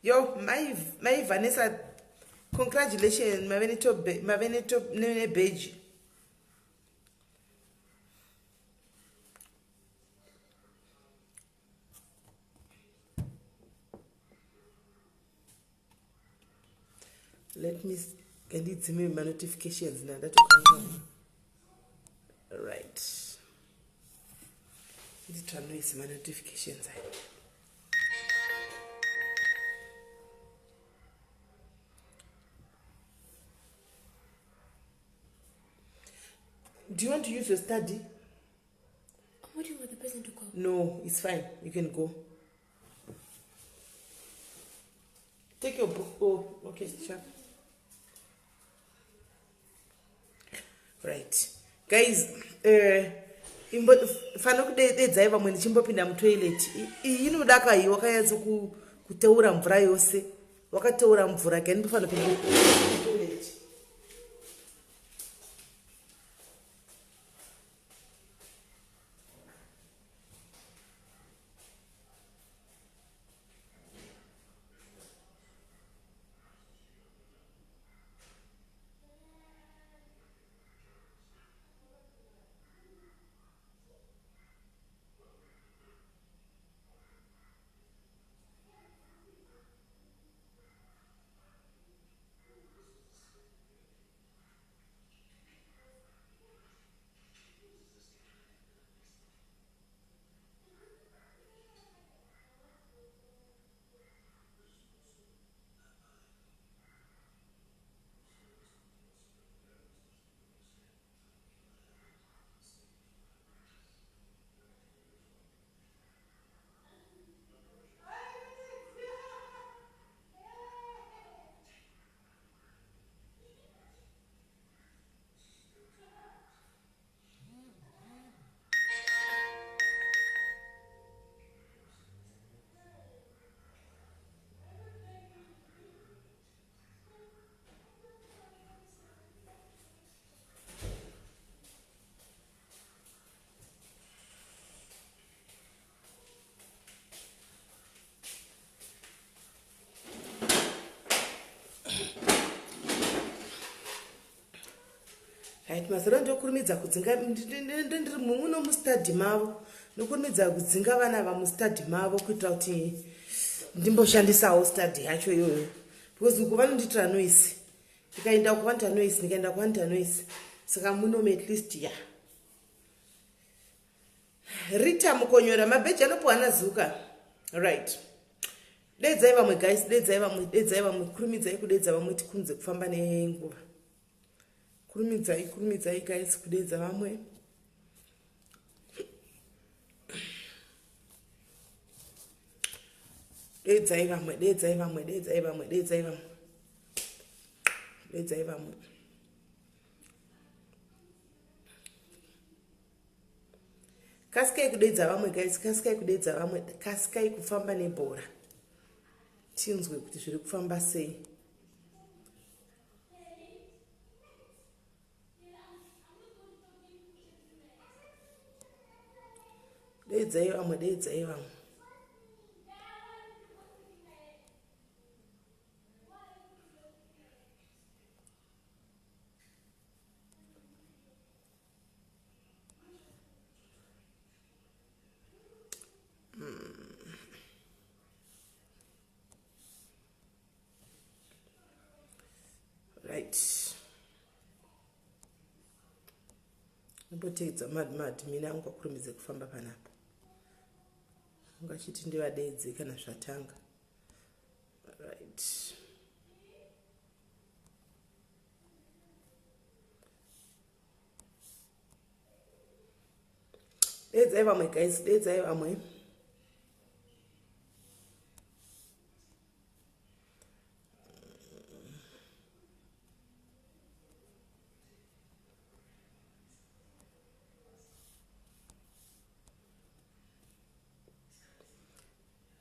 Yo, my Vanessa, congratulations, my Veneto nene beige. Let me get it to me my notifications now. That will come. Right. This one is my notifications. Do you want to use your study? I'm waiting for the person to go. No, it's fine. You can go. Take your book. Oh, okay, sure. Right. Guys, fana kudedza vamwe ndichimbopinda mutoilet inoda kai wakanyatsa kuteura mvura yose wakateura mvura kai ndofana kupinda mutoilet. Right, mazero ndokurumidza kudzinga ndiri muno mustadi mavo ndokurumidza kudzinga vana vamustadi mavo kuitira kuti ndimboshandisawo study yacho iyoyo because uko vanonditira noise ndikaenda kuvanita noise ndikaenda kuvanita noise saka munome at least ya Rita mukonyora mabheji anopuhana zuka. Right. Dedzai vamwe guys, dedzai vamwe kurumidzai kudedza vamwe tikunze kufamba nenguva. Kurumidzai guys kudedza vamwe. Dedzai vamwe. Kaskai kudedza vamwe guys, kaskai kudedza vamwe, kaskai kufamba nebhora. Tinzwe kuti zviri kufamba sei. Dedzai vamwe. Right. Ndoteedza mad mina ungakurumidze kufamba panapa. Ungachiti ndivadedze kana zvatanga. Right. Dedzai vamwe guys, dedzai vamwe.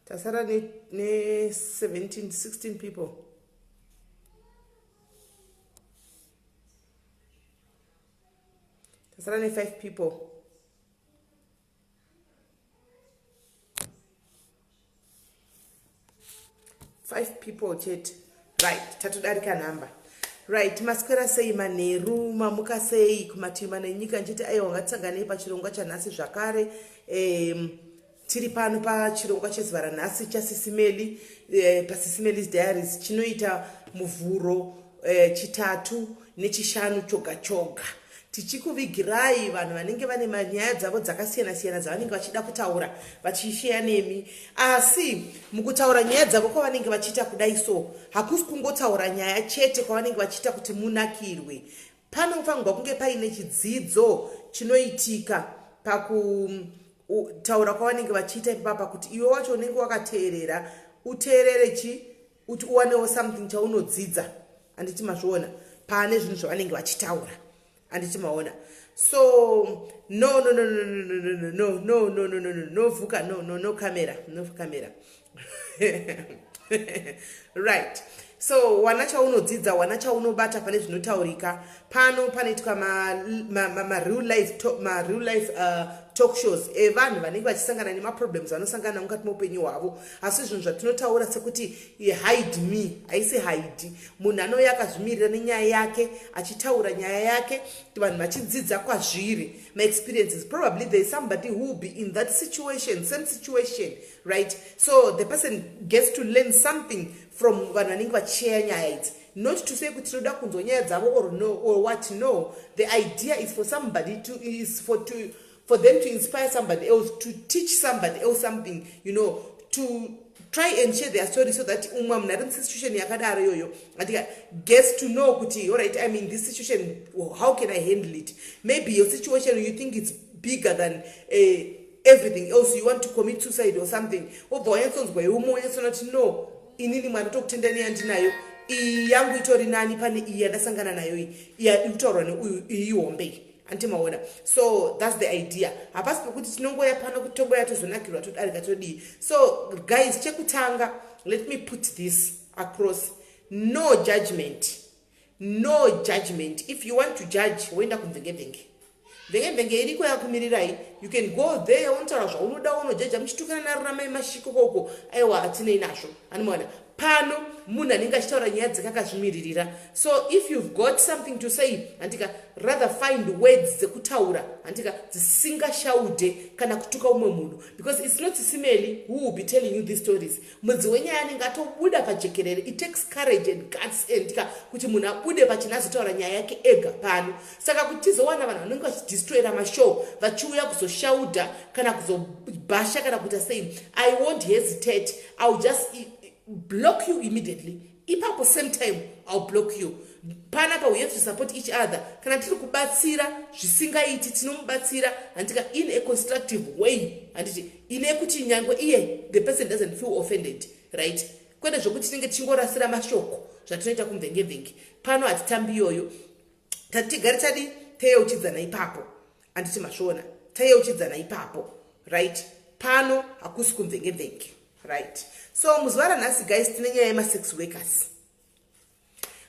Tasara ne 16 people. Tasara ne 5 people. 5 people chete. Right, tatodarika number. Right, maswera sei manheru, mamuka sei kumatima nenyika nchiti aiwa ngatisangane pachirongwa chanhasi zvakare. Tiri pano pachirongwa chezuva ranhasi chaSIS MELLY, paSIS MELLY's Diaries chinoita muvhuro chitatu nechishanu choga choga. Tichikuvigirai vanhu vanenge vane manyaya dzavo dzakasiyana siyana dzavanenge vachida kutaura vachisheya nemi. Asi mukutaura nyaya dzavo kwavanenge vachiita kudai so hakusi kungotaura nyaya chete kwavanenge vachiita kuti munakirwe. Panofanirwa kunge paine chidzidzo chinoitika pakutaura kwavanenge vachiita ipapa kuti iwe wacho unenge wakateerera uteerere kuti uwanewo something chaunodzidza. Anditi mazviona pane zvinhu zvavanenge vachitaura. Anditimaona. So no vuka, no camera. Right. So wana chaunodzidza, wana chaunobata pane zvinotaurika. Pano panoitwa ma real life talk shows. Vanhu vanenge vachisangana nema problems vanosangana mukati meupenyu hwavo. Asi zvinhu zvatinotaura sekuti hide me, haisi hide. Munhu anouya akazvimirira nenyaya yake, achitaura nyaya yake, vanhu vachidzidza kwazviri. My experiences, probably there is somebody who will be in that situation, same situation, right? So the person gets to learn something from vanhu vanenge vachishare nyaya idzi. Not to say kuti tinoda kunzwa nyaya dzavo or what. No, the idea is for somebody for them to inspire somebody else, to teach somebody else something, to try and share their story so that situation yakadaro yoyo gets to know kuti, all right, I'm in this situation, how can I handle it? Maybe your situation you think it's bigger than everything else, you want to commit suicide or something. No, inini mwana tokutendani andinayo yangu itori nani pane yandasangana nayo itaurwa neuyu iombe. Antimaona. So that's the idea. Hapasi pekuti tinongoya pano kuti tomboya tozonakirwa todarika todii. So guys, chekutanga, let me put this across. No judgment. No judgment. If you want to judge, wenda kumvenge. Venge iriko yakumirirai. You can go there, untaura zvaunoda unojudge muchitukana naramai mashiko koko. Aiwa atinei nazvo. Animoona. Pano munhu anenge achitaura nyaya dzakakazvimiririra. So if you've got something to say, andika rather find words dzekutaura andika dzisingashaude kana kutuka umwe munhu, because it's not SIS MELLY who will be telling you these stories. Mudzi wenyaya anenge atobuda pajekerere. It takes courage and guts andika kuti munhu abude pachinazotaura nyaya yake ega pano. Saka kuti tizowana vanhu vanenge vachidestroyera mashow vachiuya kuzoshaudha kana kuzobhasha kana kuita sei, I won't hesitate. I'll just block you immediately. Ipapo same time I'll block you. Panapa we have to support each other. Kana tiri kubatsira zvisingaiti tinomubatsira andika in a constructive way. Anditi ine kuti nyangwe iye the person doesn't feel offended, right? Kwenda zvokuti tinenge tichingorasira mashoko zvatinoita kumvenge. Pano atitambi yoyo. Tatigari tadi teyeuchidzana ipapo. Anditi mashona. Teyeuchidzana ipapo, right? Pano hakusi kumvenge. Right. So muzuva ranhasi guys tine nyaya yema-sex workers.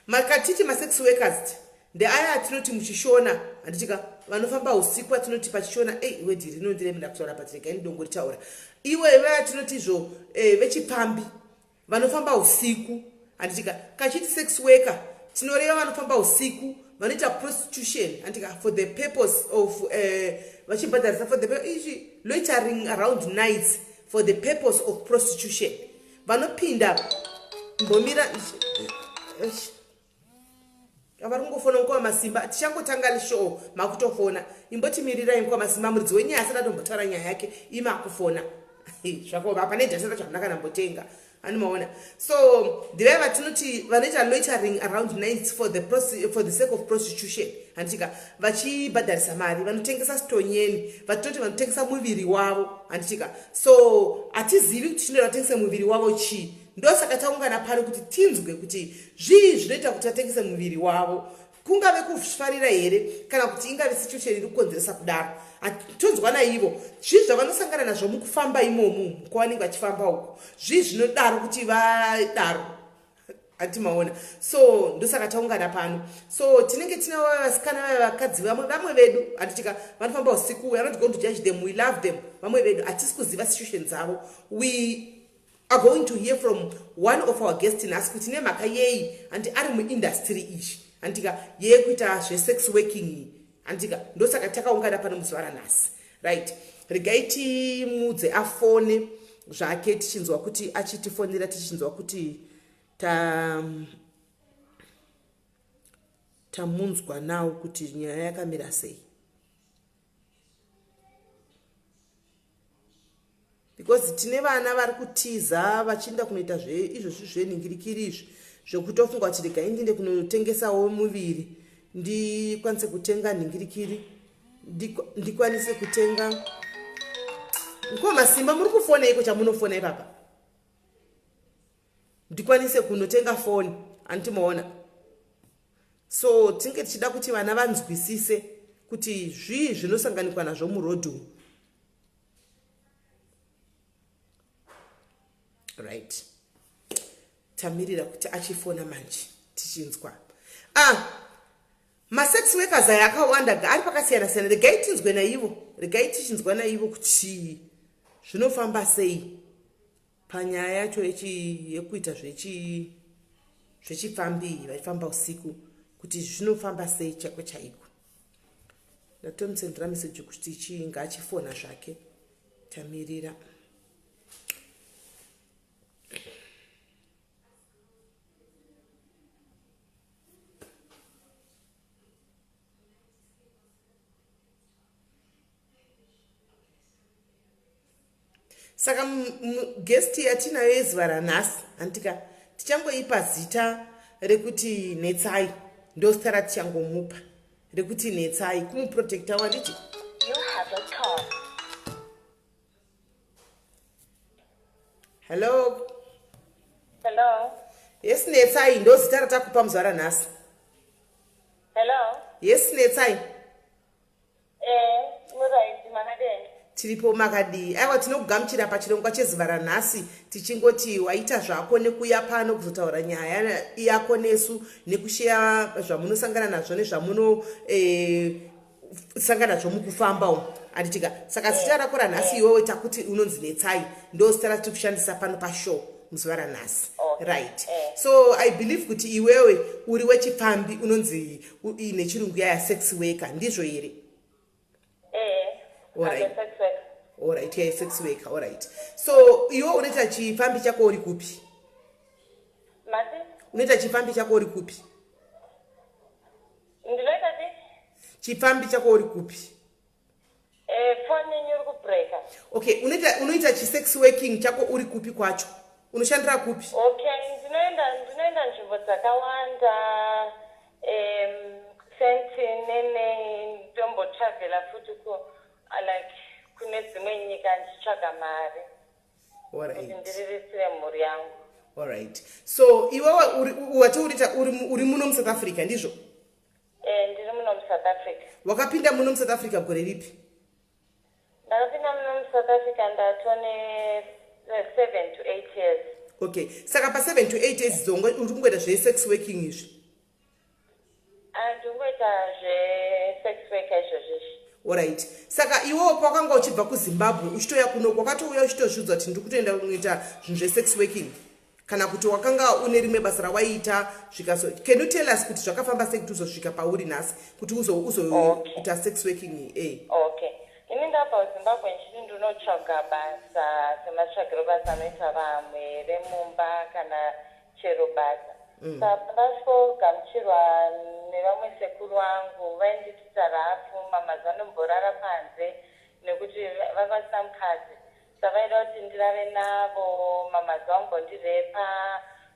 Makatiti ma-sex workers ndeaya atinoti muchishona anditika vanofamba usiku atinoti pachishona iwe dhiri rinondire menda kutaura patireka ini dongo ritaura. Iwe vaya tinoti izvo vechipambi vanofamba usiku anditika kachiti sex worker tinoreva vanofamba usiku vanoita prostitution andika for the purpose of vachibhadharisa for the loitering around nights for the purpose of prostitution. Vanopinda mbomira avarungofona kwa masimba tichangotanga show makutofona imbotimirirai kwa masimba muridzi wenyaya asati atombotaura nyaya yake imakufona zvako pane dhasera zvandakanaambotenga animaona. So ndive vatinoti vanoita loitering around nights for the sake of prostitution anditika vachibhadharisa mari vanotengesa stonyeni vatinoti vanotengesa muviri wavo anditika. So hatizivi kuti chinoita vatengesa muviri wavo chii. Ndosaka taungana pano kuti tinzwe kuti zvii zvinoita kuti vatengese muviri wavo, kungave kuzvifarira here kana kuti ingave situation iri kukonzeresa kudaro. Tonzwana ivo zvii zvavanosangana nazvo mukufamba imomo kwavanenge vachifamba uko, zvii zvinodaro kuti vadaro atimaona. So ndosaka taungana pano. So tinenge tina vasikana vavakadzi vamwe vedu anditika vanofamba usiku. We are not going to judge them, we love them. Vamwe vedu hatisi kuziva situation dzavo. We are going to hear from one of our guests in us kuti nemhaka yei andi ari muindustry ichi andika yekuita zvesex working andika ndosaka takaungana pano muzuva ranhasi, right? Regai timudze afone zvake tichinzwa kuti achitifonera tichinzwa kuti tamunzwa nawo kuti nyaya yakamira sei, because tine vana vari kutiza vachienda kunoita izvozvi zvenhingirikiri izvi zvekutofunga kuti regai ndiende kunotengesawo muviri ndikwanise kutenga nhingirikiri ndikwanise kutenga ko masimba muri kufona iko chamunofona ipapa ndikwanise kunotenga foni antimaona. So tinge tichida kuti vana vanzwisise kuti zvii zvinosanganikwa nazvo murodhu, right? Tamirira kuti achifona manje tichinzwa masex workers aya akawanda ari pakasiyana siyana. Regai tinzwe naivo, regai tichinzwa naivo kuti zvinofamba sei panyaya yacho yekuita zvechifambi vachifamba usiku, kuti zvinofamba sei chako chaiko. Ndatomusendera meseji kuti chinga achifona zvake. Tamirira. Saka guest yatinayo yezuva ranhasi antika tichangoipa zita rekuti Netsai, ndo zita ratichangomupa rekuti Netsai kumuprotecta wanditi. You have a call. Hello. Hello. Yes Netsai, ndo zita ratakupa muzuva ranhasi. Hello. Yes Netsai. Muraiti makadeni. Tiripo makadi. Aiwa tinokugamuchira pachirongwa chezuva ranhasi tichingoti waita zvako nekuya pano kuzotaura nyaya yako nesu nekusheya zvamunosangana nazvo nezvamuno sangana nazvo mukufamba umu anditika. Saka zita rako ranhasi iwewe takuti unonzi Netsai ndo zita ratiri kushandisa pano pashow muzuva ranhasi, right? So I believe kuti iwewe uri wechipambi unonzi nechirungu yaya sex worker, ndizvo here? Alright. Alright, yeah, sex worker. Alright. So iwe unoita chifambi chako uri kupi? Mati? Unoita chifambi chako uri kupi? Ndiloita ti? Chifambi chako uri kupi? Phone nyuri kubreaka. Okay, unoita chi-sex working chako uri kupi kwacho? Unoshandira kupi? Okay, ndinoenda nzvimbo dzakawanda, senti nene ndombotravela futi like kune dzimwe nyika ndichitsvaga mari. Alright. Ndiriritire mhuri yangu. Alright. So iwewe uri muno muSouth Africa ndizvo? Ndiri muno muSouth Africa. Wakapinda muno muSouth Africa gore ripi? Ndakapinda muno muSouth Africa ndatone 7 to 8 years. Okay. Saka pa 7 to 8 years zongo uri kungoita zve-sex working izvi? Ndingoita zve-sex worker izvozvo. Alright. Saka iwewo pakanga uchibva kuZimbabwe uchitoya kuno kwakatouya uchitozviudzwa kuti ndiri kutoenda kunoita zvinhu zve-sex working kana kuti wakanga une rimwe basa rawaiita zvikaso. Can you tell us kuti zvakafamba sei kuti uzosvika pauri nhasi kuti uzoita sex working? Okay. Ini ndabva kuZimbabwe ndichiti ndinotsvaga basa sematsvagiro basa anoita vamwe remumba kana chero basa. Saka ndasvikogamuchirwa nevamwe sekuru vangu vainditita rafu mama zanomborara panze nekuti vakasina mukadzi. Saka vaida kuti ndirare navo, mama zvambondirepa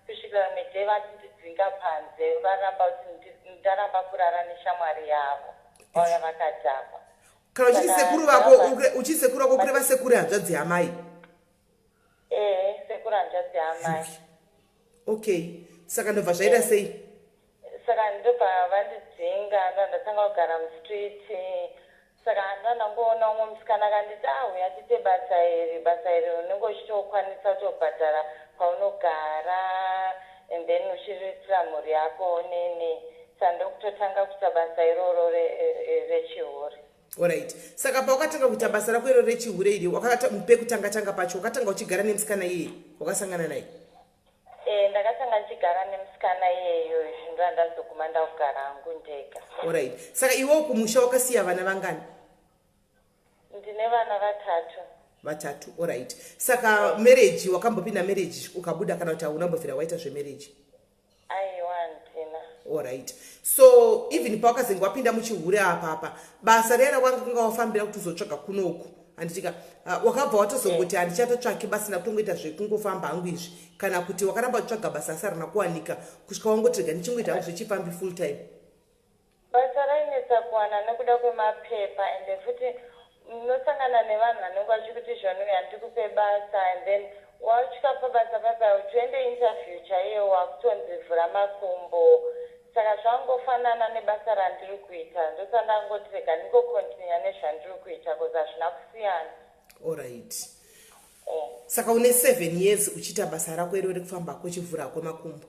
kusvikira rimwe day vatindidzinga panze varamba kuti ndaramba kurara neshamwari yavo vauya vakadhakwa. Kana uchisekuru vako uchisekuru vako kureva sekuru hanzvadzi yamai? Sekuru hanzvadzi yamai. Okay. Saka ndobva zvaita sei? Saka ndobva vandidzinga ndatanga kugara mumStreets. Saka ndandangoona umwe musikana akanditi uya tiite basa iri unenge uchitokwanisa kutobhadhara paunogara and then uchiriritira mhuri yako nene. Saka ndokutotanga kuita basa iroro rechihori. Alright. Saka pakatanga kuita basa rako iro rechihure iri wakatanga kutanga pacho wakatanga uchigara nemusikana iye wakasangana naye. Ndakatanga ndichigara nemusikana iyeyo zvinhu ndazoguma ndakugara hangu ndega. Alright. Saka iwe kumusha wakasiya vana vangani? Ndine vana vatatu. Alright. Saka marriage wakambopinda marriage ukabuda kana kuti unambofira waita zvemarriage? Aiwa ndina. Alright. So even pawakazenga wapinda muchihure apa basa rera wanga wafambira kuti uzotsvaga kunoku handitika wakabva watozongoti handichatotsvaki basa ndakutongoita zvekungofamba hangu izvi kana kuti wakaramba kutsvaga basa asi harina kuwanika kusvika wangotirega ndichingoita hangu zvichifambi full time? Basa rainetsa kuwana nekuda kwemapepa ende futi unosangana nevanhu vanenge vachikuti zvonu handikupe basa and then wasvika pabasa papa uchiende interview chaiyo wakutonzivhura makumbo. Saka zvangofanana nebasa randiri kuita ndosandangoti rega ndingokontinya nezvandiri kuita because hazvina kusiyana. Alright. Saka une 7 years uchiita basa rako iro rekufamba kuchivhura kwemakumbo?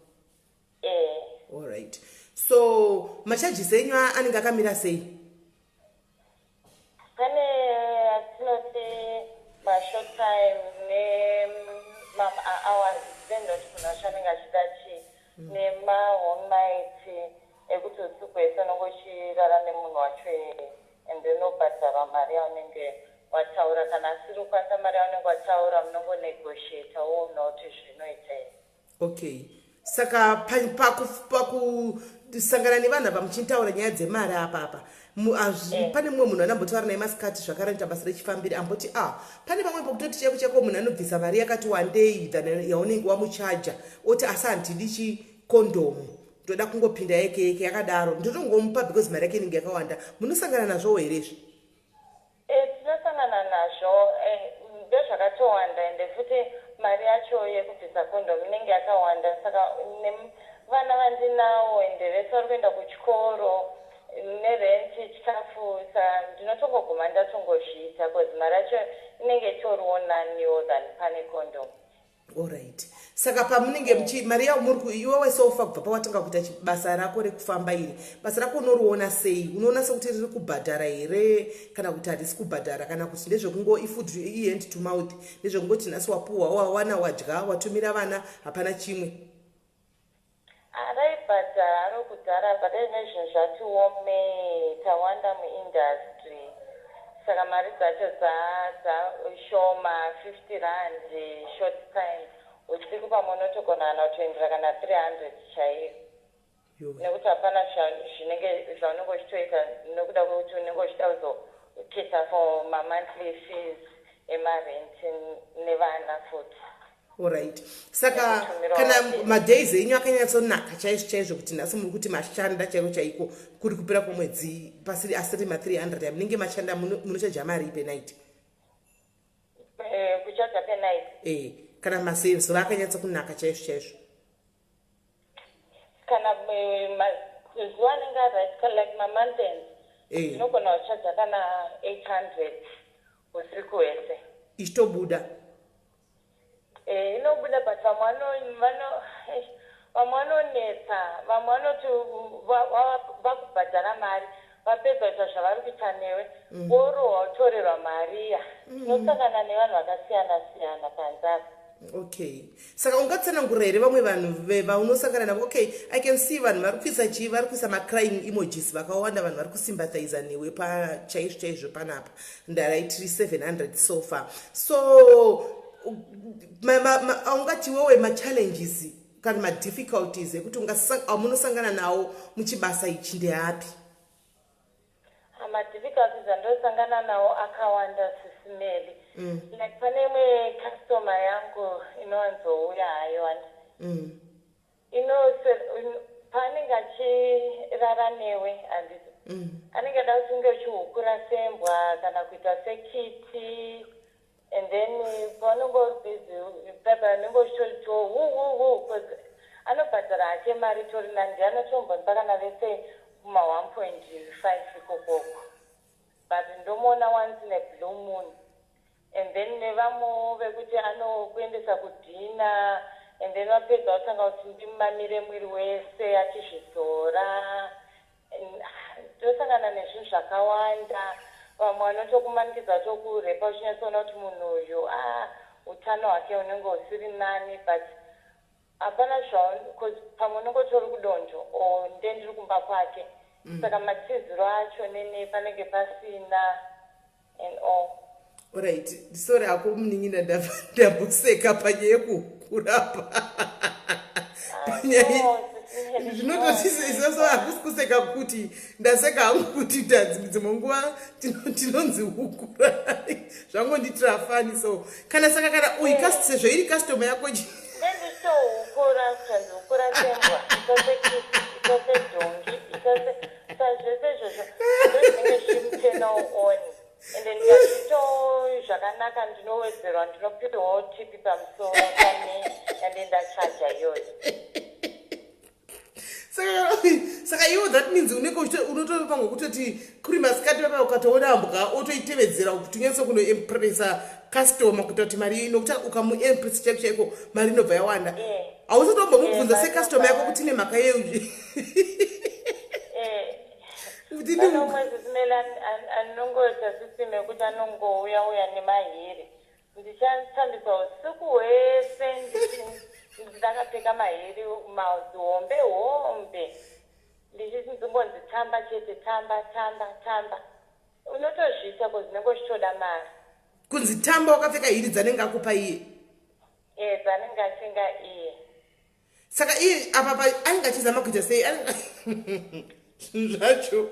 Alright. So macharges enyu anenge akamira sei? Pane atinoti mashort time hours dependent kuna zvanenge achida chii nema-home night ekuti usiku hwese unenge uchirara nemunhu wacho and then unobhadharwa mari yaunenge wataura kana asiri kukwanisa mari yaunenge wataura munongonegotiatawo unoti zvinoita here. Okay. Saka pakusangana nevanhu apa muchitaura nyaya dzemari apa pane mumwe munhu anambotaura naye masikati zvakare noita basa rechifambiri amboti pane pamwe pokutoti cheko munhu anobvisa mari yakati wandei than yaunenge wamuchaja oti asi handidi chikondomu ndoda kungopinda yeke yakadaro ndotongomupa because mari yake inenge yakawanda. Munosangana nazvo here izvi? Tinosangana nazvo ndozvakatowanda ende futi mari yacho yekubvisa kondomu inenge yakawanda. Saka vana vandinawo ende vese vari kuenda kuchikoro nerenti chikafu ndinotongoguma ndatongozviita because mari yacho inenge itoriwo naniwo than pane kondomu. Alright. Saka pamunenge mari yao iwe wese ufa kubva pawatanga kuita basa rako rekufamba iri basa rako unoriona sei? Unoona sekuti riri kubhadhara here kana kuti harisi kubhadhara kana kuti ndezvekungo ifood hand to mouth ndezvekungoti nhasi wapuhwa wawana wadya watumira vana hapana chimwe? Araibhadhara ari kudhara bhadhari nezvinhu zvati wome tawanda muindustry. Saka mari dzacho dzashoma 50 rand short time usiku pamunotogona kutoendera kana 300 chaiyo nekuti hapana zvinenge zvaunenge uchitoita nekuda kwekuti unenge uchida kuzoketa for mamonthly fees emarenti nevana futi. Alright. Saka kana madays enyu akanyatsonaka chaizvo kuti nhasi muri kuti mashanda chaiko kuri kupera kwemwedzi pasiri asiri ma300 munenge mashanda munochaja mari penite? Kuchaja penite? Kana mazuva akanyatsokunaka chaizvo kana mazuva anenge araitika like mamountains inogona kuchaja kana 800 usiku hwese ichitobuda. Inobuda but vamwe vanonetsa vamwe vanoti vakubhadhara mari vapedza kuita zvavari kuita newe worohwa utorerwa mari iya. Tinosangana nevanhu vakasiyana siyana panzapa. Okay. Saka ungatsanangurira here vamwe vanhu vaunosangana navo? Okay, I can see vanhu vari kuisa chii vari kuisa macrying emojis vakawanda vanhu vari kusympathiza newe chaizvo panapa ndaraitiri 700 so far. So ungati wewe machallenges kana madifficulties ekuti munosangana nawo muchibasa ichi ndeapi? Madifficulties andosangana nawo akawanda SIS MELLY. Like pane imwe customer yangu inowanzouya hayo paanenge achirara newe handiti anenge ada kuti unge uchihukura sembwa kana kuita sekiti and then paunenge uri busy pepa anenge uchitotiwo because anobhadhara hake mari tori nandi anotombondipa kana vese kuma 1.5 ikokoko but ndomuona once in a blue moon. And then nevamwewo vekuti anokuendesa kudhina and then vapedza kutanga kuti ndimamire mwiri wese achizvizora. Ndosangana nezvinhu zvakawanda. pamwe anotokumanikidza tokurepa uchinyatsoona kuti munhu uyu utano hwake unenge usiri nani but hapana pamwe unenge utori kudonzvo ndendiri kumba kwake saka matiziro acho nene panenge pasina and all. Alright, sorry ako mnin'ina ndamboseka panyaya yekurapa zvinototi izvozvo hakusi kuseka kuti ndaseka hangu kuti dzimwe nguva tinonzi ukurai zvangonditira fani. So kana saka kana sezvo iri customer yako ndenditohukura kutanzi hukura sembwa itosedhongi zvese izvozvo ndozvinenge zvimutena oni ende ndikazvito zvakanaka ndinowedzerwa ndinopiwawo tipi pamusoro pane ende ndachaja iyoyo. Saka iwo that means unotopangwa kutoti kuri masikati papa ukatoona mbwa otoitevedzera kuti unyatse kunoimpresa customer kuita kuti mari inokuti ukamuimpresa chaiko chaiko mari inobva yawanda. Hausatombo mubvunza secustomer yako kuti ine mhaka yeuzvi panomwezi simela anongoita sisime yekuti anongouya nemahiri ndichatambisa usiku hwese ndakapfeka mahiri mauzi hombe ndichiti ndimbonzitamba chete tamba unotozvita kuzvinenge uchitoda mari kunzitamba wakapfeka hiri dzanenge akupa iye dzanenge atenga iye. Saka iye apa ainge achizama kuita sei zvacho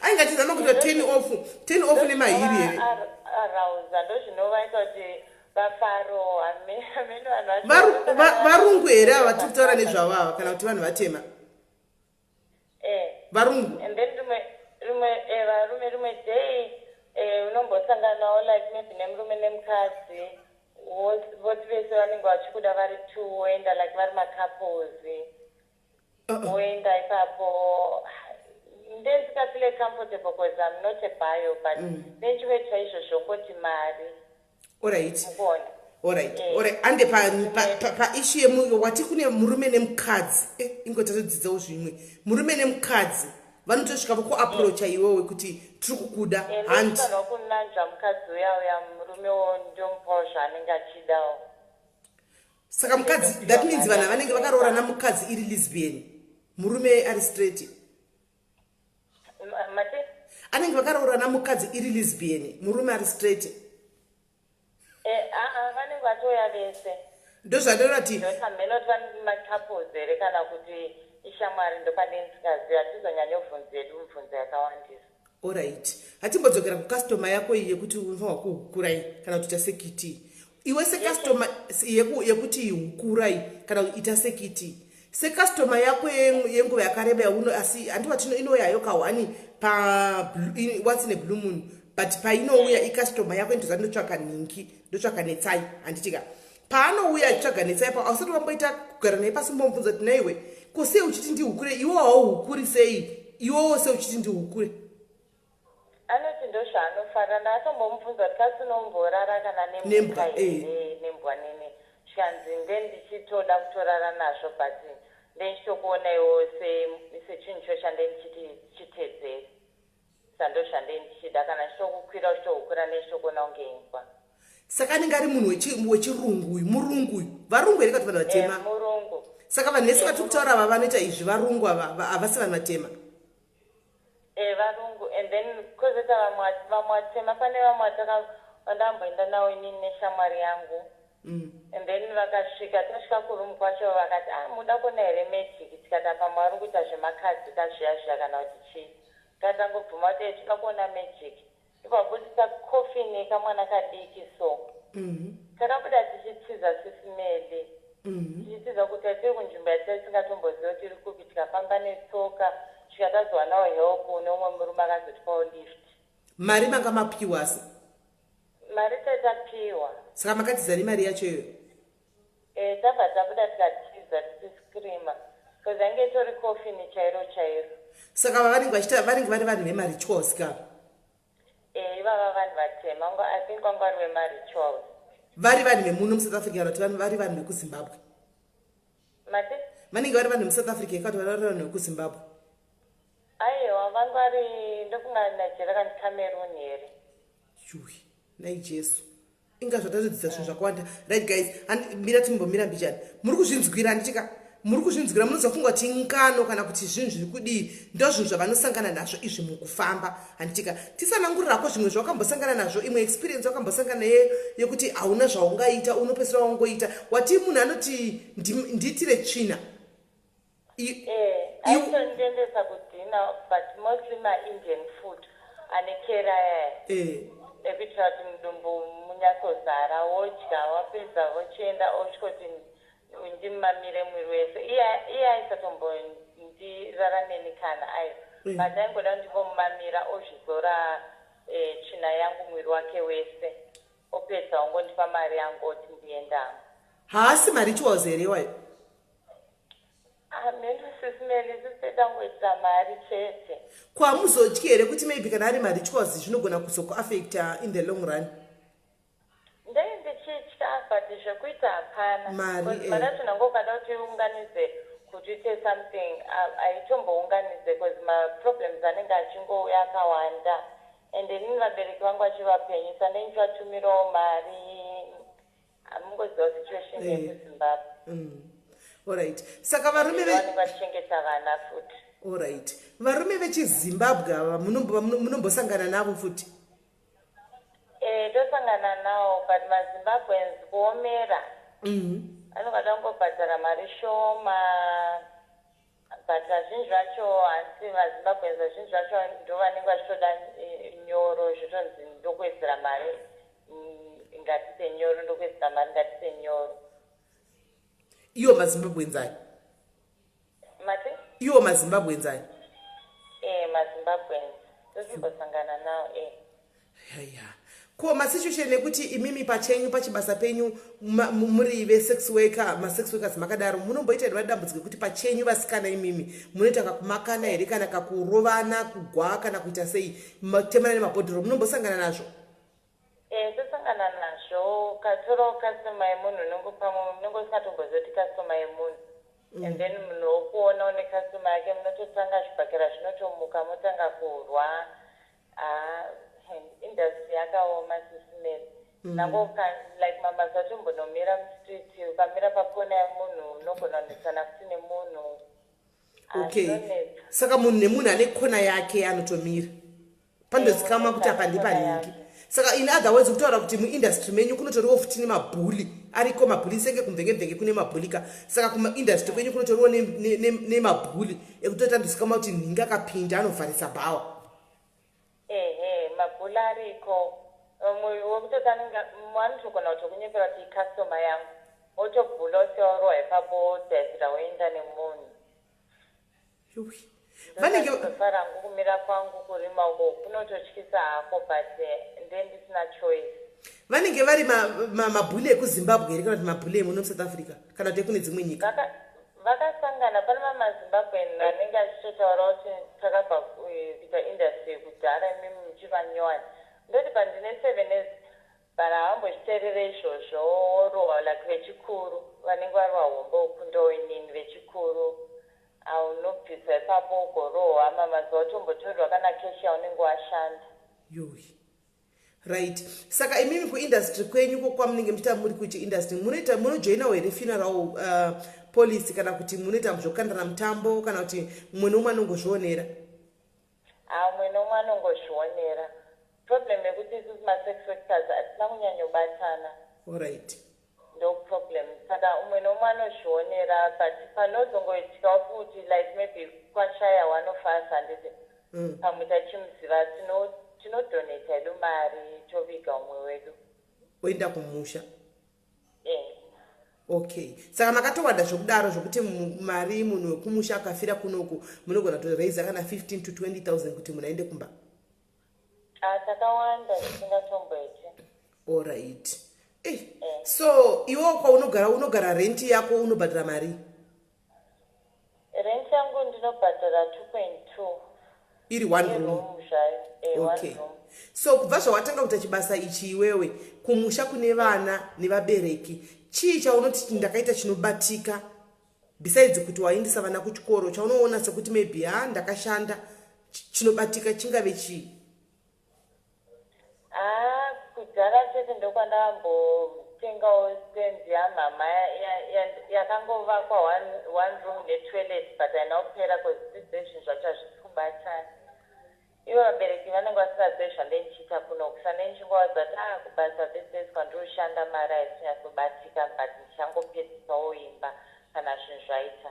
ainge achizama kuita 10 off nemahiri here arauza ndozvinovaita kuti vafaro varungu here ava tiri kutaura nezvavava kana kuti vanhu vatema varungu. And then varume rimwe day unombosanganawo like maybe nemurume nemukadzi voti vese vanenge vachikuda vari two voenda like vari macouples voenda ipapo ndenzikafile comfortable because I'm not a bio but nechimwe chaizvozvo ngoti mari. Alright. Ande paishu wati kune murume nemukadzi ingotatodzidzawo zvimwe murume nemukadzi vanotosvika vakuaproacha iwewe kuti tiri kukuda handifanwa kunanzva mukadzi uya murumewo ndomupawo zvaanenge achidawo. Saka mukadzi that means vanhu vanenge vakaroorana mukadzi iri lesbian murume ari straight anenge vakaroorana mukadzi iri lesbian murume ari straight vanenge vatoya vese ndozvanorati ndotamhenoti vane macouples here kana kuti ishamwari ndopandenzikazi hatizonyanya kuvhunza yedu mibvunzo yakawandisa. Alright, hatimbodzokera kucustomer yako iyi yekuti unofanwa kuhukurai kana kuti ita sekiti iwe secustomer yekuti hukurai kana ita sekiti secustomer yako yenguva yakareba yauno asi handipatino inouya yokahwani what's in a blue moon but painouya icustomer yako indoza ndotsvaka ningi ndotsvaka netsai handitika paanouya achitsvaga netsai pa ausati wamboita kugara naye pasi mbomubvunza kuti naiwe ko sei uchiti ndihukure iwo hauhukuri sei iwowo sei uchiti ndihukure anoti ndozvaanofarira ndatombomubvunza kuti kasinomborara kana nembwa nembwa nene zvikanzi ndendichitoda kutorara nazvo but ndendichitokuona iwo sechinhu cho chandenichitedzeri sando zvandendichida kana chitokukwira uchitohukura ndendichitokuona kunge ingwa. Saka anenge ari munhu wechirungu uyu murungu uyu varungu here kati vanhu vatema murungu. Saka vanhu vese vatiri kutaura ava vanoita izvi varungu ava havasi vanhu vatema varungu and then kozeta vamwe vatema pane vamwe vandamboenda navo inini neshamwari yangu and then vakasvika tasvika kurumu kwacho vakati muda kuona here magic tikati pamwe vari kuita zvemakadzi kazviya kana kuti chii katangobvuma kuti tida kuona magic ikabudisa kofini kamwana kadiki so takabuda tichitiza sisimeli tichitiza kuti atiri kunzvimbo yatisingatomboziva tiri kupi tikafamba netsoka tikatazwa nawo help neumwe murume akazotipawo lift. Mari manga mapiwa se mari tatapiwa saka makatiza nemari yacho iyoyo tabva tabuda tikatiza tichiskrima because ainge itori kofini chairo saka vanenge vari vanhu vemarituals ka ivava vanhu vatema I think vanga vari vemarituals vari vanhu vemuno muSouth Africa kana kuti vari vanhu vekuZimbabwe mate vanenge vari vanhu vemuSouth Africa kana kuti vari vanhu vekuZimbabwe aiwa mangwari ndofunga Nigeria kana Cameroon here. Shuhi naijesu inga zvatadzidza zvinhu zvakawanda. Right guys, mira timbomira mbichani muri kuzvinzwira ndichika muri kuzvinzwira munozofunga kuti ngano kana kuti zvinhu zviri kudii ndo zvinhu zvavanosangana nazvo izvi mukufamba handitika tisanangurirako zvimwe zvawakambosangana nazvo imwe experience wakambosangana yekuti hauna zvaungaita unopesera wangoita wati munhu anoti nditire tsvina aitondiendesa kudhina but mostly Indian food ane kera ekuitira kuti mudumbu munyatsozara wodya wapedza wochienda otyoti ndimamire mwiri wese iye aisatombondirarame kana ayo but aingoda ndimbomumamira ozvizora tsvina yangu mwiri wake wese opedza ongondipa mari yangu oti ndiendamo. haasi marituals here iwayo? Mendo SIS MELLY sisetangoita mari chete. Kwamuzotyi here kuti maybe kana ari marituals zvinogona kuzokuaffecta in the long run? Ndichitya but zvekuita hapana. Mara tinangokada kuti unganize kuti uite something aitombounganize because maproblems anenge achingouya akawanda and inini vabereki vangu vachivapenyisa ndenichivatumirawo mari hamungoziva situation yekuZimbabwe. Alright. Saka varume vachengeta vana futi. Alright. Varume vechiZimbabwe ava munombosangana navo futi? Tosangana nawo but maZimbabweans kuomera. Anogada kungobhadhara mari shoma but azhinji vacho hansi maZimbabweans azhinji vacho ndo vanenge vachitoda nyoro zvitonzi ndokuwedzera mari ngatise nyoro ndokuwedzera mari ngatise nyoro. Iwo maZimbabweans ayo? Mati? Iwo maZimbabweans ayo? maZimbabweans tosimbosangana nawo Haya. Ko masituation ekuti imimi pachenyu pachibasa penyu muri ve-sex worker, ma-sex workers makadaro munomboitirwa dambudziko kuti pachenyu vasikana imimi munoita kakumakana here kana kakurovana kugwa kana kuita sei matemana nemabhodhoro munombosangana nazvo? Tosangana nazvo katoro customer yemunhu nongosingatongozoti customer yemunhu and then munhu wokuona une customer yake munototanga zvibhakera zvinotomuka motanga kurwa industry yakaoma SIS MELLY. Nango like mabasa atombonomira mustreet ukamira pakona yemunhu unogona kunesana kuti nemunhu. Okay. Saka munhu nemunhu ane kona yake anotomira pandozikama kuti apa ndipaningi. Saka in other words kutaura kuti muindustry menyu kunotoriwo futi nemabhuli ariko mabhuli senge kumvenge kune mabhulika saka kumaindustry kwenyu kunotoriwo nemabhuli ekutoita ndizikama kuti nhingi akapinda anovharisa bhawa. Mabhuli ariko wokutotanga vanotogona kutokunyepera kuti customer yangu wotobhula osiwarowa ipapo wodhazira woenda nemunhu. Vanenge farangu kumira kwangu kurima uko kunototyisa hako but ndendisina choice. Vanenge vari mabhuli ekuZimbabwe here kana kuti mabhuli emuno South Africa kana kuti ekune dzimwe nyika? Vakasangana pane maZimbabwean anenge achitotaura kuti takabva kuita industry kudhara imimi muchivanyowani ndoti pandine 7 years bara havambochiteerere izvozvo rohwa like vechikuru vanenge vari vahombo kundowo inini vechikuru unobvisa ipapo ugorohwa mamazuva utombotorerwa kana keshi yaunenge washanda. Right. Saka imimi kuindustry kwenyu kwamunenge muchita muri kuita industry munojoinawo here funeral police kana kuti munoita zvokandana mutambo kana kuti mumwe nomwe anongozvionera? Mumwe nomwe anongozvionera. Problem yekuti isusu ma-sex workers hatina kunyanyobatana. Alright. No problem. Saka umwe nomwe anozvionera but panozongoitika futi like maybe kwashaya wanofasa handiti pamwe tachimuziva tinodonata hedu mari toviga umwe wedu oenda kumusha. Okay. Saka makatowanda zvokudaro zvokuti mari munhu wekumusha akafira kunoku munogona kutoraisa kana 15 to 20,000 kuti munhu aende kumba? Takawanda zvisingatomboiti. Alright. So iwo kwaunogara unogara renti yako unobhadhara mari? Renti yangu ndinobhadhara 2.2 iri one room. Okay. So kubva zvawatanga kuita chibasa ichi iwewe kumusha kune vana nevabereki chii chaunoti ndakaita chinobatika besides kuti waindisa vana kuchikoro chaunoona sekuti maybe ndakashanda chinobatika chingave chii? Kudhara chete ndokwandambotengawo stendi yamama yakangovakwa one room netoilet but hainakupera kwezvinhu zvacho hazvisi kubatana. Ivo vabereki vanenge vasingazivi zvandendichiita kuno kusana nichingowadza kuti kubasa business kwandoshanda mari haisinyatsobatika but ndichangopedziswawo imba kana zvinhu zvaita.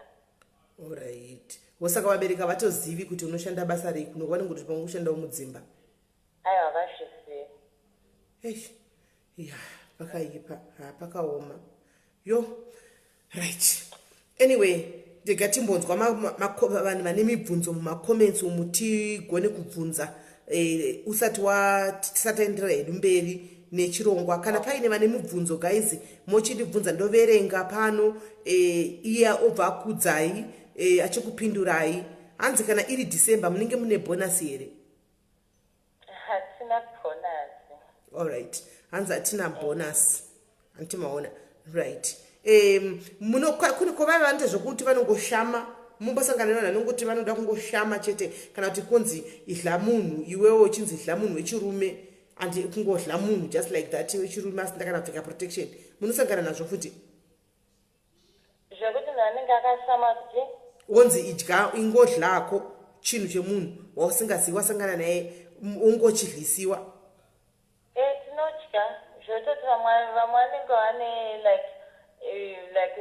Alright. Wosaka vabereki havatozivi kuti unoshanda basa rei kuno vanenge kuti pamwe kushandawo mudzimba? Aiwa havazvizivi. Ya, pakaipa, pakaoma. Yo, right. Anyway, ndingatimbonzwa vanhu vane mibvunzo mumacomments umu tigone kubvunza usati tisataenderera hedu mberi nechirongwa. Kana paine vane mibvunzo guys, mochindibvunza ndoverenga pano, iye obva akudzai achikupindurai. Hanzi kana iri December munenge mune bonus here? Hatina bonus. Alright. Hanzi hatina bonus. Antimaona. Right. Kune kwava vanhu zvokuti vanongoshama mumbosangana vanongoti vanoda kungoshama chete kana kuti kunzi idla munhu iwewo uchinzi idla munhu wechirume andi kungodla munhu just like that wechirume asina kana kupfeka protection. Munosangana nazvo futi zvekuti munhu anenge akashama kuti wonzi idya ingodlako chinhu chemunhu wausingazivi wasangana naye ungochidlisiwa. Tinotya zvototi vamwe vanenge vane like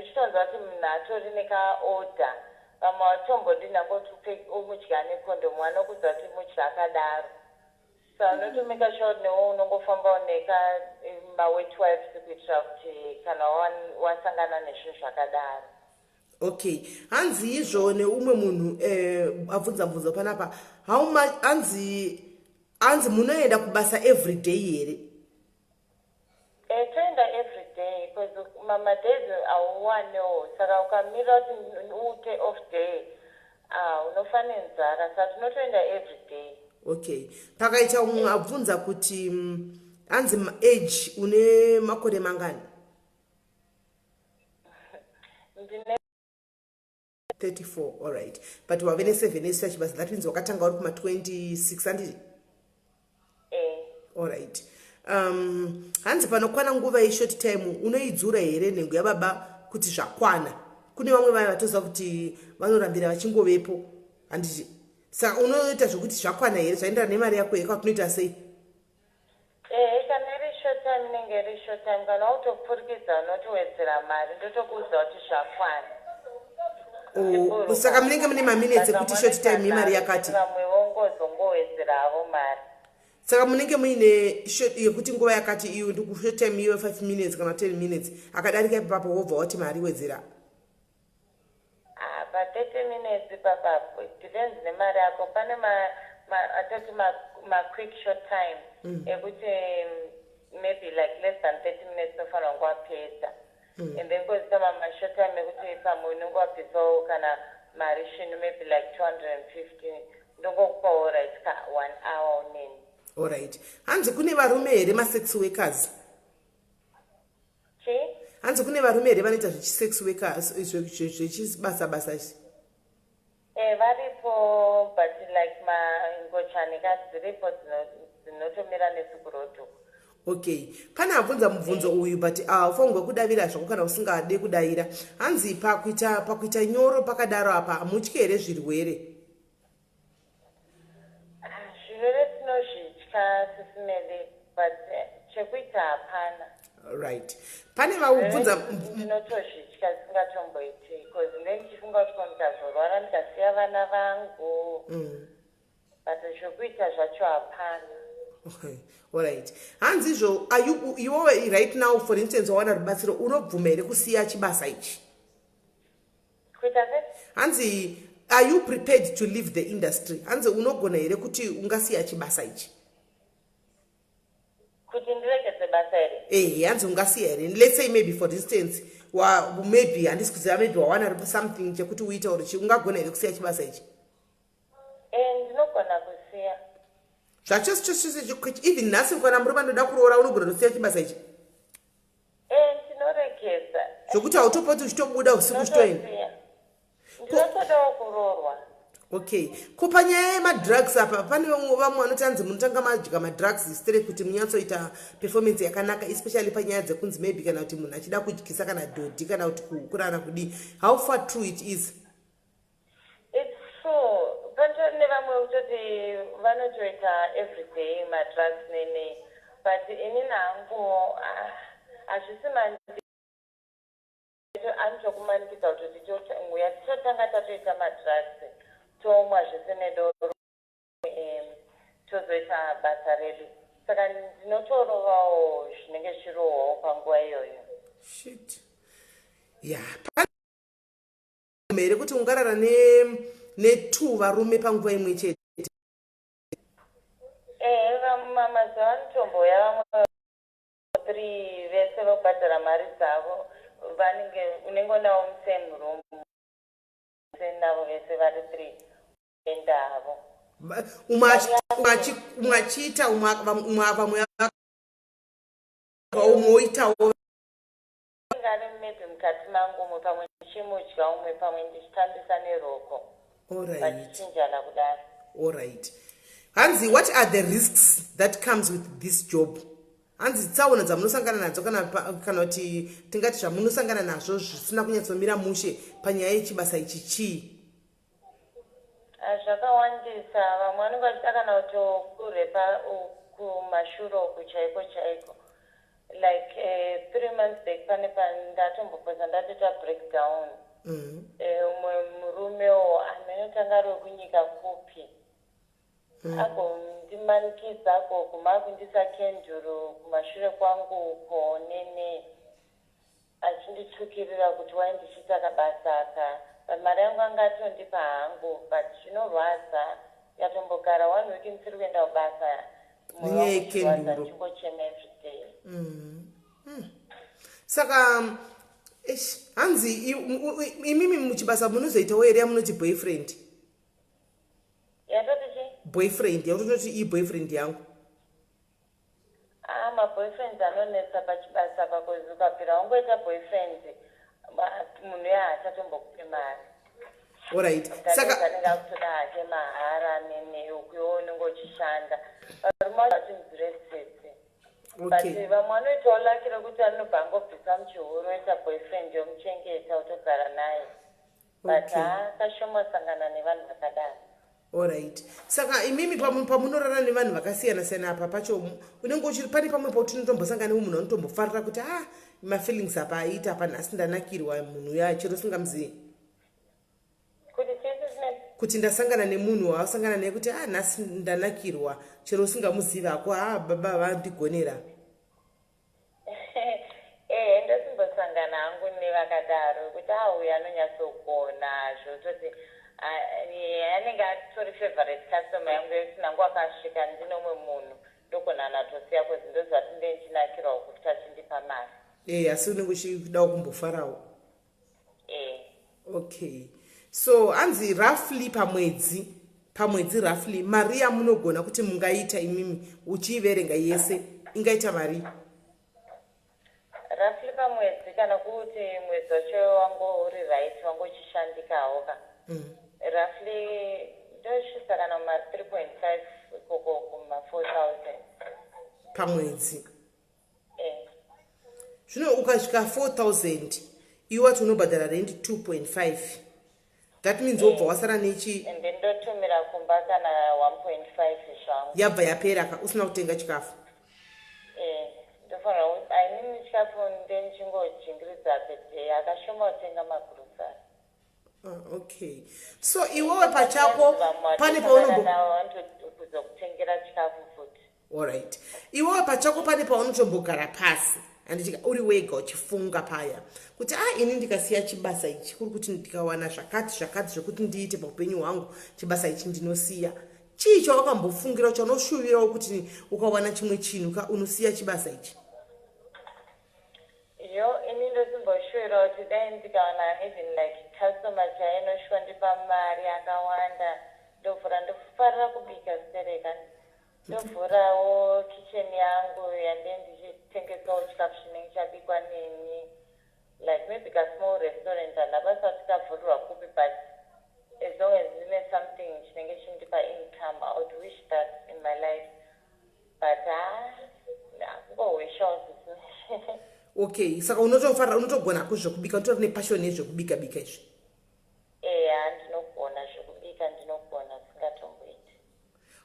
uchitonzwa kuti munhu atori nekaorder vamwe vatombodi nangoti umudya nekondomu vanokudza kuti mudya akadaro. Saka unotomeka sure kuti newo unongofamba uneka mawet wipes kuitira kuti kana wasangana nezvinhu zvakadaro. Okay, hanzi izvo neumwe munhu abvunza panapa hanzi munoenda kubasa every day here? Toenda every day because madays hauwanewo saka ukamira kuti uite off day unofane nzara saka tinotoenda every day. Okay, pakaita umwe abvunza kuti hanzi age une makore mangani? Ndine 34. Alright, but wave ne7 years chibasa, that means wakatanga uri kuma 26 handiti? Alright. Hanzi panokwana nguva yeshort time unoidzura here nhengo yababa kuti zvakwana? Kune vamwe vaya vatoziva kuti vanorambira vachingovepo handiti? Saka unoita zvokuti zvakwana here zvaendera nemari yako yeka kunoita sei? Kana iri short time inenge iri short time kana utopfurikidza unotowedzera mari ndotokuudza kuti zvakwana. Saka munenge mune maminutes ekuti short time imari yakati? Vamwe vongozongowedzeravo mari. Saka munenge muine yekuti nguva yakati iyo short time iyo 5 minutes kana 10 minutes akadarika ipapo wobva wati mari wedzera? Pa 30 minutes ipapapo depends nemari yako. Pane atoti quick short time ekuti maybe like less than 30 minutes unofanira kunge wapedza. And then kozita short time ekuti pamwe unenge wapedzawo kana mari shinu maybe like 250 ndongokupawo right ka 1 hour uneni. Alright. Hanzi kune varume here ma-sex workers? Hanzi kune varume here vanoita zvechi-sex workers zvechibasa-basa ichi? Varipo but like mangochani dziripo dzinotomira nesukuroto. Okay, pane abvunza mubvunzo uyu but ufangwe kudavira zvako kana usingade kudavira. Hanzi pakuita nyoro pakadaro apa hamutyi here zvirwere? Zvirwere tinozvitya SIS MELLY but chekuita hapana. Right. Pane vabvunza ndinotozvitya singatomboiti because ndichifunga kuti ndikazorwara ndikasiya vana vangu but zvekuita zvacho hapana. Okay. Alright. Hanzi izvo iwewe right now for instance wawana rubatsiro unobvuma here kusiya chibasa ichi? Kuita sei? Hanzi are you prepared to leave the industry? Hanzi unogona here kuti ungasiya chibasa ichi? Kuti ndiregedze basa here? Hanzi ungasiya here. Let's say maybe for instance maybe handisi kuziva maybe wawana something chekuti uita uri ungagona here kusiya chibasa ichi? Ndinogona kusiya. Zvacho even nhasi kana muri vanoda kuroora unogona kusiya chibasa ichi? Ndinoregedza. Zvokuti hautopoti uchitobuda usiku uchitoenda? Ndinotodawo kuroorwa. Okay, kupanyaya yemadrugs apa pane vamwe vanoti hanzi munotanga madya madrugs straight kuti munyatsoita performance yakanaka, especially panyaya dzekunzi maybe kana kuti munhu achida kudyisa kana dhodhi kana kuti kukurana kudi. How far true it is? It's true. Pantori nevamwe kutoti vanotoita everyday madrugs nene, but inini hangu hazvisi anotokumanikidza kutoti nguya totanga tatoita madrugs tomwa zvisine doro tozoita basa redu, saka ndinotorovawo zvinenge zvichirohwawo panguva iyoyo. Shit. Yeah. Mere kuti ungarara ne2 varume panguva imwe chete. Mazuva anotomboya vamwe 3 vese vobhadhara mari dzavo, vanenge unenge unawo musame room navo vese vari 3 endavo. Umwe achiita umwe vamwe oitawo ngari maybe mukati mangu umwe pamwe ndichimudya umwe pamwe ndichitambisa neroko vachichinjana kudaro. All right. Hanzi, what are the risks that comes with this job? Hanzi, tsaona dzamunosangana nadzo kana kuti tingati zvamunosangana nazvo zvisina kunyatsomira mushe panyaya yechibasa ichi chii? Zvakawandisa. Vamwe vanenge vachida kana kutokurepa kumashuro uku chaiko chaiko. Like 3 months back pane pandatombopoza ndatoita breakdown. Umwe murumewo anotanga ari wekunyika kupi. Agondimanikidza ako kumavundisa kenduru kumashure kwangu uko nene achinditsvukirira kuti waindichiita kabasa aka. Mari yangu anga atondipa hangu, but zvinorwadza. Yatombogara 1 week ndisiri kuenda kubasa. Ndingochema everyday. Saka hanzi imimi muchibasa munozoitawo here yamunoti boyfriend? Yatoti chi? Boyfriend, yautoti boyfriend yangu. Maboyfriends anonetsa pachibasa pakuzi ukapira wangoita boyfriend munhu yaachatombokupei mari. Alright. Saka anenge akutoda hake mahara nene ukuyo unenge uchishanda. Varume vachinzirestete. But vamwe vanoitawo laki rekuti anobva angobvisa muchihuro oita boyfriend yomuchengeta utogara naye. But kashoma sangana nevanhu vakadaro. Alright. Saka imimi pamunorara nevanhu vakasiyana siyana apa pacho unenge uchiri pane pamwe pautonotombosangana nemunhu anotombofarira kuti mafeelings apa aita apa nhasi ndanakirwa munhu uya chero singamuzivi. Kuti ndasangana nemunhu wausangana naye kuti nhasi ndanakirwa chero usingamuzivi ako baba vandigonera. Ndosimbosangana hangu nevakadaro kuti uyu anonyatsogona zvototi anenge atori favorite customer yangu yekuti nangu akasvika ndinomwe munhu ndogona natosiya kwezi ndozvati ndechinakirawo kuti achindipa mari. Asi unenge uchidawo kumbofarawo. Okay. So hanzi roughly pamwedzi roughly mari yamunogona kuti mungaita imimi uchiiverenga yese ingaita mari? Roughly pamwedzi kana kuti mwedzi wacho wangu uri right wangu uchishandikawo ka. Roughly ndosvisa kana ma 3.5 koko kuma 4,000 pamwedzi. Zvino ukasvika 4,000 iwe wacho unobhadhara rent 2.5. That means wobva wasara nechi ende ndotumira kumba kana 1.5 zvangu yabva yapera usina kutenga chikafu. Ndofanira ainini chikafu ndenichingodzvingiridza pete akashoma kutenga magrosari. Okay. So iwewe pachako pane kutengera chikafu futi. Alright. Iwewe pachako pane paunotombogara pasi anditi uri wega uchifunga paya kuti ini ndikasiya chibasa ichi kuri kuti ndikawana zvakati zvekuti ndiite paupenyu hwangu chibasa ichi ndinosiya. Chii chawakambofungira chaunoshuvirawo kuti ukawana chimwe chinhu unosiya chibasa ichi? Ini ndosimboshuvira kuti dai ndikawana even like customer chainoshandipa mari akawanda ndofarira kubika stereka ndovhurawo kitchen yangu yande ndichitengesawo chikafu chinenge chabikwa neni like maybe ka small restaurant andabasa tikavhurirwa kupi but as long as there's something chinengeshindipa income, I would wish that in my life. But okay, saka unotogona kuzvokubika, utori nepassion yezvokubika bika izvi. Ndinogona zvokubika, ndinogona singatomboiti.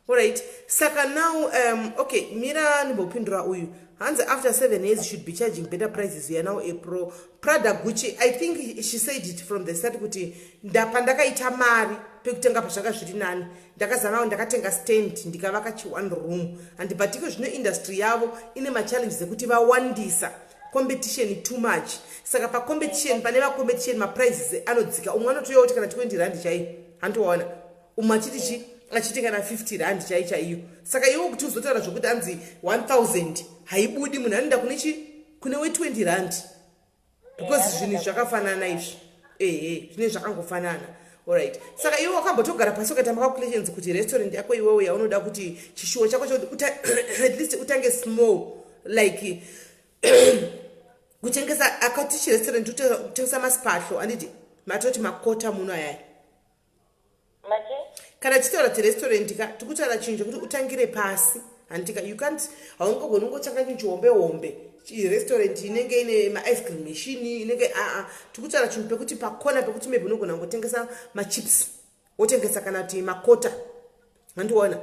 Alright, saka now okay, mira ndimbopindura uyu. Hanzi after 7 years you should be charging better prices. You are now a pro. Prada, Gucci, I think she said it from the start kuti ndapandakaita mari pekutenga pazvaka zviri nani. Ndakazama ndakatenga stand ndikavaka chi1 room. And patiko zvino industry yavo ine ma challenges ekuti vawandisa. Competition too much. Saka pa competition pane ma competition ma prices anodzika. Umwe anotoya kuti kana 20 rand chai. Handiona. Umwe achiti kana 50 rand chaiyo. Saka iwo kuti uzotaura zvokuti anzi 1000 haibudi munhu anoenda kune we 20 rand. Because zvinhu zvakafanana izvi. Zvinhu zvakangofanana. Alright. Saka iwo wakambotogara pasi ukaita calculations kuti restaurant yako iwewe yaunoda kuti chishuwo chako chokuti at least utange small like kutengesa akati restaurant utengesa masipahlo anditi matoti makota muno ayaya. Kana chitaura restaurant ka tikutaura chinhu kuti utangire pasi andika you can't haungogoni ngotsanga chinhu restaurant inenge ine ma ice cream machine inenge tikutaura chinhu pekuti pakona pekuti maybe unogona ngotengesa ma chips wotengesa kana kuti makota handiona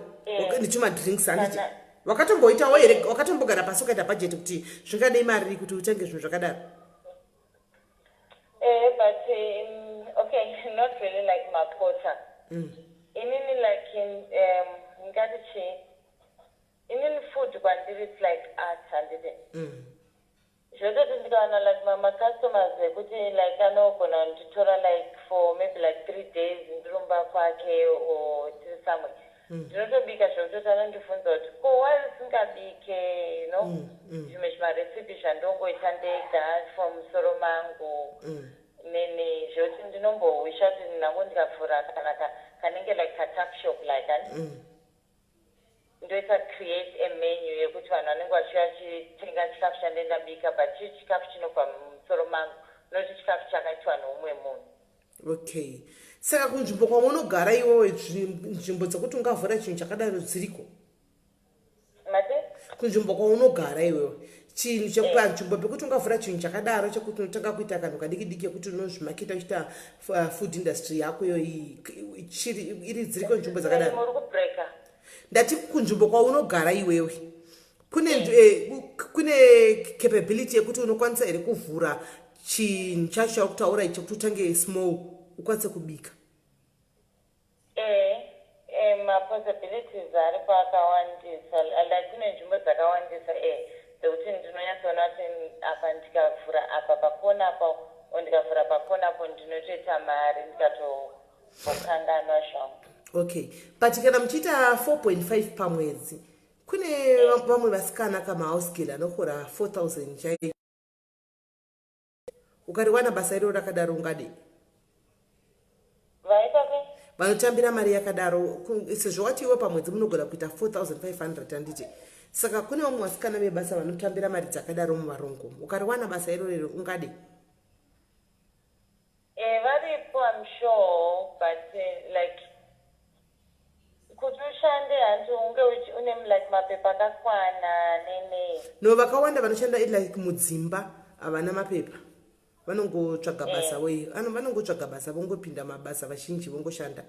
ndichuma drinks anditi wakatomboitawo here wakatombogara pasi ukaita budget kuti zvingadei mari kuti utenge zvinhu zvakadaro. But okay, not really like makota. Inini like in food kwandiri it's like art handide. Zvototi ndikaona like my customers kuti like anogona nditora like for maybe like 3 days ndirumba kwake or somewhere. Ndinotobika zvokutoti anondifunza kuti ko why usingabike, you know, zvimwe zvimarecipe zvandongoita ndega from musoro mangu. Nene zvoti ndinombowisha kuti nango ndikavhura kana kanenge like a tuck shop like that. Ndoita create a menu yekuti vanhu vanenge vachitenga chikafu chandendabika but chikafu chinobva musoro mangu noti chikafu chakaitwa noumwe munhu. Okay. Saka kunzvimbo kwamunogara iwewe nzvimbo dzekuti ungavhura chinhu chakadaro dziriko? Kunzvimbo kwaunogara iwewe chinhu chekupa nzvimbo pekuti ungavhura chinhu chakadaro chekuti unotanga kuita kanhu kadiki diki yekuti unozvimaketa uchiita food industry yako iyo iri dziriko nzvimbo dzakadaro? Muri kubreaka. Ndati kunzvimbo kwaunogara iwewe kune capability yekuti unokwanisa here kuvhura chinhu chacho chaukutaura ichi kuti utange small ukwanise kubika? Ma-possibilities aripo akawandisa like kune nzvimbo dzakawandisa dzekuti ndinonyatsoona kuti apa ndikavhura apa pakona apa ndikavhura pakona apo ndinotoita mari ndikatokanganwa zvangu. Okay, but kana muchiita 4.5 pamwedzi kune vamwe vasikana kamahouse girl anokora 4000 chaiyo. Ukariwana basa iro rakadaro ungadi? Vanotambira mari yakadaro sezvo wati iwe pamwedzi munogona kuita 4500 anditi. Saka kune vamwe vasikana vebasa vanotambira mari dzakadaro mumarongo. Ukariwana basa iro ungadi? Varipo, I'm sure, but like kuti ushande hanzi unge une like mapepa akakwana nene. No, vakawanda vanoshanda like mudzimba havana mapepa. Vanongotsvaga basa wei. Vanongotsvaga basa vongopinda mabasa vazhinji vongoshanda.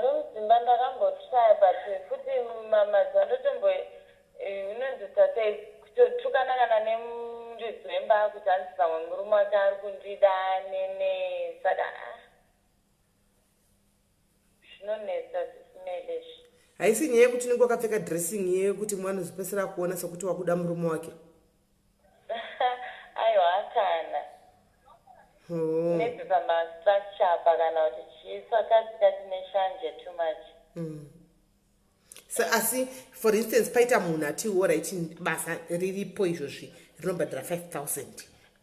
Mudzimba ndakambotry but futi mazuva ndotombo unonzwisa sei kutotukana kana nemundudzi wemba kuti hanzi pamwe murume wake ari kundida nene saka zvinonetsa zvisinelezvi. Haisi nyaya yekuti unenge wakapfeka dressing yekuti mwana uzopesera kuona sokuti wakuda murume wake? Aiwa kana. Maybe pamastructure pakana kuti chisakatikati neshanje too much. So asi for instance paita munhu atiwo right basa riripo izvozvi rinobhadhara 5000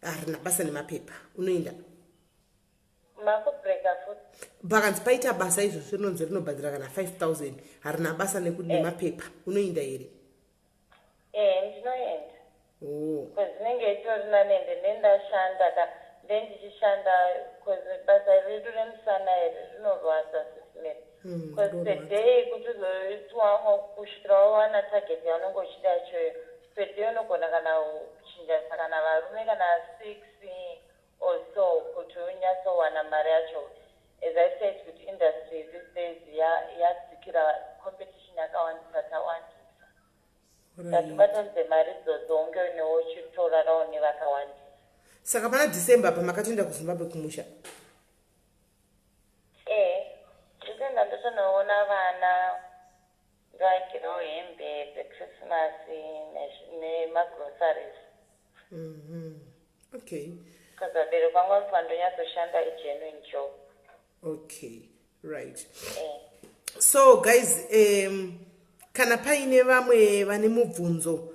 harina basa nemapepa unoenda? Makubreaka futi. Pakanzi paita basa izvozvi rinonzi rinobhadhara kana 5000 harina basa nemapepa unoenda here? Ndinoenda. Because ndinenge itorina nendashanda ndichishanda because basa redu remusana iri rinorwadza sisimeri because per day kuti uzoitwa kusvikira wawana target yaunenge uchida ichoyo per day unogona kana kuchinjasa kana varume kana 6 or so kuti unyatsowana mari yacho. As I said, with industry these days yadzikira competition yakawandisa tawandisa tatibatadze mari idzodzo unge unewo chitorarawo nevakawandisa. Saka pana December apa makatoenda kuZimbabwe kumusha? December ndotonoona vana ngavagirawo hembe dzechristmas nemagroceries. Okay. Because abereki vangu vanofanira ndonyatsoshanda igenuine job. Okay, right. So guys, kana paine vamwe vane mubvunzo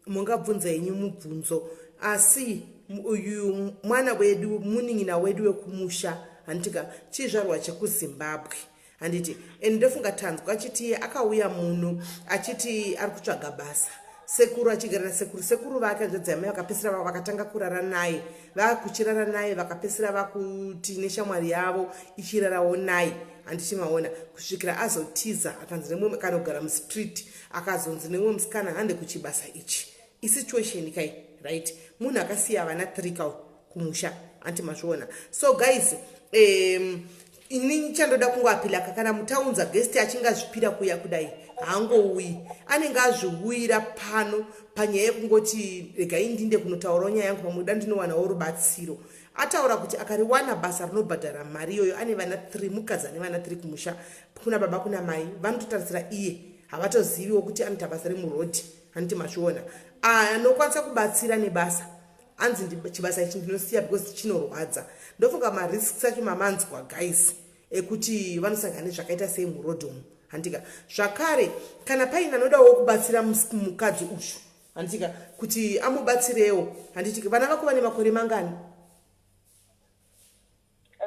mungabvunza henyu mubvunzo, asi uyu mwana wedu munin'ina wedu wekumusha handitika chizvarwa chekuZimbabwe handiti, ndofunga tanzwa achiti akauya muno achiti ari kutsvaga basa. Sekuru achigara nasekuru, sekuru vake ndodzamai vakapesera vakatanga kurara naye, vakuchirara naye vakapesera vakuti neshamwari yavo ichirarawo naye handichimaona kusvikira azotiza akanzi nemwe kanogara mustreet akazonzi nemwe musikana hande kuchibasa ichi. Isituation kai, right? Munhu akasiya vana 3 kumusha antimazviona. So guys, ini chandoda kungoapila kana mutaunza guest achingazvipira kuya kudai haangouyi, anenge azviuyira pano panyaya yekungoti regai ndinde kunotaurawo nyaya yangu pamuda ndinowanawo rubatsiro. Ataura kuti akariwana basa rinobhadhara mari iyoyo ane vana 3, mukadzi ane vana 3 kumusha, kuna baba kuna mai, vanototarisira iye havatoziviwo kuti anoita basa remurodhi handiti mazviona. Anokwanisa kubatsira nebasa anzi chibasa ichi ndinosiya because chinorwadza. Ndofunga marisks acho mamanzwa guys ekuti vanosangana nezvakaita sei murodhi umu handika. Zvakare kana paina anodawo kubatsira mukadzi ushu handika kuti amubatsirewo handiti. Vana vako vane makore mangani?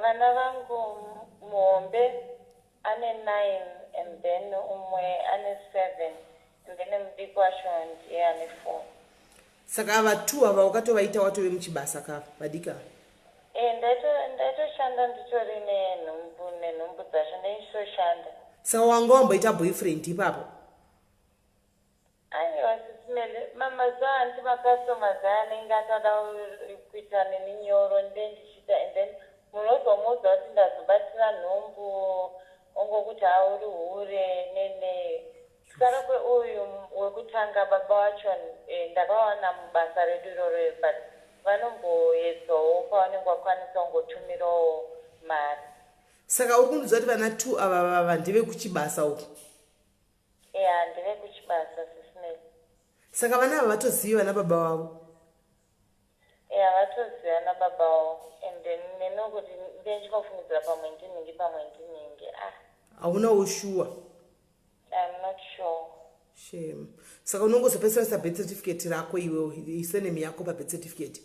Vana vangu muhombe ane 9 and then umwe ane 7 and then mudiki wacho ndiye ane 4. Saka ava 2 ava ukatovaita watove muchibasa ka vadika? Ndaitoshanda nditori nenhumbu dzacho ndaichitoshanda. Saka wanga wamboita boyfriend ipapo? Aiwa sisimele mazuva andi makastomers aya anenge atoda kuita neni nyoro ndendichita and then munozomuudza kuti ndazobatsira nhumbu ongokuti hauri hure nene. Saka kweuyu wekutanga baba wacho ndakawana mubasa redu iroro but vanomboedzawo pavanenge vakwanisa kungotumirawo mari. Saka uri kundiudza kuti vana 2 ava vava ndeve kuchibasa uku? Ndeve kuchibasa sisimele. Saka vana ava vatozivi vana baba wavo? Vatoziva na baba wavo and then nenokuti ndechinofungidzira pamwe ndiningi. Haunawo sure? I'm not sure. Shame. Saka unongozopesera birth certificate rako iwewo isenemi yako pabirth certificate?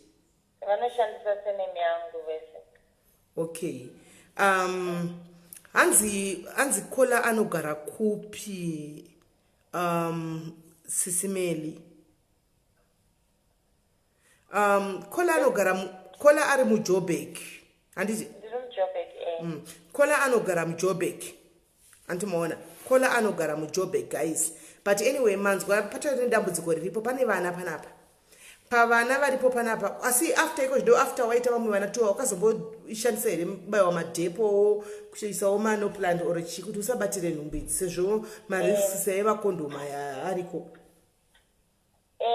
Vanoshandisa senemi yangu vese. Okay. Hanzi Kola anogara kupi sisimeli? Kola ari muJoburg. Handiti? Ndiri muJoburg. Kola anogara muJoburg. Antimaona. Kola anogara muJoburg guys. But anyway manzwa patori ndambudziko riripo pane vana panapa. Pavana varipo panapa. Asi after iko zvido after waita vamwe vana 2 wakazomboishandisa here mubayiwa madhepo kushisawo mano plant or chikuti usabatire nhumbi idzi sezvo marisks evakondoma ariko.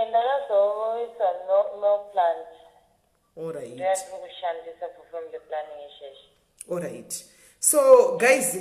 Ndakazoisa no plant. Alright. Ndakushandisa for family planning isheshi. Alright. So guys,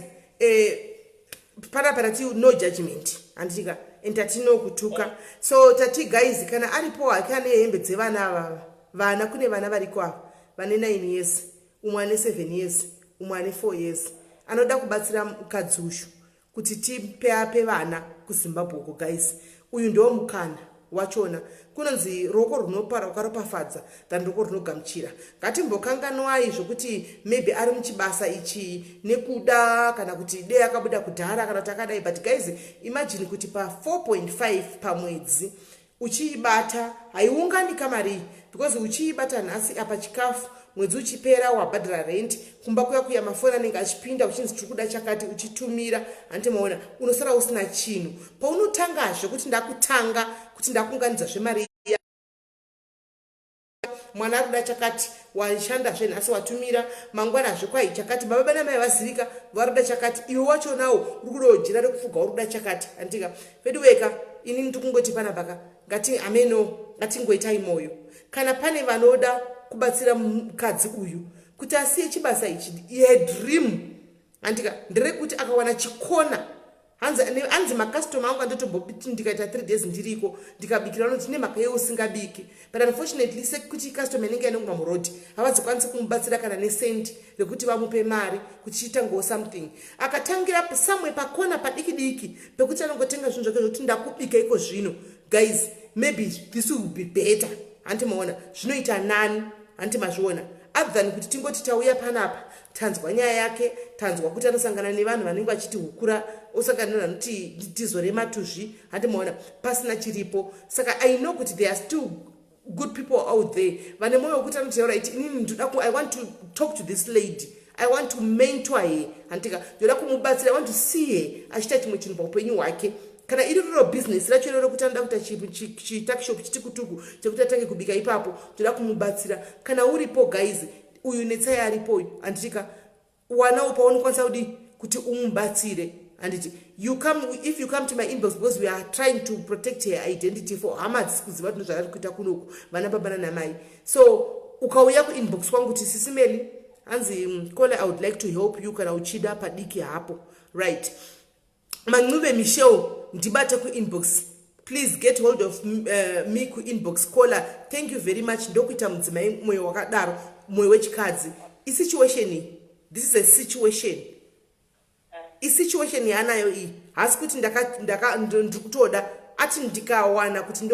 panapa tati no judgment andika entatino kutuka. So tati guys kana aripo akane hembe dzevana ava vana kune vana variko ava vane 9 years umwe ane 7 years umwe ane 4 years anoda kubatsira mukadzi ushu kuti tipe ape vana kuZimbabwe uko guys. Uyu ndio mukana wachona kunonzi roko runopara ukaropafadza than roko runogamuchira. Ngatimbokanganwai zvokuti maybe ari muchibasa ichi nekuda kana kuti dei akabuda kudhara kana takadai. But guys imagine kuti pa 4.5 pamwedzi uchiibata haiungani kamari because uchiibata nhasi apa chikafu mwedzi uchipera wabhadhara rent kumba kuya kuya mafoni anenge achipinda uchinzi tiri kuda chakati uchitumira handi maona unosara usina chinhu paunotangazve kuti ndakutanga kuti ndakunganidzazve mari mwana arikuda chakati washandazve nhasi watumira mangwanazve kwai chakati baba namai vazivika varikuda chakati iwe wachonawo uri kuda jira rekufuga uri kuda chakati handika fediweka ini ndikungoti panapaka ngatingoitai moyo kana pane vanoda kubatsira mukadzi uyu kuti asiye chibasa ichi yedream handika nderekuti akawana chikona hanzi makastoma angu andotomboti ndikaita 3 days ndiriko ndikabikira unoti nemhaka yeusingabiki but unfortunately sekuti customa inenge yanongwa murodhi havadzikwanisi kumubatsira kana nesendi rekuti vamupe mari kuti chitangawo something akatangira samwe pakona padiki diki pekuti anongotenga zvinhu zvake zvokuti ndakubika iko zvino guys maybe this will be better handi maona zvinoita nani handi mazviona other than kuti tingoti tauya panapa tanzwa nyaya yake tanzwa kuti anosangana nevanhu vanenge vachiti hukura osangana nevanoti tizorematuzvi handi maona pasina chiripo saka I know kuti there are still good people out there vane moyo wekuti anotaura iti inini ndoda I want to talk to this lady I want to mentor her handika ndoda kumubatsira I want to see her achiita chimwe chinhu paupenyu hwake kana iri riro business racho rero kuti anoda kuita chitakishop chitikutuku chekuti atange kubika ipapo ndoda kumubatsira kana uripo guys uyu netsai aripo handitika wanawo paunokwanisa kuti umubatsire handiti if you come to my inbox because we are trying to protect her identity for hama dzisi kuziva kuti zvaari kuita kunoku vana baba nanamai so ukauya kuinbox kwangu kuti SIS MELLY hanzi Kole I would like to help you kana uchida padiki hapo right Mancube Michelle ndibate kuinbox please get hold of me kuinbox caller thank you very much ndokuita mudzimai mwoyo wakadaro mwoyo wechikadzi isituation this is a situation isituation yanayo iyi hasi kuti ndikutoda ati ndikawana kuti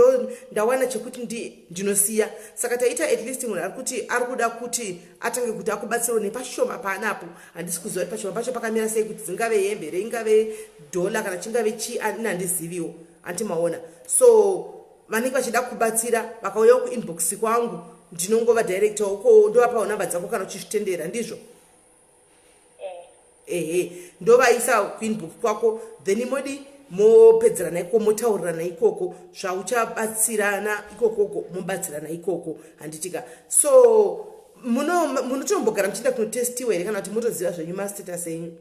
ndawana chekuti ndinosiya saka taita at least munhu arikuti arikuda kuti atange kuti akubatsirawo nepashoma panapo handisi kuziva pashoma pacho pakamira sei kuti dzingave hembe reingave dhola kana chingave chi handiziviwo antimaona so vanenge vachida kubatsira vakauya kuinbox kwangu ndinongova director uko ndovapawo namba dzako kana uchizvitendera ndizvo ndovaisa kuinbox kwako then modi mopedzerana ikoko motaurirana ikoko zvauchabatsirana ikokoko mobatsirana ikoko handitika so munotombogara muchienda kunotestiwa here kana kuti motoziva zvenyu mastatus enyu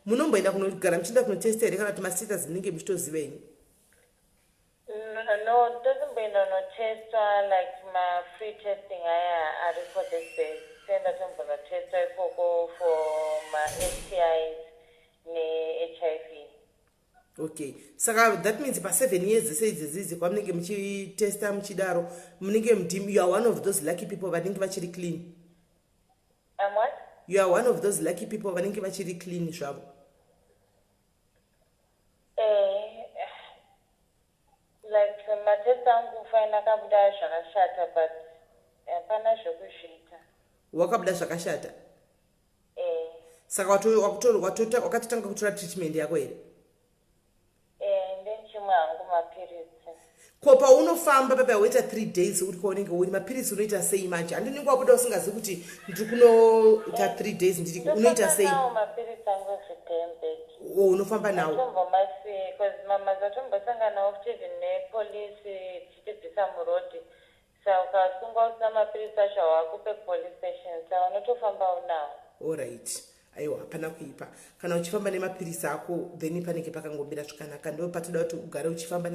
munomboenda kunogara muchienda kunotestiwa here kana kuti mastatus munenge muchitoziva enyu no ndotomboenda kunotestwa like free testing aya ari for this day toenda tombonotestwa ikoko for STIs ne-HIV. Okay, saka that means pa 7 years dzese idzi kwamunenge muchitesta muchidaro munenge you are one of those lucky people vanenge vachiri clean. I'm what? You are one of those lucky people vanenge vachiri clean zvavo. Like matest angu kufaina kabuda zvakashata but hapana zvokusvita. Wakabuda zvakashata? Saka wakatotanga kutora treatment yako here? Ndechimwe hangu mapirisi. Ko paunofamba papa waita 3 days uri kwaunenge uri mapirisi unoita sei manje? Handinenge wabuda usingazivi kuti ndiri kunoita 3 days ndiri unoita sei? Mapirisi angu zvidembe. Unofamba nawo? Ndombomasi because mama zatombosanganawo kuti nepolisi tichibvisa murodhi. Saka ukasungwa usina mapirisi acho hawakupe police station saka unotofamba unawo. Alright. Aiwa hapana kuipa kana uchifamba nemapirisi ako then panenge pakangomira zvakanaka ndo patoda kuti ugare uchifamba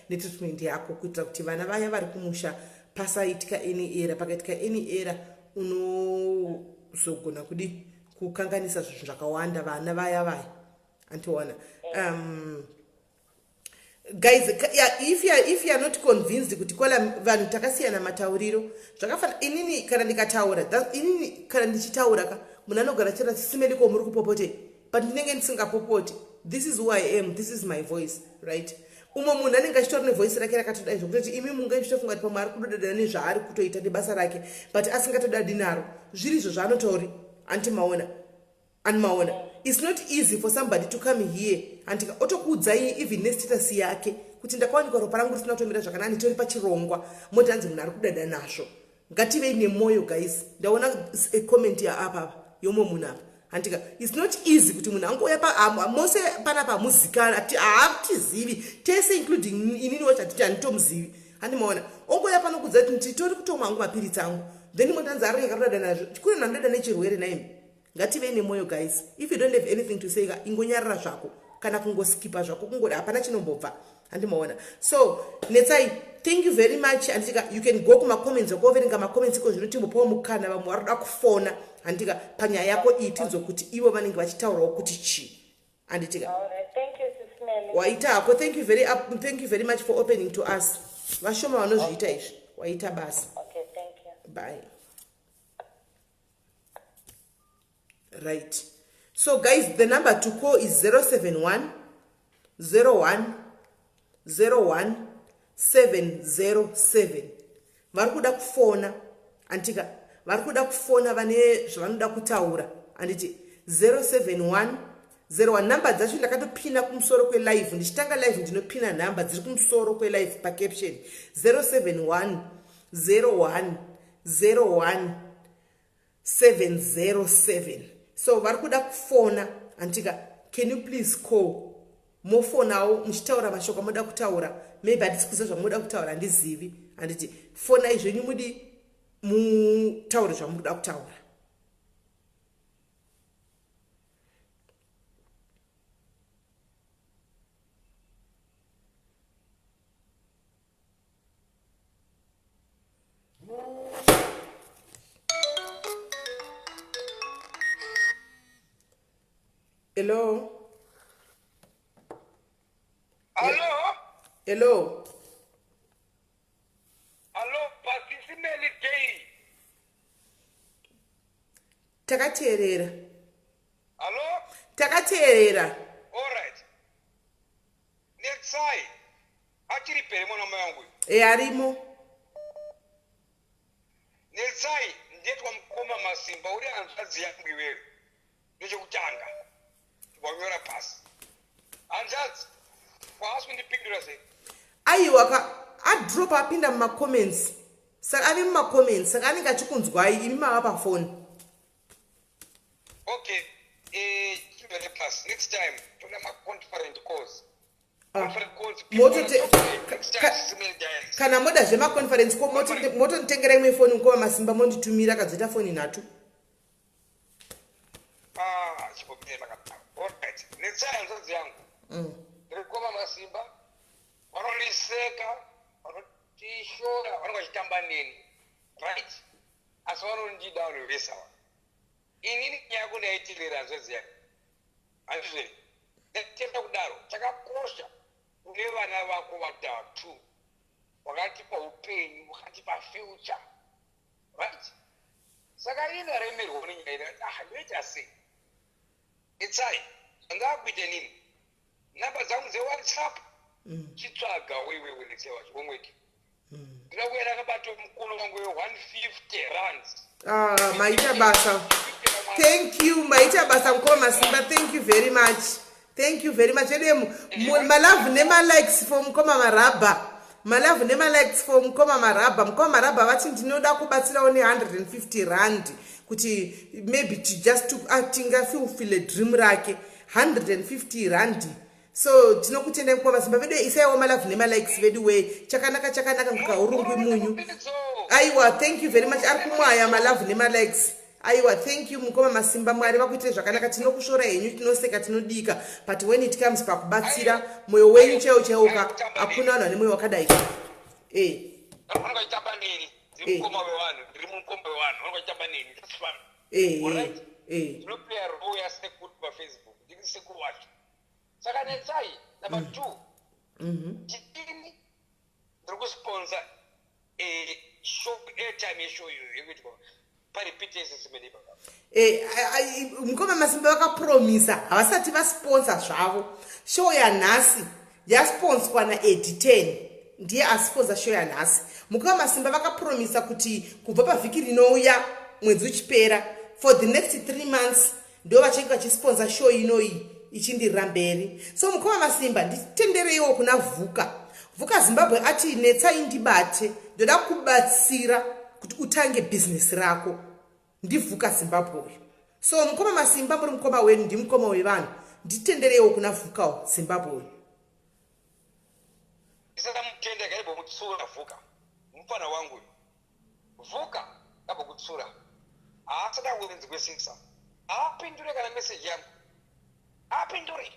netreatment yako kuitira kuti vana vaya vari kumusha pasaitika any era pakaitika any era unozogona kudi kukanganisa zvinhu zvakawanda vana vaya antiona guys if you are not convinced kuti kola vanhu takasiyana matauriro zvakafana inini kana ndikataura inini kana ndichitaura munhu anogara chira SIS MELLY ko muri kupopote but ndinenge ndisingapopote this is who I am this is my voice right umwe munhu anenge achitora nevoice rake rakatodai zvokuti imi munge ndichitofunga kuti pamwe ari kudodadana nezvaari kutoita nebasa rake but asingatodadi naro zviri izvo zvaanotauri antimaona it's not easy for somebody to come here and otokuudzai even nestatus yake kuti ndakawanikwa ropa rangu risina kutomira zvakanaka nditori pachirongwa moti hanzi munhu ari kudada nazvo. Ngativei nemwoyo guys. Ndaona comment ya apa yomwe munhu apa. Handika it's not easy kuti munhu angoya pa mose panapa hamuzikana hatizivi tese including inini wacho hatiti handitomuzivi. Handimaona ongoya pano kudza kuti nditori kutomwa hangu mapiritsi angu then motanzi ari yakadada nazvo chikuru nandada nechirwere naimi. Ngativei nemwoyo guys. If you don't have anything to say ingonyarara zvako kana kungoskipa zvako kungoda hapana chinombobva. Handimaona. So netsai thank you very much. Andika you can go kuma comments okoverenga ma comments iko zvinotimbopawo mukana vamwe varoda kufona. Andika panyaya yako iyi tinzo kuti ivo vanenge vachitaurawo kuti chi. Anditika. Thank you Sis Melly. Waita hako thank you very much for opening to us. Vashoma vanozviita izvi. Waita basi. Okay, thank you. Bye. Right. So guys, the number to call is 071 01 01 707. Varikuda kufona antika varikuda kufona vane zvavanoda kutaura anditi 071 01 number dzacho ndakatopina kumusoro kwe live ndichitanga live ndinopina number dziri kumusoro kwe live pa caption 071 01 01 707. So varikuda kufona antika can you please call mofonawo muchitaura mashoko moda kutaura maybe hatisi kuziva zvamunoda kutaura handizivi handiti fonai zvenyu mudi mutaure zvamunoda kutaura. Hello. Hello? Hello. Hello, SIS MELLY Day. Takateerera. Hello? Takateerera. All right. Netsai. Achiri pere mwana wangu. Arimo. Netsai ndetwa mkoma masimba uri anzazi yangu iwewe. Ndechekutanga. Wanyora pasi. Anzazi. Kwaasi kundipindura sei. Aiwa adrop apinda muma-comments. Saka ave muma-comments. Saka anenge achikunzwai imi mava pafoni. Okay. Children plus next time tuna ma-conference calls. Conference calls. Kana moda zvema-conference call motonitengera imwe foni mukoma masimba monditumira kadzoita foni nhatu. Alright. Netsai anzazi yangu. Ndikoma masimba. Vanoniseka, vanotishora, vanongachitamba neni. Right? Asi vanondida vanovesawa. Inini nyako ndaitirira anzazi yangu. Andizve. Ndatenda kudaro. Chakakosha kune vana vako vatatu. Wakatipa upenyu, wakatipa future. Right? Saka ina remerwa nenyaya ndoita sei. Netsai, angakuite nini? Namba dzangu dzeWhatsApp chitsvaga wewe netsai wacho womweki. Ndinouya ndakabata mukono wangu we150 rands. Maita basa. Thank you, maita basa mukoma masimba. Thank you very much. Thank you very much. Malavu nema likes for mukoma maraba. Malavu nema likes for mukoma maraba. Mukoma maraba vati ndinoda kubatsirawo ne150 rand kuti maybe to just to atinga fulfill dream rake 150 rand. So tinokutendai mukoma masimba vedu isaiwo malavu nema likes vedu we chakanaka ngukaurungwi munyu. Aiwa thank you very much. Ari kumwaya malavu nema likes. Aiwa thank you mukoma masimba mwari vakuitire zvakanaka tinokushora henyu tinoseka tinodika but when it comes pakubatsira mwoyo wenyu chaiwo hakuna vanhu vane mwoyo wakadai. Vanongachitamba neni. Ndiri mukoma wevanhu. Ndiri mukoma wevanhu. Vanongachitamba neni. That's fun. Alright? Ndinoplaya role yasekuru paFacebook. Ndiri sekuru wacho. Saka netsai number 2. Chitini ndiri kusponsor show airtime yeshow iyoyo yekuti paripite SIS MELLY baba. Mukoma masimba vakapromisa havasati vasponsor zvavo. Show yanhasi yasponswa naEd10 ndiye asponsor show yanhasi. Mukoma masimba vakapromisa kuti kubva pavhiki rinouya mwedzi uchipera for the next 3 months ndo vachange vachisponsor show inoyi ichindirira mberi. So mukoma masimba nditendereiwo kuna vhuka. Vhuka Zimbabwe ati netsai ndibate ndoda kubatsira kuti utange business rako ndivhuka Zimbabwe. So mukoma Masimba muri mukoma wenu ndimukoma wevanhu nditenderewo kuna vhuka Zimbabwe. Isaka mutende kaibo mutsura vhuka mufana wangu vhuka kabo kutsura asada kuwenzi kwesisa apindure kana message yangu apindure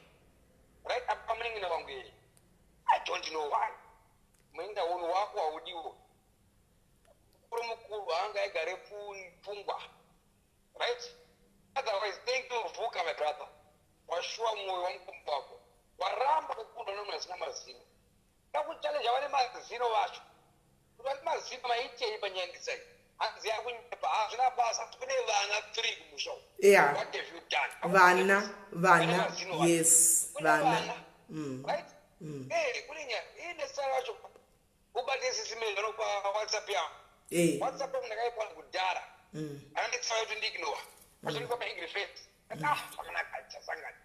right apa mlingi na wangu yeye I don't know why mwinda wonu wako audiwo kuri mukuru anga igare pungwa right otherwise thank you vhuka my brother washua moyo wangu mbako waramba kukunda nomwe sina mazino takuchallenge vane mazino vacho kuti vati mazino maitei panyandisai hanzi yakunyepa hazvina basa kune vana 3 kumusha Yeah. what have you done Vana yes vana right kune ine sara vacho ubate SIS MELLY nopa WhatsApp yangu WhatsApp yangu ndakaipa kudhara anditsaya kuti ndiignore vachonipa maangry face zvakanaka chasangana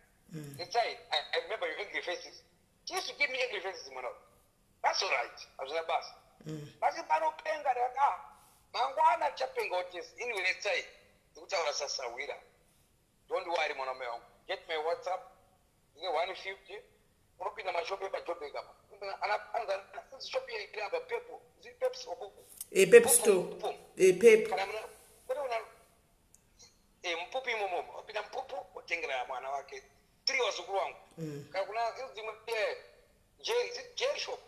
itsai I remember your angry faces just to give me angry faces mwana that's all right hazvina basa basi panopenga ndakati mangwana chapenga kuti anyway let's say ndikutaura sasawira don't worry mwana wangu get my WhatsApp ine 150 unopinda mashopu epajobek apa anza shopu yeiramba pepo pep store pep store pep mpupu imomomo opinda mpupu otengera mwana wake 3 wazukuru wangu kana kuna zimwe jerry shop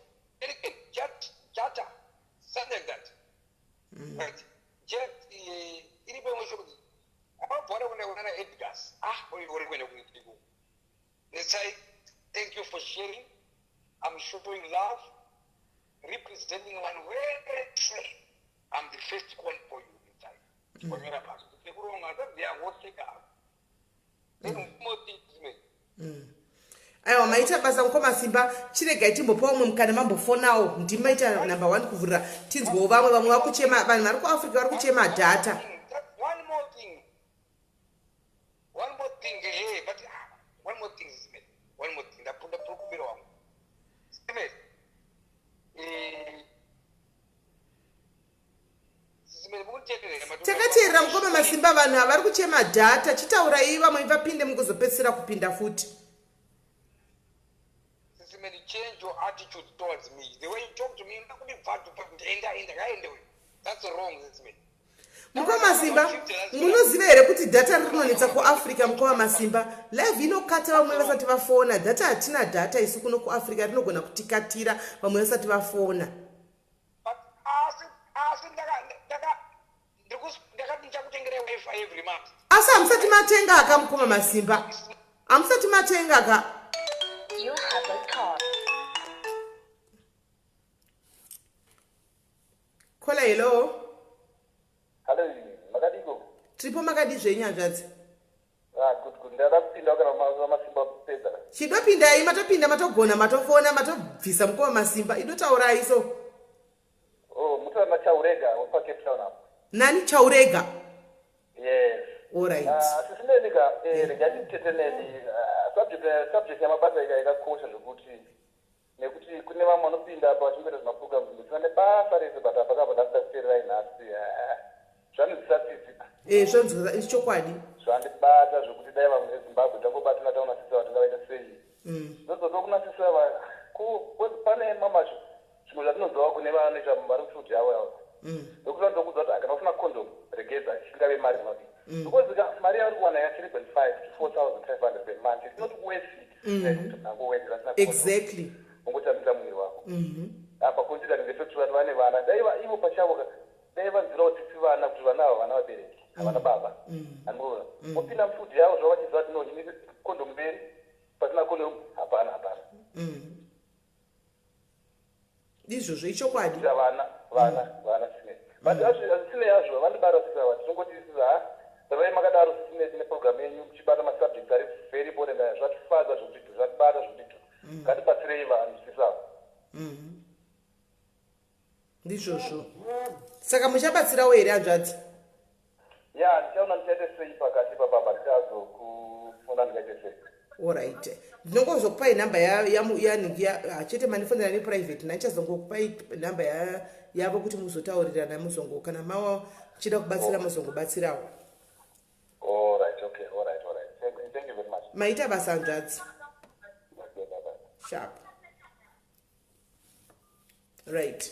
jata something like that right jet ilipo imwe shop abavora kuna Edgar's uri kwenda kunitiko let's say thank you for sharing I'm showing love representing one way I'm the first one for you inside when you're about to take wrong they are working out then more things aiwa maita basa mukoma Masimba chirega itimbopa umwe mukana mambofonawo ndimaita number 1 kuvhurira tinzwewo vamwe vakuchema vanhu vari kuAfrica vari kuchema data one more thing hey but one more thing ndapunda prokubira wangu takateerera mukoma Masimba vanhu havari kuchema data chitaurai vamwe vapinde mukuzopedzisira kupinda futi. Change your attitude towards me. The way you talk to me, that's wrong, isn't it? Mukoma Masimba munoziva here kuti data rinonetsa kuAfrica. Mukoma Masimba live inokata vamwe vasati vafona data hatina data isu kuno kuAfrica rinogona kutikatira vamwe vasati vafona. Asi hamusati matenga aka Mukoma Masimba hamusati matenga aka. You have a call. Kola hello. Hello, makadiko. Tripo makadi zvenyanzvadzi. Good. Ndada kupinda kana Masimba peda. Chidopinda matopinda matogona matofona matobvisa Mukoma Masimba inotaura iso. Mutana Chaurega upa Cape Town apo. Nani Chaurega? Yes. All right. Sisimenika regarding teteneli subject yamabasa yakakosha zvokuti nekuti kune vamwe vanopinda apa vachimboita zvimaprogram zvine basa rese but apa kapa ndasitakuteererai nhasi zvanozisatisi zvonzwa ichokwadi zvandibata zvokuti dai vamwe veZimbabwe tangobatana taunasisa vatingaita sei ndozoda kunasisa pane mamacho zvimwe zvatinonzwa kune vanoita vari kushuti yavo yavo ndokuti ndokudza kuti kana ufuna condom regedza chingave mari mapi because mari yauri kuwana ya 3.5 to 4,500 per month it's not worth it. Exactly. Ungotambisa mwiri wako apa kunzira ngefekti vati vane vana daiva ivo pachavo daiva nzira kuti vana kuti vana ava vana vabereki havana baba andiona opinda mufudhi yavo zvavachiziva kuti no ini kondomu mberi pasina kondomu hapana izvozvo ichokwadi vana sine but azvisine yazvo vandibara sisava tinongoti zavai makadaro sisine tine program yenyu muchibata masubjects ari very important zvatifadza zvokuti zvatibata zvokuti ngatibatsirei vanhu sisava ndizvozvo saka muchabatsirawo here hanzvadzi ndichaona ndichaite sei pakati papapa ndikazokufuna ndingaite sei Alright. Ndinongozokupai namba yaniki achete manifonera neprivate nachazongokupai namba yavo kuti muzotaurirana muzongo kana mawa chida kubatsira muzongobatsirawo. All right. Thank you very much. Maita basa hanzvadzi. Okay, bye-bye. Sharp. Right.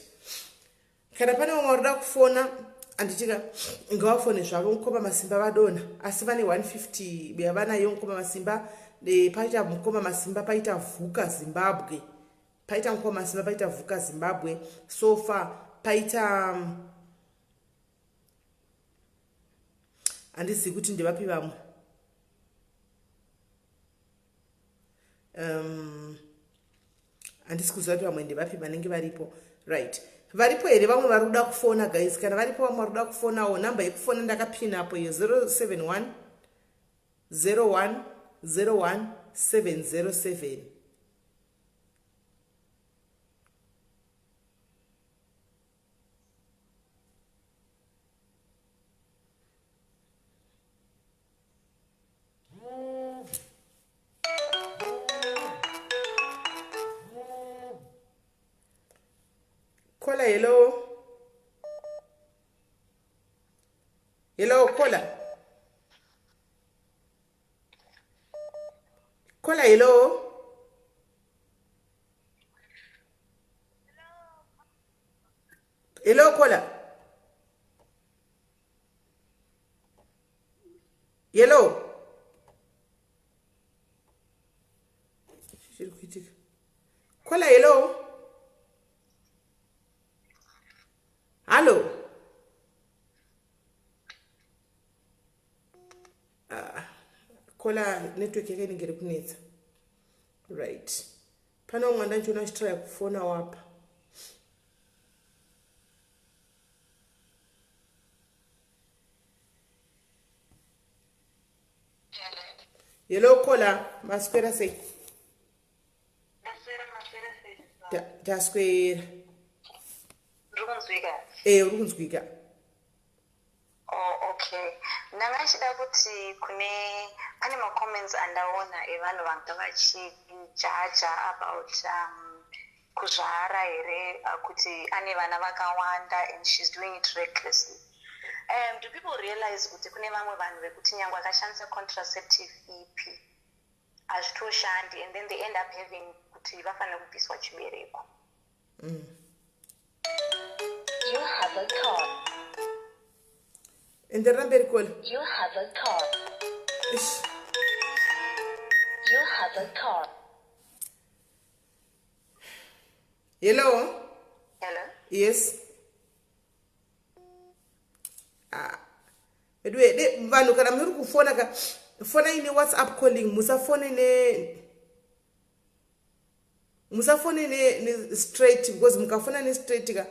Kana pane vamwe varikuda kufona anditika ngavafone zvavo mukoma masimba vadona asi vane 150 yavanayo mukoma masimba paita mukoma masimba paita vhuka Zimbabwe paita mukoma masimba paita vhuka Zimbabwe so far paita handizivi kuti ndevapi vamwe handisi kuziva kuti vamwe ndevapi vanenge varipo right. Varipo here vamwe vari kuda kufona guys kana varipo vamwe vari kuda kufonawo namba yekufona ndakapina apo yo 071 01 01 707. Kola, hello. Hello, Kola. Kola, hello. Hello, Kola. Hello. Kola, hello. Hello. Kola network yake inengere kunetsa. Right. Pana umwe ndanchona achitry kufona wapa. Hello Kola, maswera sei. Taswera. Urunzwika. Oh, okay. Ndangachida kuti pane ma-comments andaona evanhu vanga vachijaja about kuzvara here kuti ane vana vakawanda and she's doing it recklessly. Do people realize kuti kune vamwe vanhu vekuti nyangwe akashandisa contraceptive ipi hazvitoshandi and then they end up having kuti vafanira kubviswa chibereko. You have a call. And the number call. You have a call. Ish. You have a call. Hello. Hello. Yes. Edwe vanhu kana muri kufona ka fona ine WhatsApp calling musafone ne straight because mukafona ne straight ka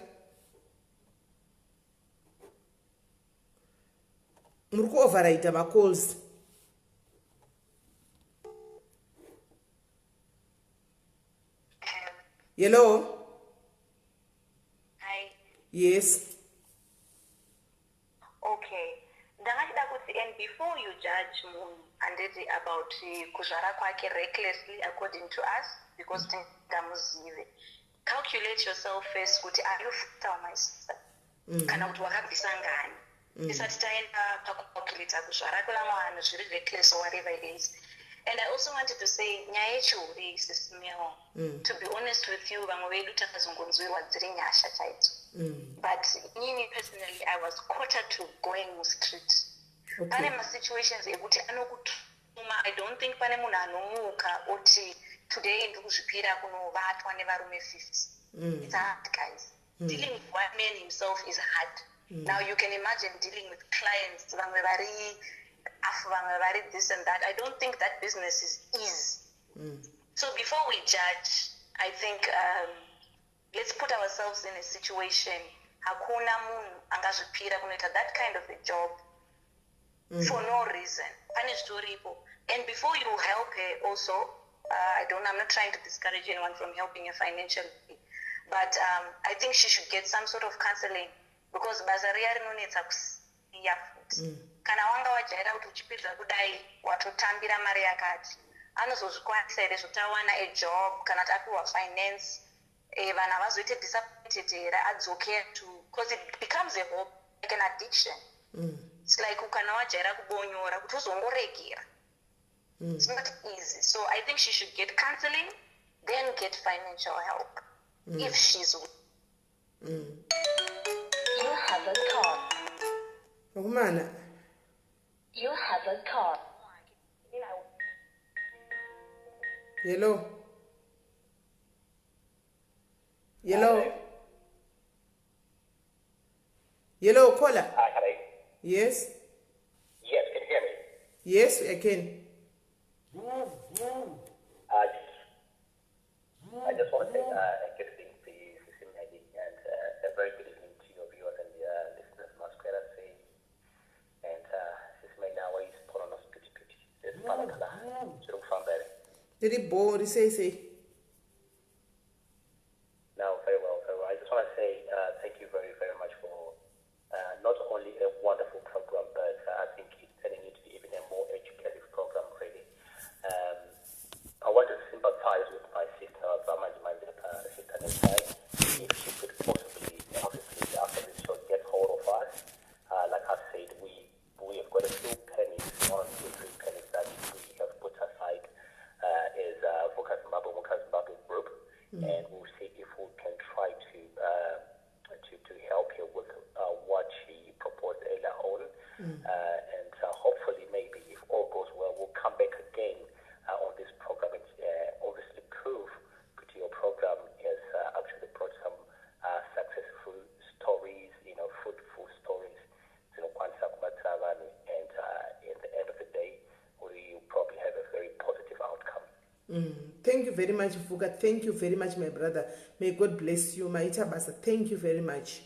muri ku override ma calls. Hello. Hi. Yes. Okay. Ndangachida kuti and before you judge munhu anditi about kuzvara kwake recklessly according to us because tingamuzive, calculate yourself first kuti are you fertile my sister kana kuti wakabvisa ngani isati taenda pakucalculate kuzvara kwevamwe vanhu zviri reckless or whatever it is. And I also wanted to say nyaya yechiuri sis Mel, to be honest with you vamwe vedu takazongonzwirwa dziri nyasha chaidzo. But me personally, I was quartered to going mumStreets. Pane ma-situations ekuti anokutuma, I don't think pane munhu anomuka oti today ndikuzvipira kunovatwa nevarume 50. It's hard, guys. Dealing with one man himself is hard. Now you can imagine dealing with clients, vamwe vari this and that. I don't think that business is easy. So before we judge, I think let's put ourselves in a situation hakuna munhu angazvipira kunoita that kind of a job for no reason. Pane zvitoripo. And before you help her also, I'm not trying to discourage anyone from helping her financially, but I think she should get some sort of counseling because basa riya rinonetsa kusiya futi. Kana wanga wajaira kuti uchipedza kudai watotambira mari yakati anozozvikwanisa here zvekuti awana ajob kana kuti apiwa finance vanhu havazoite disappointed here adzoke to because it becomes a hope like an addiction. It's like ukana wajaira kubonyora kuti uzongoregera. It's not easy. So I think she should get counseling, then get financial help if she's. You have a call. You have a call. Hello. Hello. Hello, caller. Hi, hello. Yes. Yes, can you hear me? Yes, I can. I just want to say good evening to you, SIS MELLY, and a very good evening to your viewers and listeners. Masquerade say, and SIS MELLY now is put on us pitch. This Palakala, Chiruk Fambere. Did it bore? Say. Now, very well. I just want to say thank you very, very much for not only a wonderful program, but I think it's turning into even a more educative program, really. I want to sympathize with my sister, my sister Nesai, if she could possibly, obviously, after this show, get hold of us. Like I said, we have got a few pennies, 1 or 2, 3 pennies that we have put aside as Muka Zimbabwe group, and we'll see if we can try to help her with what she proposed earlier on, and hopefully, maybe if all goes well, we'll come back again on this program and obviously prove that your program has actually brought some successful stories, fruitful stories, and at the end of the day, we probably have a very positive outcome. Thank you very much, Fuka. Thank you very much, my brother. May God bless you, my Itabasa. Thank you very much.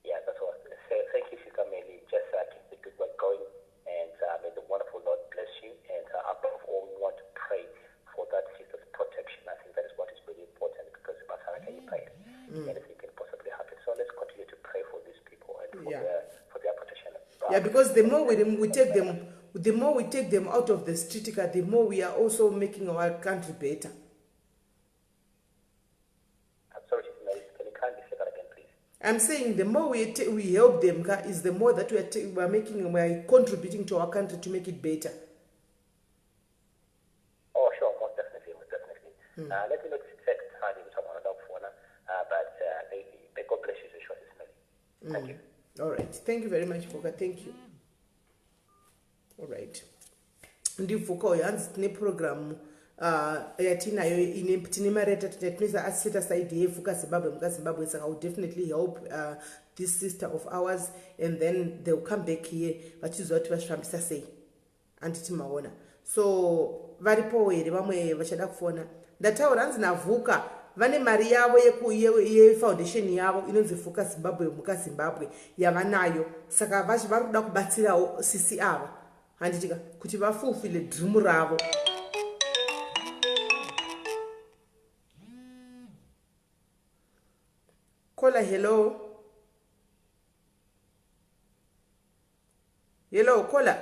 Yeah, that's what I say. Thank you, Fuka Meli. Just keep the good work going, and may the wonderful Lord bless you. And above all, we want to pray for that sister's protection. I think that is what is really important, because the Basara can pray. Anything can possibly happen. So let's continue to pray for these people and for their protection. Yeah, because the more we take them, the more we take them out of the street, the more we are also making our country better. I'm sorry, can you kindly say that again, please? I'm saying the more we help them, is the more that we are contributing to our country to make it better. Oh, sure, most definitely. Let me not take time to talk about for now, but may God bless you, SIS MELLY. Thank you. All right. Thank you very much, Foka. Thank you. All right. Ndivuka uyanzi tine program yatinayo tine mareta tinisa asita side yefuka Zimbabwe muka Zimbabwe, so I will definitely help this sister of ours, and then they'll come back here vachizoti vashambisa sei anditi maona. So varipo here vamwe vachada kufona ndataura hanzi navuka vane mari yavo yefoundation yavo inonzi Fuka Zimbabwe muka Zimbabwe yavanayo, saka vari kuda kubatsirawo sisi ava handitika kuti vafufile dream ravo. Kola, hello. Hello, Kola.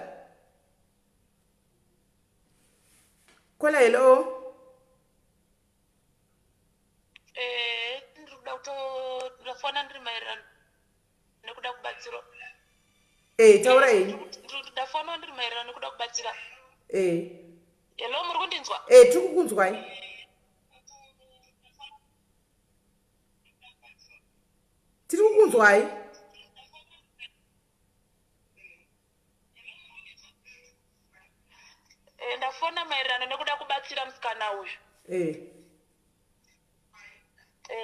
Kola, hello. Taura yini? Ndafona ndiri maererano nekuda kubatsira. Hello, muri kundinzwa? Tiri kukunzwai. Tiri kukunzwai. Ndafona maererano nekuda kubatsira musikana uyu.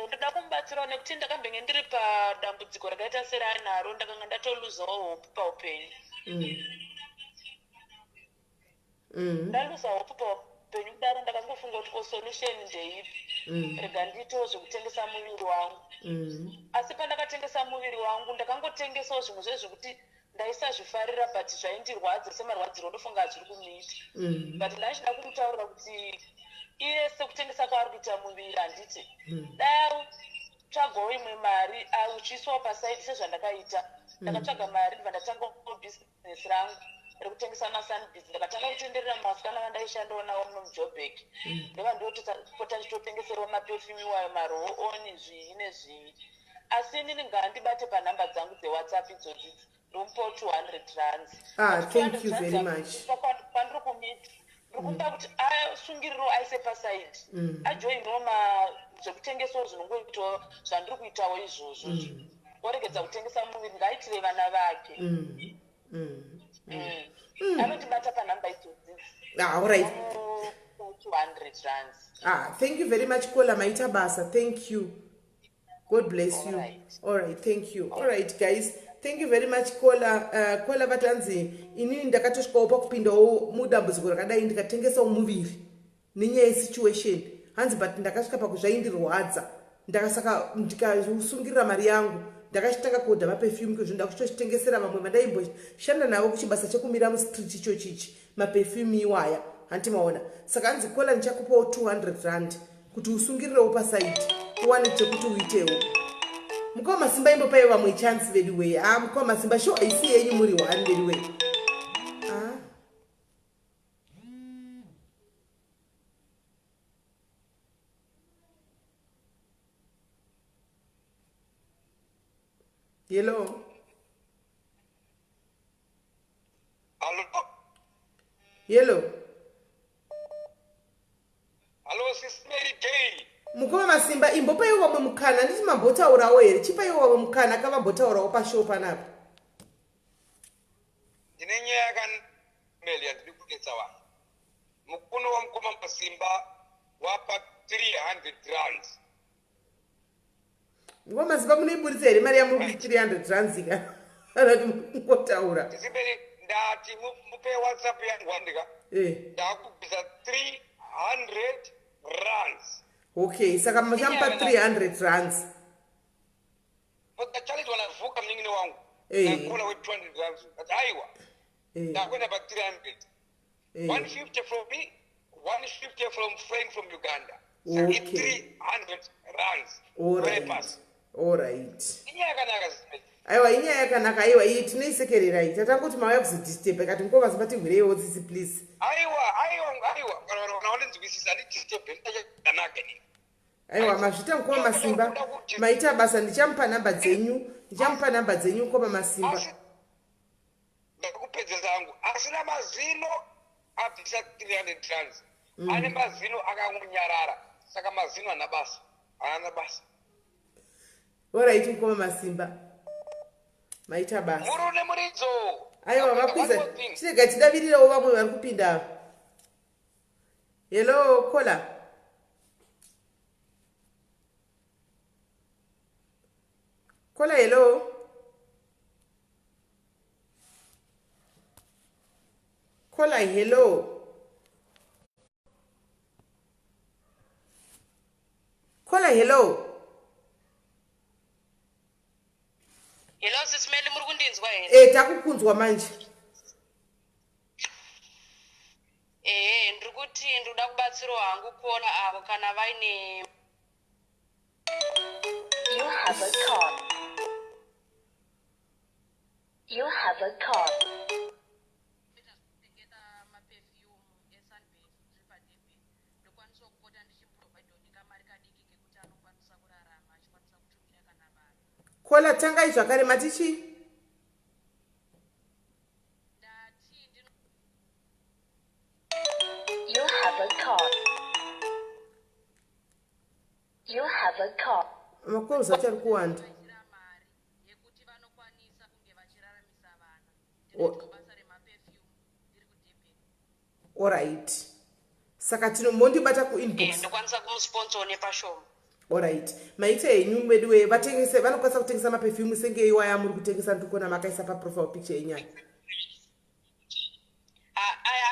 Ndoda kumubatsira nekuti ndakambenge ndiri padambudziko rakaita seraanaro, ndakanga ndatoluzawo hope paupenyu. Ndaluza hope paupenyu kudaro ndakangofunga kuti solution ndeipi. Rega ndiitewo zvekutengesa muviri wangu. Asi pandakatengesa muviri wangu ndakangotengesawo zvimwe zvezvekuti ndaisazvifarira but zvaindirwadza semarwadziro ndofunga zviri kumuita. But ndachida kumutaurira kuti iye sekutengesa kwaari kuita muviri handiti dai tsvagawo imwe mari uchiiswawo pasaidi sezvandakaita. Ndakatsvaga mari ndibva ndatanga business rangu rekutengesa masunbeats ndakatanga kutenderera masikana vandaishandawo nawo mujobek ndeva ndoti pota ndichitotengeserwa maperfume iwayo marooni zvii nezvii asi inini ngandibate panhamba dzangu dzewhatsapp idzodzi ndomupawo 200 rands. Thank you very much. Pandiri kumita ndiri kumba kuti asungiriro aise pasaidi ajoinwo zvekutengesawo zvinongoitawo zvandiri kuitawo izvozvo oregedza kutengesa muviri ngaitire vana vake anotibata panhamba idzodzi Alright. 200 rands. Thank you very much Kola maita basa. Thank you. God bless you. All right, thank you. All right guys, thank you very much Kola. Kola vatanzi inini ndakatosvikawo pakupindawo mudambudziko rakadai ndikatengesawo muviri nenyaya yesituation hanzi but ndakasvika pakuzvaindirwadza ndakasaka ndikasungirira mari yangu ndakachitanga kuodha maperfume kozvo ndakutochitengesera vamwe vandaimboshandira navo kuchibasa chekumira mustreet ichochichi maperfume iwaya handimaona saka hanzi Kola ndichakupawo 200 rand kuti usungirirewo pasaidi uwane chekuti uitewo. Mukoma masimba imbopaiwo vamwe chance vedu way. Mukoma masimba sure isi yenyu muri one vedu way. Hello. Hello. Hello, Sis Mary Day. Mukoma masimba imbopaiwo vamwe mukana nditi mambotaurawo here chipaiwo vamwe mukana akavambotaurawo pashow panapa. Ndine nyaya yakameli yandiri kudetsa vanhu. Mukuno wamukoma masimba wapa 300 rands. Mukoma masimba munoiburitsa here mari yamuri 300 rands ika kana kuti mungotaura. Ndisiperi ndati mupe WhatsApp yangu wandika. Ndakubvisa 300 rands. Okay, saka machampa 300 rands. But the challenge wanavuka mnyingine wangu. Nakona we 200 rands. But aiwa. Nakwenda pa 300. 150 from me, 150 from friend from Uganda. So it's 300 rands. All right. Inyaya kanaka zimeli. Aiwa inyaya yakanaka aiwa iyi tinoisekerera iyi tatangoti mauya kuzodisturb kati mukoma masimba tigwireiwo tsitsi please. Aiwa unaona nzwisisa ndidisturb ndakanaka ini. Aiwa mazvita mukoma masimba maita basa ndichamupa namba dzenyu mukoma masimba. Ndakupedza zangu asina mazino abvisa 300 rands. Ane mazino akangonyarara saka mazino ana basa. Alright mukoma masimba. Maita basa. Murune muridzo. Aiwa vakwiza chirega tidavirirawo vamwe vari kupinda. Hello Kola. Kola hello. Kola hello. Kola hello. Hello Sis Melly muri kundinzwa here? Takukunzwa manje. Ndiri kuti ndoda kubatsirawo hangu kuona avo kana vaine. You have a call. You have a call. Kola tangai zvakare matichi. You have a call. You have a call. Makoza chari kuwanda. Alright. Saka tinombondibata kuinbox. Ndokwanisa kumusponsor nepashoma. Alright. Maite henyu wedu we vatengese vanokwanisa kutengesa maperfume senge iwaya muri kutengesa ndikona makaisa pa profile picture yenyaya.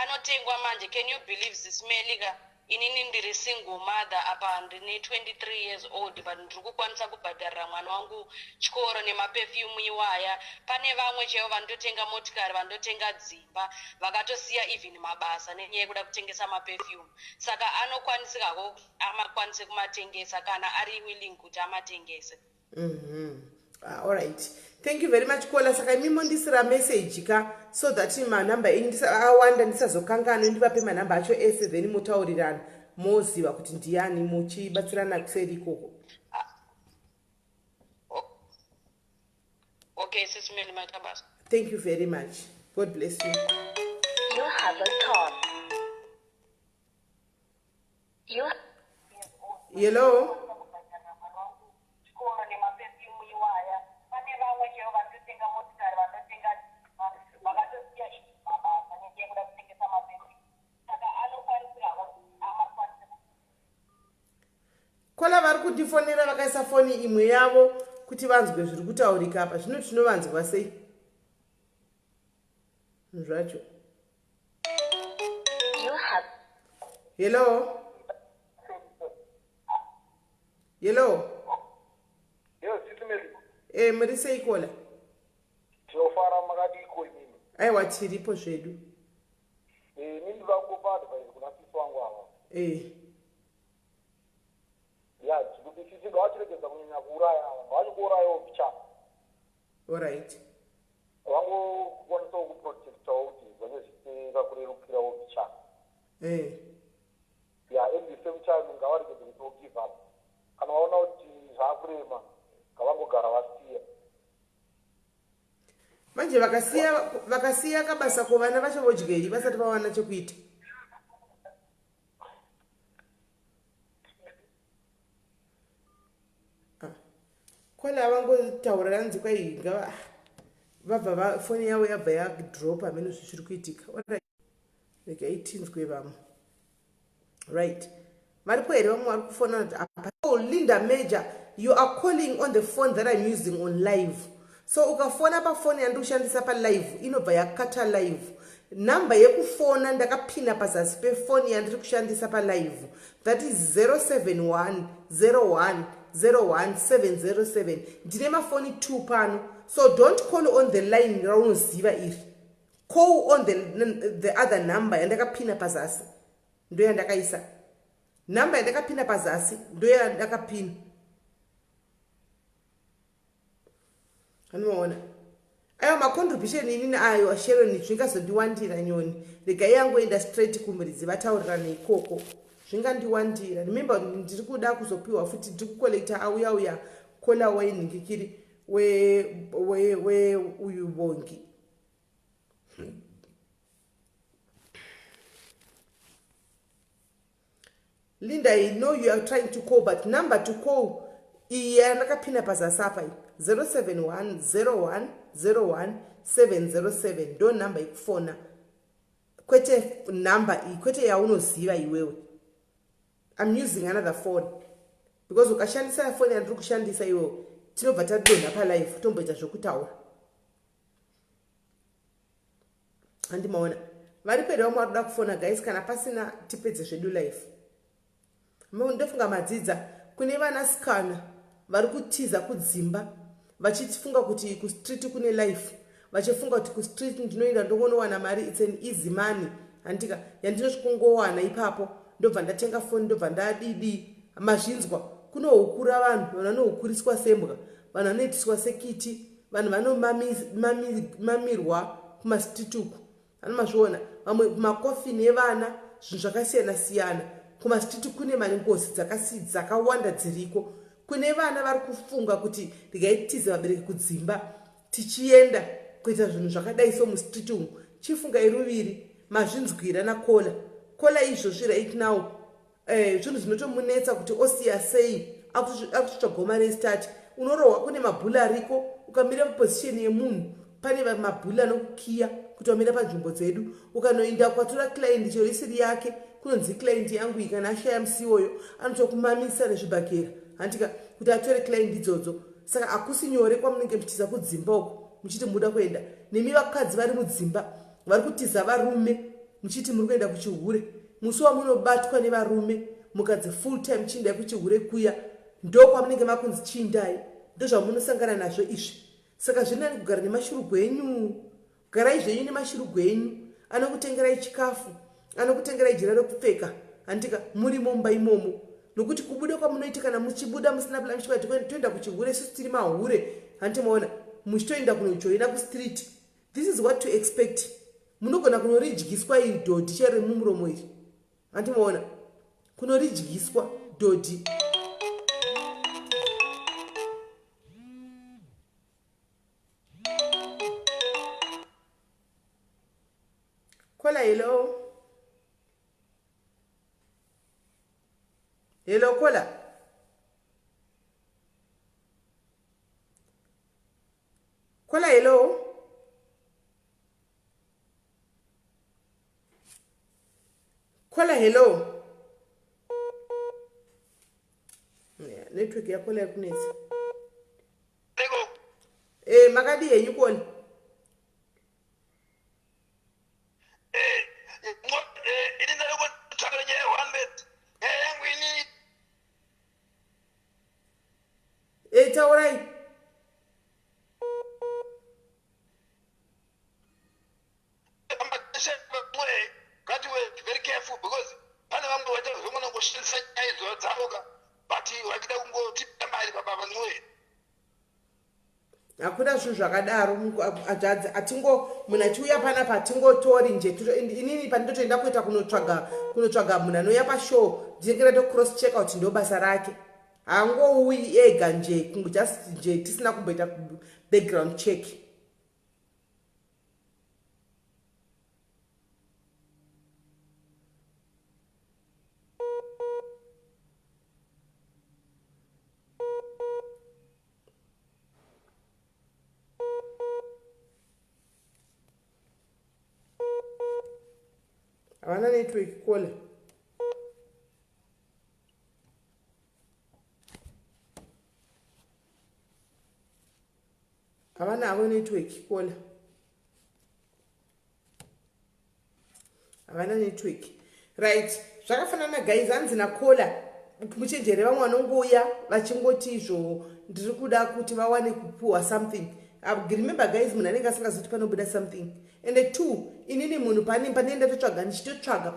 Anotengwa manje. Can you believe Sis Melly ka inini ndiri single mother apa ndine 23 years old but ndiri kukwanisa kubhadharira mwana wangu chikoro nemaperfume iwaya. Pane vamwe chaivo vandotenga motikari vandotenga dzimba vakatosiya even mabasa nenyaya yekuda kutengesa maperfume. Saka anokwanisikawo amakwanise kumatengesa kana ari willing kuti amatengese. Alright. Thank you very much Kola. Saka mimo ndisira message ka so that my number awanda ndisazokangana ndivape manamba acho ese then mutaurirana moziva kuti ndiani muchibatsirana kuseri ikoko. Okay, SIS MELLY Matabas. Thank you very much. God bless you. You have a call. Hello. Kola vari kutifonera vakaisa foni imwe yavo kuti vanzwe zviri kutaurika apa. Zvino tinovanzwa sei? Zvacho. Hello. Hello. Yes, SIS MELLY. Muri sei Kola? Tinofara makadiko imini. Aiwa tiripo zvedu. Mimi ndivakupa advice kuna sisi wangu ava. Ya, kuti sisi ngawatiregedza kunyanya kuuraya ava. Ngawachikuurayawo picha. Alright. Wangu kukwanisawo kuprotectawo kuti zvane zvisinga kurerukirawo picha. Ya, at the same time ngavaregedze kuti wogive up. Kana vaona kuti zvakurema ngavangogara vasiya. Manje vakasiya kabasa kuvana vacho vodyei vasati vawana chekuita. Kola vangotaurira nzi kwai ngava vabva foni yavo yabva yadropa meno zvichiri kuitika. Rega itinzwe vamwe. Right. Maripo here vamwe vari kufona kuti apa. Oh, Linda Major, you are calling on the phone that I'm using on live. So ukafona pa phone yandikushandisa pa live inobva yakata live. Number yekufona ndakapina pazasi pe phone yandiri kushandisa pa live. That is 07101010707. Ndine mafoni 2 pano. So don't call on the line raunoziva iri. Call on the other number yandakapina pazasi. Ndo yandakaisa. Number yandakapina pazasi ndo yandakapina. Anoona. Ayo macontribution inini ayo ashero ni zvingazondiwandira nyoni. Rega yangu enda straight kumridzi vataurirana ikoko. Zvingandiwandira. Remember ndiri kuda kuzopiwa futi ndiri kukolekta auya kola wainhingikiri we uyubongi. Linda, I know you are trying to call, but number to call ndakapina pazasapa 07101010707. Ndo number ikufona. Kwete number kwete yaunoziva iwewe. I'm using another phone because ukashandisa phone yandiri kushandisa iwewe tinobva tadonha pa live tomboita zvokutaura. Handimaona. Vari pedyo vamwe vari kuda kufona guys kana pasina tipedze zvedu live. Ndofunga madzidza kune vanasikana vari kutiza kudzimba vachifunga kuti kustreet kune life, vachifunga kuti kustreet ndinoenda ndokunowana mari, it's an easy money. Handika yandinosvikungowana ipapo ndobva ndatenga foni ndobva ndadidi mazvinzwa. Kuno hukura vanhu vanohukuriswa sembwa, vanhu vanoitiswa sekiti, vanhu vanomamirwa kumastituku. Vanomazviona vamwe makofini evana zvinhu zvakasiyana siyana. Kumastiti kune mangozi dzakawanda dziriko. Kune vana vari kufunga kuti ndikaitiza vabereki kudzimba tichienda kuita zvinhu zvakadai so mustreet umu. Chifunga iruviri mazvinzwira nakola. Kola izvozvi right now zvinhu zvinotomunetsa kuti osiya sei akutsvaka goma restart. Unorohwa kune mabhula ariko ukamira position yemunhu pane mabhula anokukiya kuti wamira panzvimbo dzedu ukanoenda kwatora client chero isiri yake kunonzi client yangu ikana ashaya musiwoyo anotokumamisa nezvibhakera. Handika kuti atore client idzodzo. Saka akusi nyore kwamunenge muchitiza kudzimba uko muchiti muda kuenda. Nemi vakadzi vari mudzimba vari kutiza varume muchiti muri kuenda kuchihure. Musi wamunobatwa nevarume mukadzi full time chiindai kuchihure kuya ndo kwamunenge makunzi chiindai. Ndo zvamunosangana nazvo izvi. Saka zvinani kugara nemashurugu enyu. Garai zvenyu nemashurugu enyu. Anokutengerai chikafu, anokutengerai jira rekupfeka. Handika muri mumba imomo. Nokuti kubuda kwamunoita kana muchibuda musina plan chikati toenda kuchihure sisi tiri mahure. Handimaona muchitoenda kunojoina kustreet. This is what to expect. Munogona kunoridyiswa iri dhodhi chero mumuromo iri. Andimaona. Kunoridyiswa dhodhi. Kola, hello. Hello, Kola. Kola, hello. Kola, hello. Yeah, network ya Kola yakunetsa. Makadi yenyu Kola. Taurai. Very careful because hakuna zvinhu zvakadaro munhu achiuya panapa hatingotori nje. Inini pandinotoenda kuita kunotsvaga munhu anouya pashow ndinenge to cross check out ndo basa rake. Haangouyi ega nje just nje tisina kumboita background check. Havana network Kola. Havana havo network Kola. Havana network. Right. Zvakafanana guys hanzi naKola. Muchenjere vamwe vanongouya vachingoti izvo ndiri kuda kuti vawane kupuwa something. Remember guys, munhu anenge asingazoti panobuda something. And the two, inini munhu panenda totsvaga ndichitotsvaga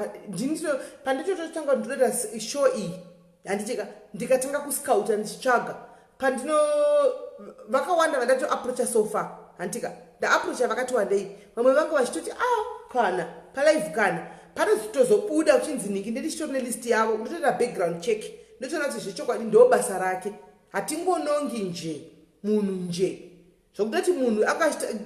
panditotanga ndinoita show iyi handicheka ndikatanga kuscouta ndichitsvaga vakawanda vandato approacha so far handika ndaapproacha vakati wandei vamwe vange vachitoti kana palive kana panozotozobuda uchinzi ningi ndichitori nelist yavo ndotoita background check ndotoona kuti zvechokwadi ndo basa rake. Hatingonongi nje munhu nje zvokutoti munhu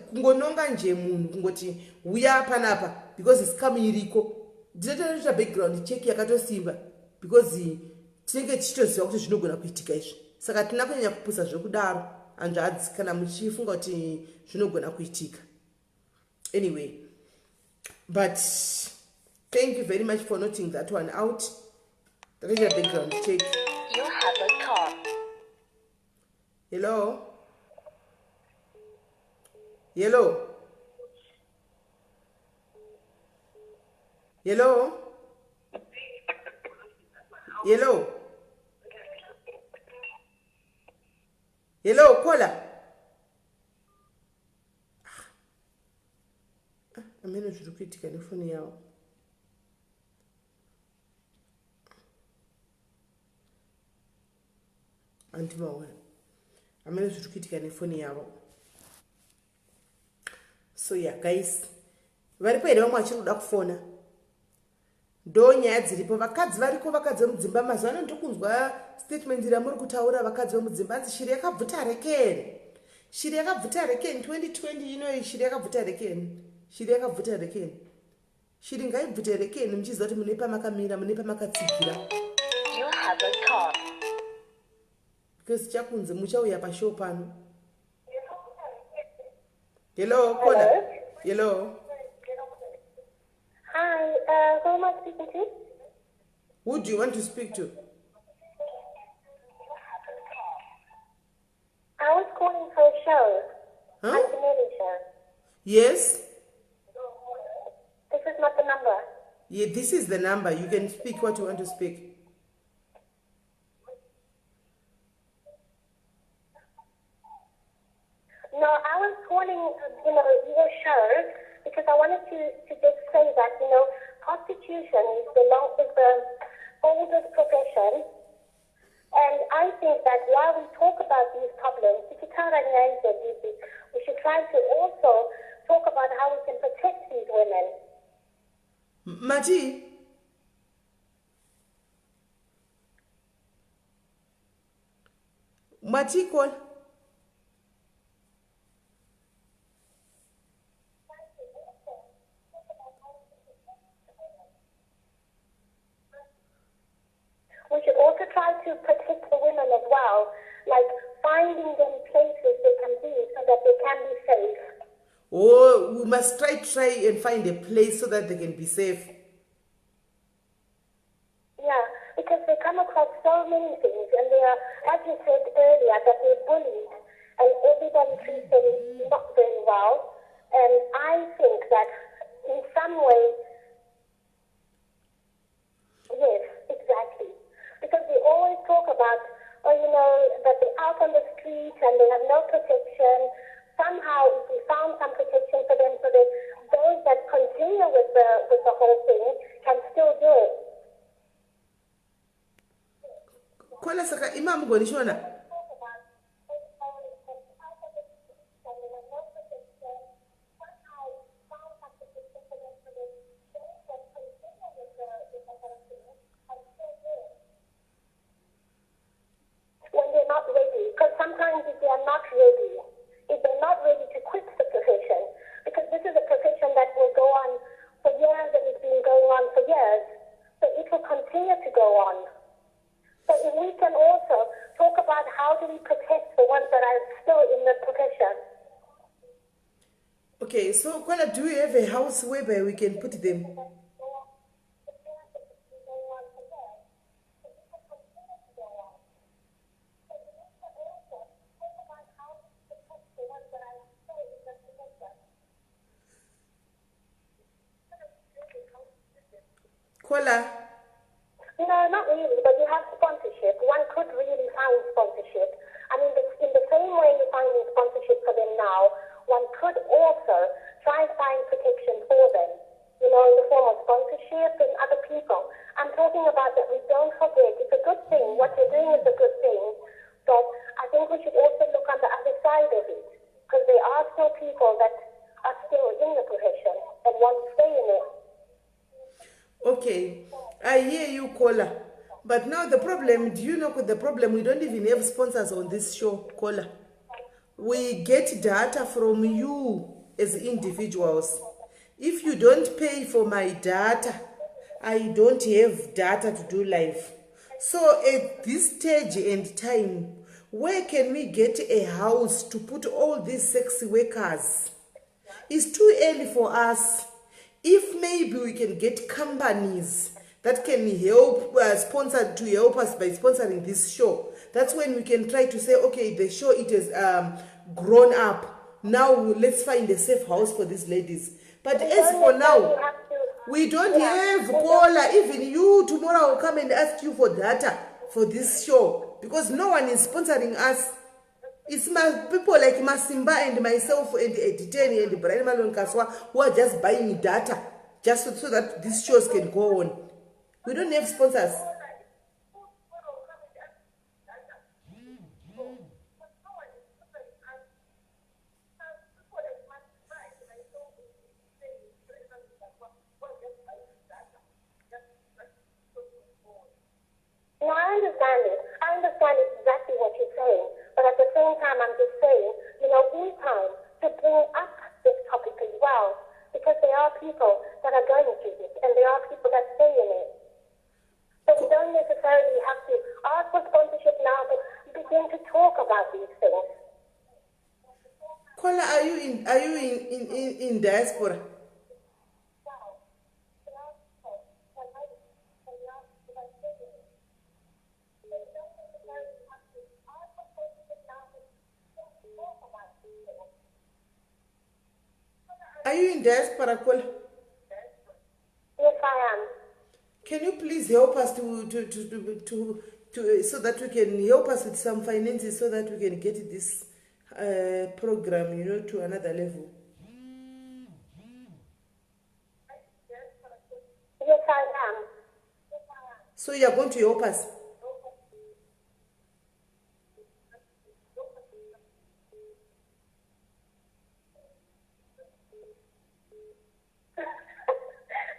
kungononga nje munhu kungoti uya panapa because scam iriko. Ndinotoita background check yakatosimba because tinenge tichitoziva kuti zvinogona kuitika izvi. Saka tina kunyanya kupusa zvekudaro hanzvadzi kana muchifunga kuti zvinogona kuitika. Anyway, but thank you very much for noting that one out. That is a background check. You have a call. Hello? Hello? Hello? Hello? Hello, Kola? Amene zviri kuitika nefoni yavo. Andimaona. Amene zviri kuitika nefoni yavo. So yeah guys, varipo here vamwe vachiri kuda kufona. Ndo nyaya dziripo. Vakadzi variko, vakadzi vemudzimba mazuva ano ndokunzwa statement ramuri kutaura vakadzi vemudzimba anzi shiri yakabvuta rekeni. Shiri yakabvuta rekeni 2020 ino shiri yakabvuta rekeni. Shiri yakabvuta rekeni. Shiri ngaibvute rekeni muchiziva kuti mune pamakamira, mune pamakatsigira. You have a call. Because chakunze muchauya pashow pano. Hello, Kola. Hello. Hi, who am I speaking to? Who do you want to speak to? I was calling for a show. Huh? I'm the manager. Yes? This is not the number. Yeah, this is the number. You can speak what you want to speak. No, I was calling, your show because I wanted to just say that, prostitution is the oldest profession And I think that while we talk about these problems, we should try to also talk about how we can protect these women. Mati? Mati call? We should also try to protect the women as well, like finding them places they can be so that they can be safe. Oh, we must try and find a place so that they can be safe. Yeah, because they come across so many things, and they are, as you said earlier, that they're bullied, and everybody treats them not very well. And I think that in some way, yes, exactly. Because we always talk about, that they're out on the streets and they have no protection. Somehow, if we found some protection for them, so that those that continue with the whole thing can still do it. Kola saka imam gonishona. When they're not ready, because sometimes if they're not ready to quit the profession, because this is a profession that will go on for years, and it's been going on for years, so it will continue to go on. So if we can also talk about how do we protect the ones that are still in the profession. Okay, so Kola, do you have a house whereby we can put them? Kola? No, not really, but you have sponsorship. One could really find sponsorship. I mean, in the same way you're finding sponsorship for them now, one could also try and find protection for them, in the form of sponsorship and other people. I'm talking about that we don't forget. It's a good thing. What you're doing is a good thing. But I think we should also look on the other side of it, because there are still people that are still in the profession and want to stay in it. Okay, I hear you, Kola. But now the problem, do you know the problem? We don't even have sponsors on this show, Kola. We get data from you as individuals. If you don't pay for my data, I don't have data to do live. So at this stage and time, where can we get a house to put all these sex workers? It's too early for us. If maybe we can get companies that can help sponsor to help us by sponsoring this show, that's when we can try to say, okay, the show, it has grown up. Now let's find a safe house for these ladies. But as for now, we don't have Kola. Even you tomorrow will come and ask you for data for this show, because no one is sponsoring us. It's my people like Masimba and myself and Editeni and Brian Malon Kaswa who are just buying data just so that these shows can go on. We don't have sponsors. No, I understand it. I understand exactly what you're saying. But at the same time, I'm just saying, in time, to bring up this topic as well. Because there are people that are going through this, and there are people that stay in it. So we don't necessarily have to ask for sponsorship now, but begin to talk about these things. Kola, are you in diaspora? Are you in diaspora, Kola? Yes, I am. Can you please help us to so that we can help us with some finances so that we can get this program, to another level? Yes, I am. So you are going to help us?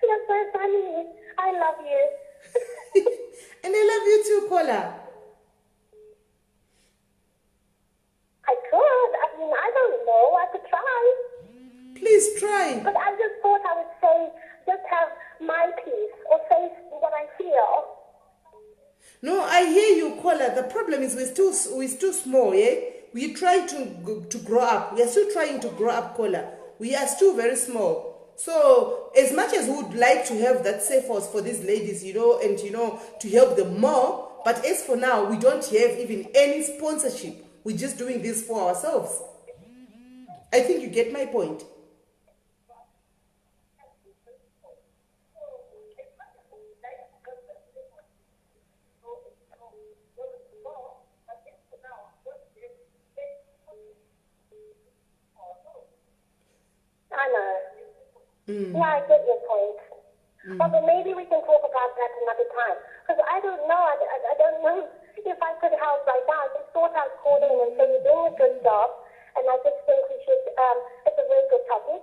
You're so funny. I love you. And I love you too, Kola. I could. I mean, I don't know. I could try. Please try. But I just thought I would say, just have my piece or say what I feel. No, I hear you, Kola. The problem is we're still small, yeah? We try to grow up. We are still trying to grow up, Kola. We are still very small. So as much as we would like to have that safe house for these ladies, and to help them more, but as for now, we don't have even any sponsorship. We're just doing this for ourselves. I think you get my point. I know. Yeah, I get your point. But maybe we can talk about that another time. Because I don't know. I don't know if I could help right now. I just thought I'd call in and say you're doing a good job. And I just think we should, it's a very good topic.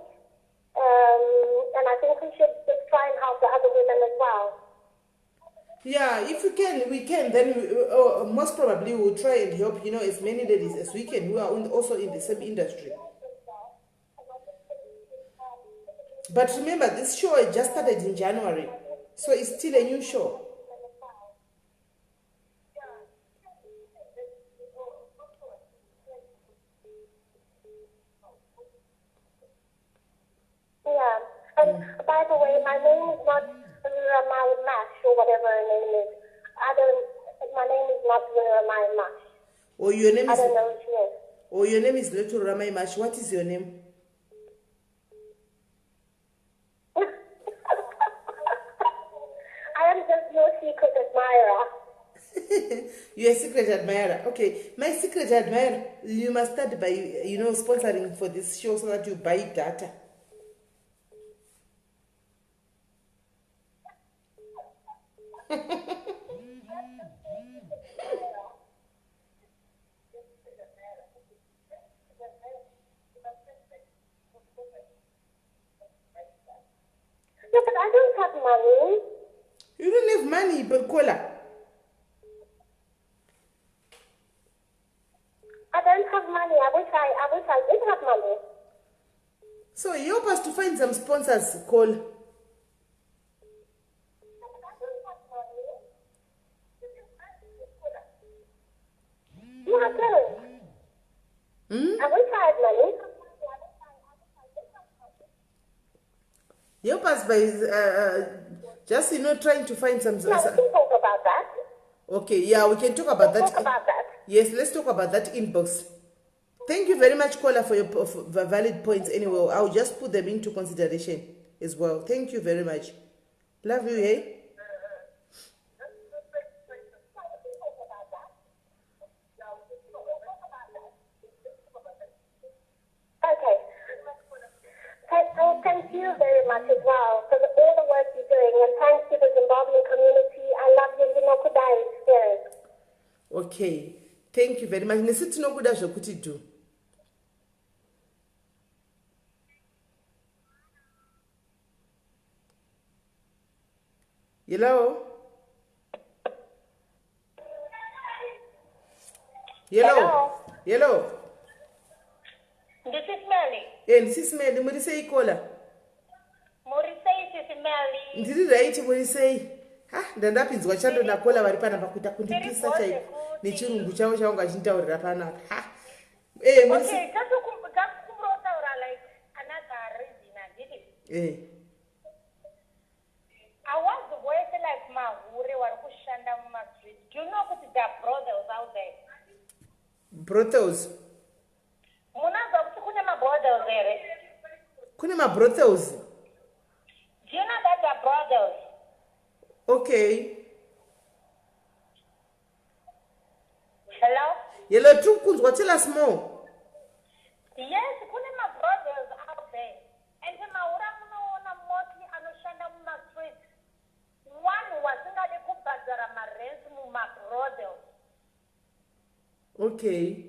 And I think we should just try and help the other women as well. Yeah, if we can, then most probably we'll try and help, as many ladies as we can who are also in the same industry. But remember, this show just started in January, so it's still a new show. Yeah. And by the way, my name is not Ramai Mash or whatever her name is. My name is not Ramai Mash. Or your name I is... don't know who she is. Or your name is Little Ramai Mash. What is your name? I am just your secret admirer. You're a secret admirer. Okay, my secret admirer, you must start by, sponsoring for this show so that you buy data. Yeah, but I don't have money. You don't have money, but Kola. I don't have money. I wish I did have money. So help us to find some sponsors, Kola. No, I don't. I wish I had money. Help us by just trying to find some. No, we can talk about that. Okay, yeah, we can talk about that. Talk about that. Yes, let's talk about that inbox. Thank you very much, Kola, for your valid points. Anyway, I'll just put them into consideration as well. Thank you very much. Love you, hey. Okay. Thank you very much as well for all the work you're doing, and thanks to the Zimbabwean community. I love the Ndinokudai experience. Okay, thank you very much. Nesithi nokuda zvokuti do. Hello? Hello? Hello? This is Melly. This is Melly. Muri sei Kola? Muri sei this is Melly. Ndiri right muri sei? Ndandapinzwa chando na Kola vari pana pakuita kundipisa chai nechirungu chavo chavanga chintaurira panapa. Okay, just kumrotaura like another reason I did it. I was working like Mahure wari kushanda mumastreets. Do you know that there are brothels out there? Brothels? Munazwa kuti kune mabrothels here. Kune mabrothels? Do you know that there are brothels? Okay. Hello? Hello, Trukunzwa, tell us more. Yes, kune mabrothels out there. And the Maura munoona mostly anoshanda mumastreets. One wasingade kubhadhara marents mumabrothels. Okay.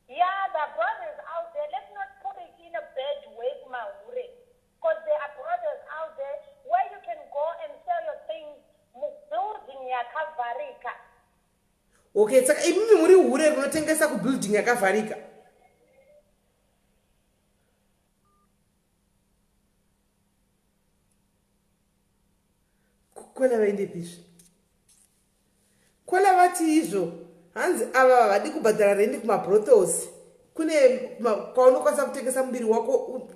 Yeah, the brothers out there, let's not put it in a bad way, Mahure. Because there are brothers out there Okay, saka imimi muri hure runotengesa kubuilding yakavharika. Kwela vaende pisvi. Kwela vati izvo hanzi ava vadi kubhadhara rendi kumabrothels. Kune kwaunokwanisa kutengesa muviri wako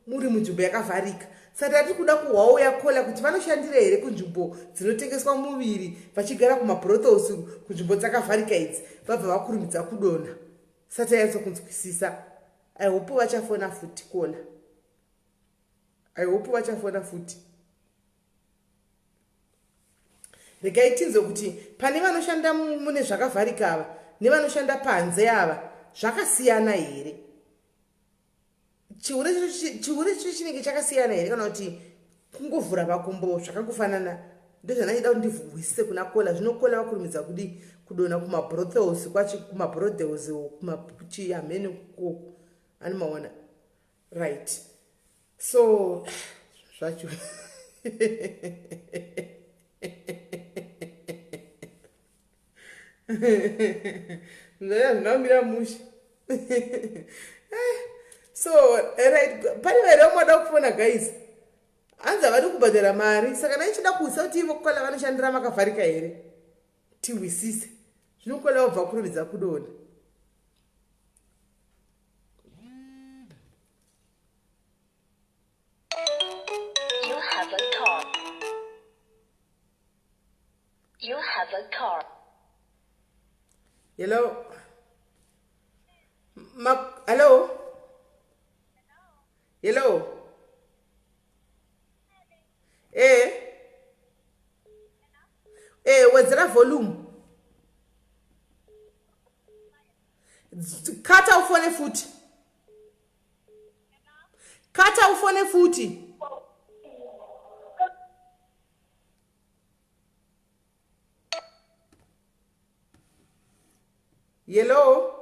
muri munzvimbo yakavharika. Saka tati kuda kuhwauya kola kuti vanoshandira here kunzvimbo dzinotengeswa muviri vachigara kumabrothels kunzvimbo dzakavharika idzi vabva vakurumidza kudonha. Sati yatsokunzwisisa. I hope vachafona futi kola. I hope vachafona futi. Regai tinzwe kuti pane vanoshanda mune zvakavharika ava nevanoshanda panze ava zvakasiyana here. Chihure chicho chinenge chakasiyana here kana kuti kungovhura makumbo zvakangofanana. Ndozvandachida kuti ndivhunzise kuna kola. Zvino kola vakurumidza kudi kudonha kumabrothels kwachi kumabrothels kumachi amene ko animaona. Right. So zvacho. Zvamira musha. So right, pane vere vanoda kufona guys. Anza vari kubhadhara mari saka naichida kuisa kuti ivo kola vanoshandira makavharika here. Tiwisise. Zvinokola wabva kurumidza kudonha. You have a car. You have a car. Hello. Hello. Hello. What's that volume? Kata ufone futi. Kata ufone futi. Hello.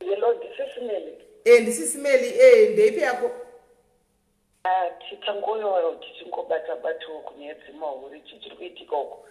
Hello, this is Melly. This is Melly. Ndeipi yako? Titangoyo tichingobata kunyedzi mahuri chichiri kuitika uko.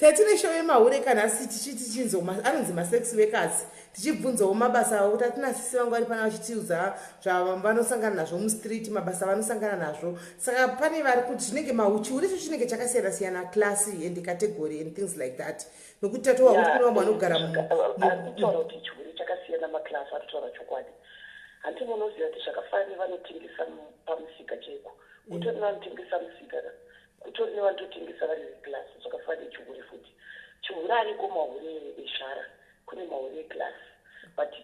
Tatine show yemahure kana tichiti chinzo anonzi masex workers. Tichibvunzawo mabasa awo kuti atina sisi vangu vari pana vachitiudza zvavanosangana nazvo mumstreet mabasa vanosangana nazvo. Saka pane vari kuti zvinenge chihure icho chinenge chakasiyana siyana class and category and things like that. Nokuti tatowa kuti kuna vamwe vanogara arikutaura kuti chihure chakasiyana maclass aritaura chokwadi. Handiti munoziva kuti zvakafanira vanotengesa pamusika chaiko. Kutori nevanotengesa musika, kutori nevanototengesa vari veclass zvakafanira chihure futi. Chihure ariko mahure eshara, kune mahure eclass. But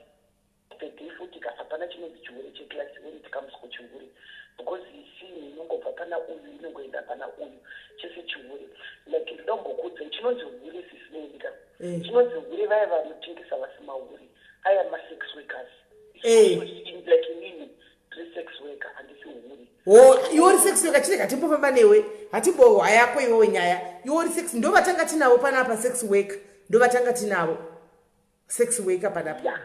pegei futi hapana chinonzi chihure checlass when it comes kuchihure. Because you see inongobva pana uyu inongoenda pana uyu chese chihure. Like ndongokudza chinonzi hure sisimeika. Chinonzi hure vaya vanotengesa vasimahure. Aya ma-sex workers. Like inini sex worker handisi uhuri. Iwori sex worker chine katimbofamba newe hatimbohwa yako iwewe nyaya. Iwori sex ndo vatanga tinavo panapa sex worker. Ndo vatanga tinavo sex worker panapa.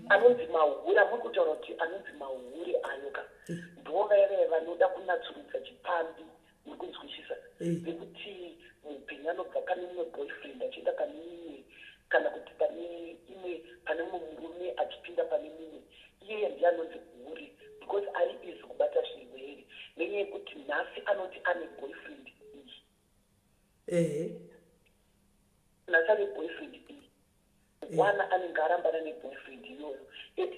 Anonzi mahuri amuri kutaura kuti anonzi mahuri ayoka. Ndo vaya vanoda kunatsurudza chipambi nekunzwisisa. Vekuti mupenyu anobva pane mumwe boyfriend achienda pane mumwe kana kuti pane mumwe murume achipinda pane mumwe. Iye ndiye anonzi huri because ari easy kubata zvirwere nenyaya yekuti nhasi anoti ane boyfriend iyi. Nhasi ane boyfriend iyi. Wana anenge arambana neboyfriend iyoyo.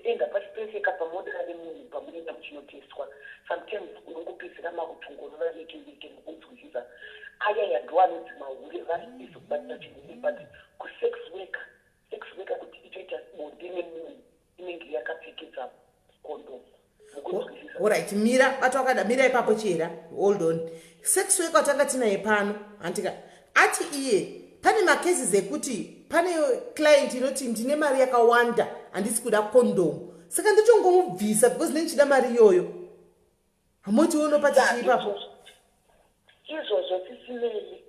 Enda pachipeseka pamodera nemunhu pamunoenda muchinoteswa. Sometimes unongopedzera makutongorora veke nekunzwisisa. Aya ndo anonzi mahuri vari easy kubata zvirwere but kusex worker kuti ichoita bonde nemunhu inenge yakapfekedza condom. Alright, mira bata wakada mira ipapo chera. Hold on. Sex worker watanga tinaye pano antika ati iye pane macases ekuti pane client inoti ndine mari yakawanda handisi kuda condom. Saka ndichongomubvisa because ndinechida mari iyoyo. Hamoti unopata chipapo. Izvozvo tisimeli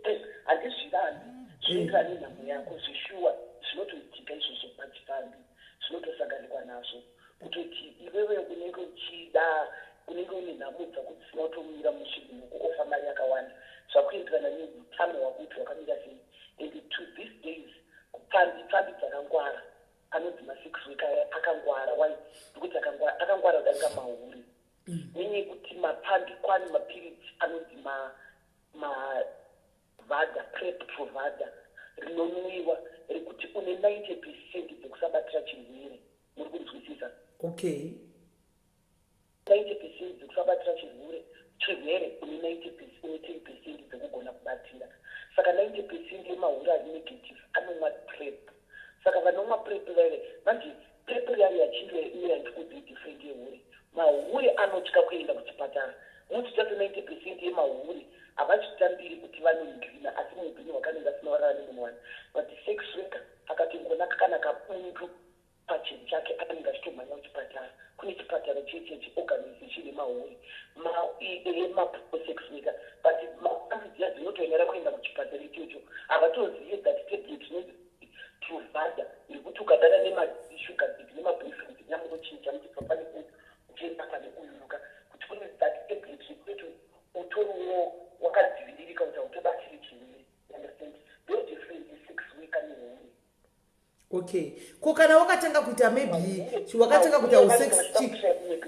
handizvidani zvinzani nhamo yako zvishuwa zvinotoitika izvozvo pachifambi zvinotosanganikwa nazvo kutoti iwewe unenge uchida unenge une nhamo dzakuti dzinotomira mushingo kuofa mari yakawanda zvakuenderana neutano hwako kuti hwakamira sei and to these days pambi dzakangwara anonzi ma6 week akangwara why because akangwara kudarika mahuri meaning kuti mapambi kwani mapirits anonzi mavhadha prep provada rinonwiwa rekuti une 90% dzekusabatira chirwere muri kunzwisisa okay 90% dzekusabatira chirwere une 10% dzekugona kubatira saka 90% yemahuri ari negative anomwa prep saka vanomwa prep vere manje prep yari yachinge iyandikodzi different yehuri mahuri anotya kuenda kuchipatara muti tati 90% yemahuri havachitambiri kuti vanonhina asi muupenyu hwakanenge asina varara nemunhu wani but sex worker akatongonaka kana kabundu pachinhu chake anenge achitomhanya kuchipatara kune chipatara chechechi organization yemahuri yemasex worker but maambidziya dzinotonyara kuenda kuchipatara ichocho havatozive that tablet inonzi provada irikuti ukadana nemashuga dzidzi nemaboyfriend nyamurochinja muchibva pane uchienda pane uyuruka kuti kune that tablet rekuti utoriwo wakadziviririka kuti hautobatiri chirwere understand no difference 6 week anehuri okay ko kana wakatanga kuita maybe wakatanga kuita usex chick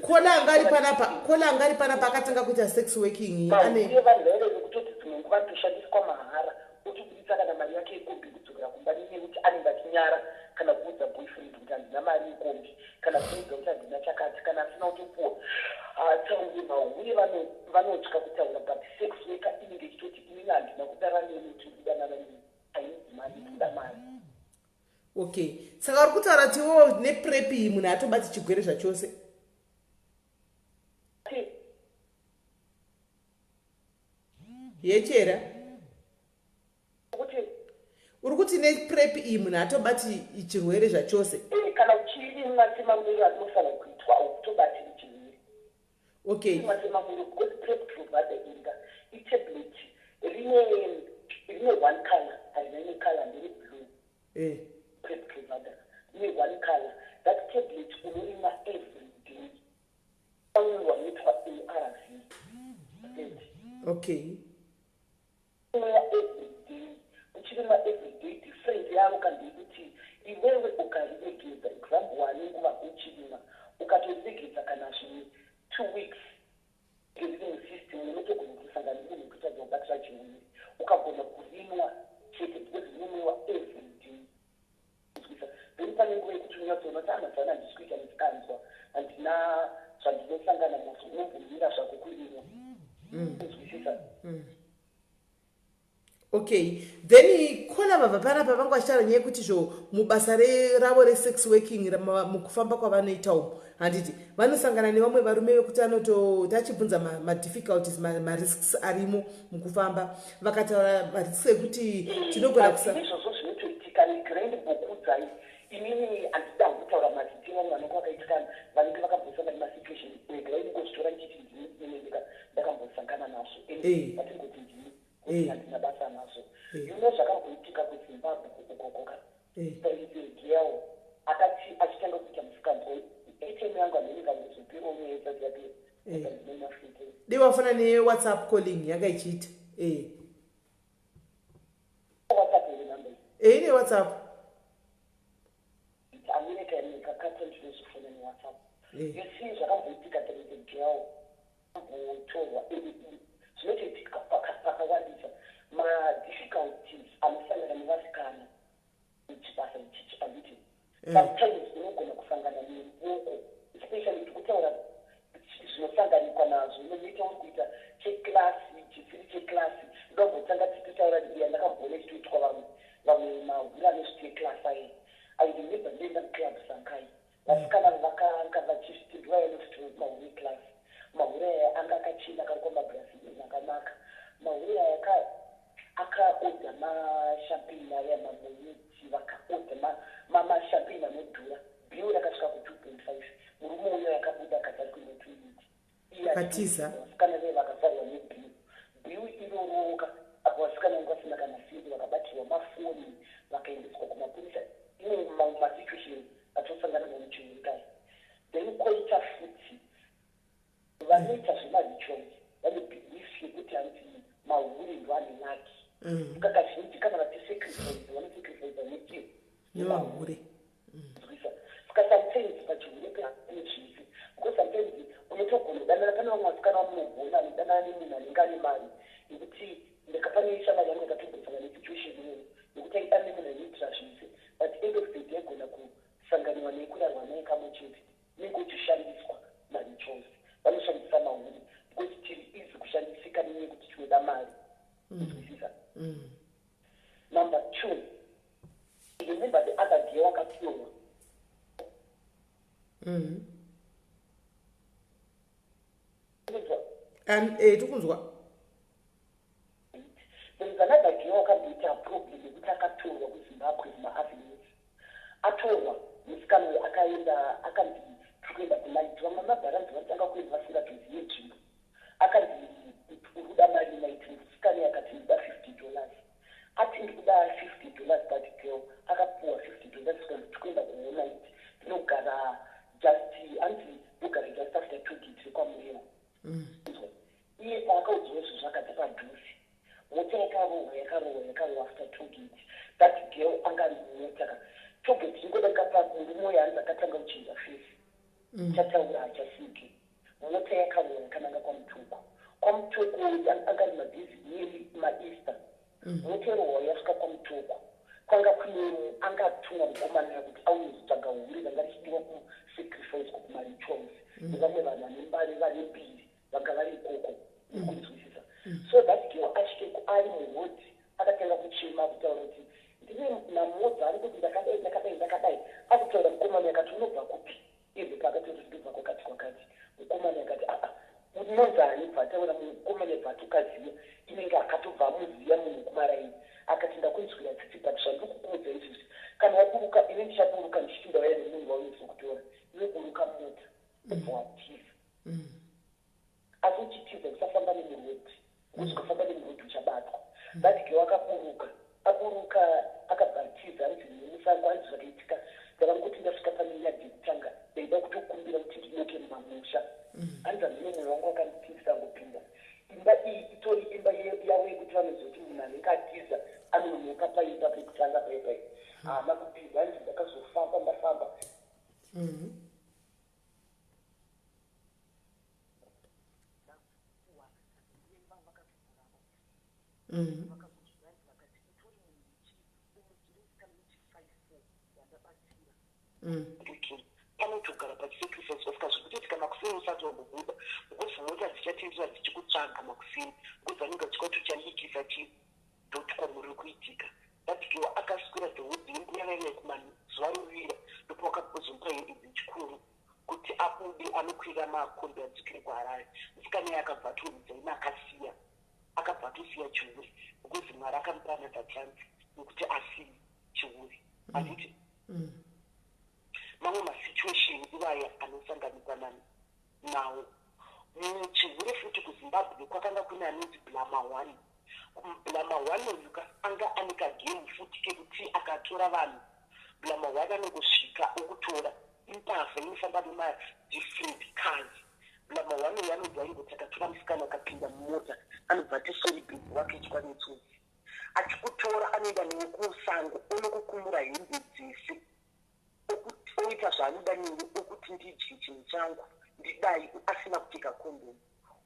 kola angari panapa akatanga kuita sex working ane vanhu vaireve kutoti dzimwe nguva ndoshandiswa mahara utibuditsa kana mari yake yekombi kudzokera kumba nekuti anenge achinyara kana kuudza boyfriend kuti handina mari yekombi kana kuudza kuti handina chakati kana asina kutopuwa tsaunge mahuri vanotya kutaura but sex worker inenge ichitoti inini handina kudara neni kuti ndidanana neni hainzi mari kuda mari okay saka uri kutaura tiwo neprep iyi munhu atobati chigwere zvachose yechera uri kuti neprep iyi munhu atobati chirwere zvachose kana uchiri matemamiro anofanira kuitwa autobatiri chirwere okay matemamiro because prep provide inga itablet rine one color harina ine color ndere blue prep provider rine one color that tablet unoimwa every day wanoitwa ARV okay everyday uchirimwa everyday different yavo kandekuti iwewe ukariregedza example wanenguva uchirimwa ukatoregedza kana zvimwe 2 weeks ngezvimwe system unotogona kusangana nemunhu kuita dzaubatira chirwere ukagona kurinwa chete because rinomwiwa everyday then pane nguva yekuti unyatsoona kuti amazana handisi kuita nesikanzwa handina zvandinosangana nazvo unombomira zvako kurinwa kuzwisisa okay then khona vabva panapa vanga vachitaura nyaya yekuti zvo mubasa ravo resex working mukufamba kwavanoita umo handiti vanosangana nevamwe varume vekuti anototi achibvunza madifficulties marisks arimo mukufamba vakataura marisks ekuti tinogona izvozvo zvinotoitika negrand bokudzai inini handida kutaura maziti vamwe vanenge vakaitikana vanenge vakambosangana nemasituation ega iningozvitora ndichiti ndini ndakambosangana nazvo vatingoti ndini handina basa nazvo ino zvakamboitika kuzimbabwe kugogoka girl akati achitanga kuita musikanzwa atm yangu amerika ngezopiro unoedza dziyapiro dei wafana newhatsapp calling yanga ichiita whatsapp ine number ine whatsapp amerika katondinozvifona newhatsapp yesi zvakamboitika there is a girl ambotorwa zvinotoitika pakawandisa madifficulties anosangana nevasikana chibasa ichichi anditi sometimes unogona kusangana neboko especially tikutaura zvinosanganikwa nazvo inoita uri kuita cheklasi chisiri cheklasi ndobotanga tichitaura iya ndakambona ichitoitwa vamwe mahuri anozviti eklasi ai airememba ndienda muclub sankai vasikana vakanga vachizvitindwa yanozviti mahuri eklasi mahuri aya anga akachena karikwa mabrasini akanaka mahuri aya akaodha mashampeni aya mamoniti vakaodha mashampeni anodhura bill rakasvika ku2.5 murume uyo yakabuda akazari kuenda toileti katiza vasikana vee vakazarwa nebill iroroka apo vasikana vangu vasina kana simbi vakabatirwa mafoni vakaendeswa kumapurisa ine masituation atosangana nemuchiurikai then koita futi vanoita zvemarituals vane belief yekuti hanzi mahuri ndo ane naki kakazhinji kana vachisacrifice vanosacrifice netiyo nemahure saka sometimes pachihure peanechisi because sometimes unotogona kudanana pane vamwe vasikana vamunogona anodanana nemunhu anenge ane mari yekuti ndakapane shamwari yangu yakatogosangana nesituation iyoyo yekuti aidana nemunhu anoitira zvise but end of the day agona kusanganiwa nekurarwa naye kamwe chete inenge uchishandiswa mari chose vanoshandisa mahure because tiri easy kushandisika nenyaya yekuti tinoda mari kuzwisisa. Number 2, remember the other girl wakapyorwa. tikunzwa. There is another girl wakamboita problem yekuti akatorwa kuZimbabwe kumaAvenues. Atorwa musikana uyu akaenda akanzi tikuenda kunaiti vamwe mabharanzi vatanga kuenda vasingatoziye nzvimbo akanzi urikuda mari naiti musikana akati ndikuda $50 ati ndikuda $50 that girl akapuwa $50 tikuenda kuona iti tinogara just anzi ndogara just after 2 gate rekwamureva iye paakaudziwa izvo zvakati padhuzi mota yakarohwa after 2 gate that girl angarimota togate ingoda kapamurume yanzi akatanga kuchinja face chataura hachasiki mota yakarohwa yakananga kwamutoko angari mabhizi nearly maEaster mota rohwa yasvika kwamutoko kwanga kune angatumwa mukomana kuti aunozotsvaga hure vanga richidiwa kusacrifice kumarituals nevamwe vanhu vane mbari vane mbiri vanga vari ikoko nekunzwisisa so that girl asvike ari muhodhi akatanga kuchema kutaura kuti ndine namodza ari kuti ndakadai akutaura mukomana yakati unobva kupi izvo paakatoti ndobva kwakati mukomana yakati unonzani bvataura mukomana bvatukaziva inenge akatobva amuziva munhu kumaraini akati ndakunzwira tsitsi but zvandikukuudza izvizvi kana waburuka ine ndichaburuka ndichipinda waya nemunhu waunozokutora iwe buruka mota ubva watiza asi uchitiza usafamba nemurodhi ngokuti ukafamba nemurodhi uchabatwa that girl aburuka akabhatiza anzi nemusango anzi zvakaitika ndavangoti ndasvika pane nyadhi yekutanga ndaida kutokumbira kuti ndinoke mumamusha anzi handine mwoyo wangu wakanditiza ngopinda imba iyi itori imba yavo yekuti vanozoti munhu anenge atiza anonoka paimba pekutanga paipai haana kupinda anzi ndakazofamba ndafamba panotogara pachisacrifice vasika zvekuti kana kusini usati wakubuda because mota dzichatendera dzichikutsvaga makusini because vanenge vachikauti uchandikisa chi dotcom riri kuitika vatikewo akaswira dhoudzi nenguyanairai kumazuva ruvira ndopo wakazomupa hedi dzechikuru kuti abude anokwira makombi adzikire kuharare musikana akabva atoridza ine akabva atosiya chiuri because mwari akamupana dzachanzi nekuti asiyi chiuri anditi mamwe masituation ivaya anosanganikwa nawo muchihure futi kuzimbabwe kwakanga kune anonzi blama 1 blama 1 uyu anga ane kagemu futi kekuti akatora vanhu blama 1 anongosvika okutora impavha inofamba nemadifferent cars blama 1 uyu anobva ingoti akatora musikana akapinda mumota anobva atisori bhibhi wake ichwa netsodzi achikutora anoenda newe kumusango onokukumura hembe dzese oita zvaanoda newe okuti ndidyi chinhu changu ndidai asina kupfeka kondomu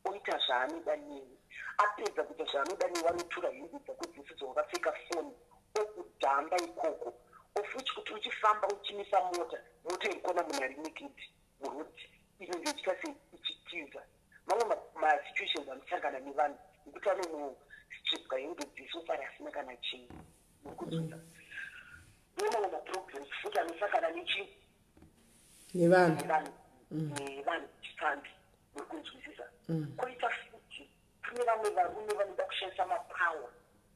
oita zvaanoda newe apedza kuita zvaanoda newe anotora hembe dzako dzese dzawakapfeka foni okudhamba ikoko ofuti kuti uchifamba uchimisa mota irikona munhu ari nekedi murodhi inenge ichita seichitiza mamwe masituations anosangana nevanhu nekuti anonostripwa hembe dzese ofari asina kana chinhu nekudzidza nemamwe maproblems futi anosangana nechii nevanhu chifambi nekunzwisisa koita futi kune vamwe varume vanoda kushandisa mapower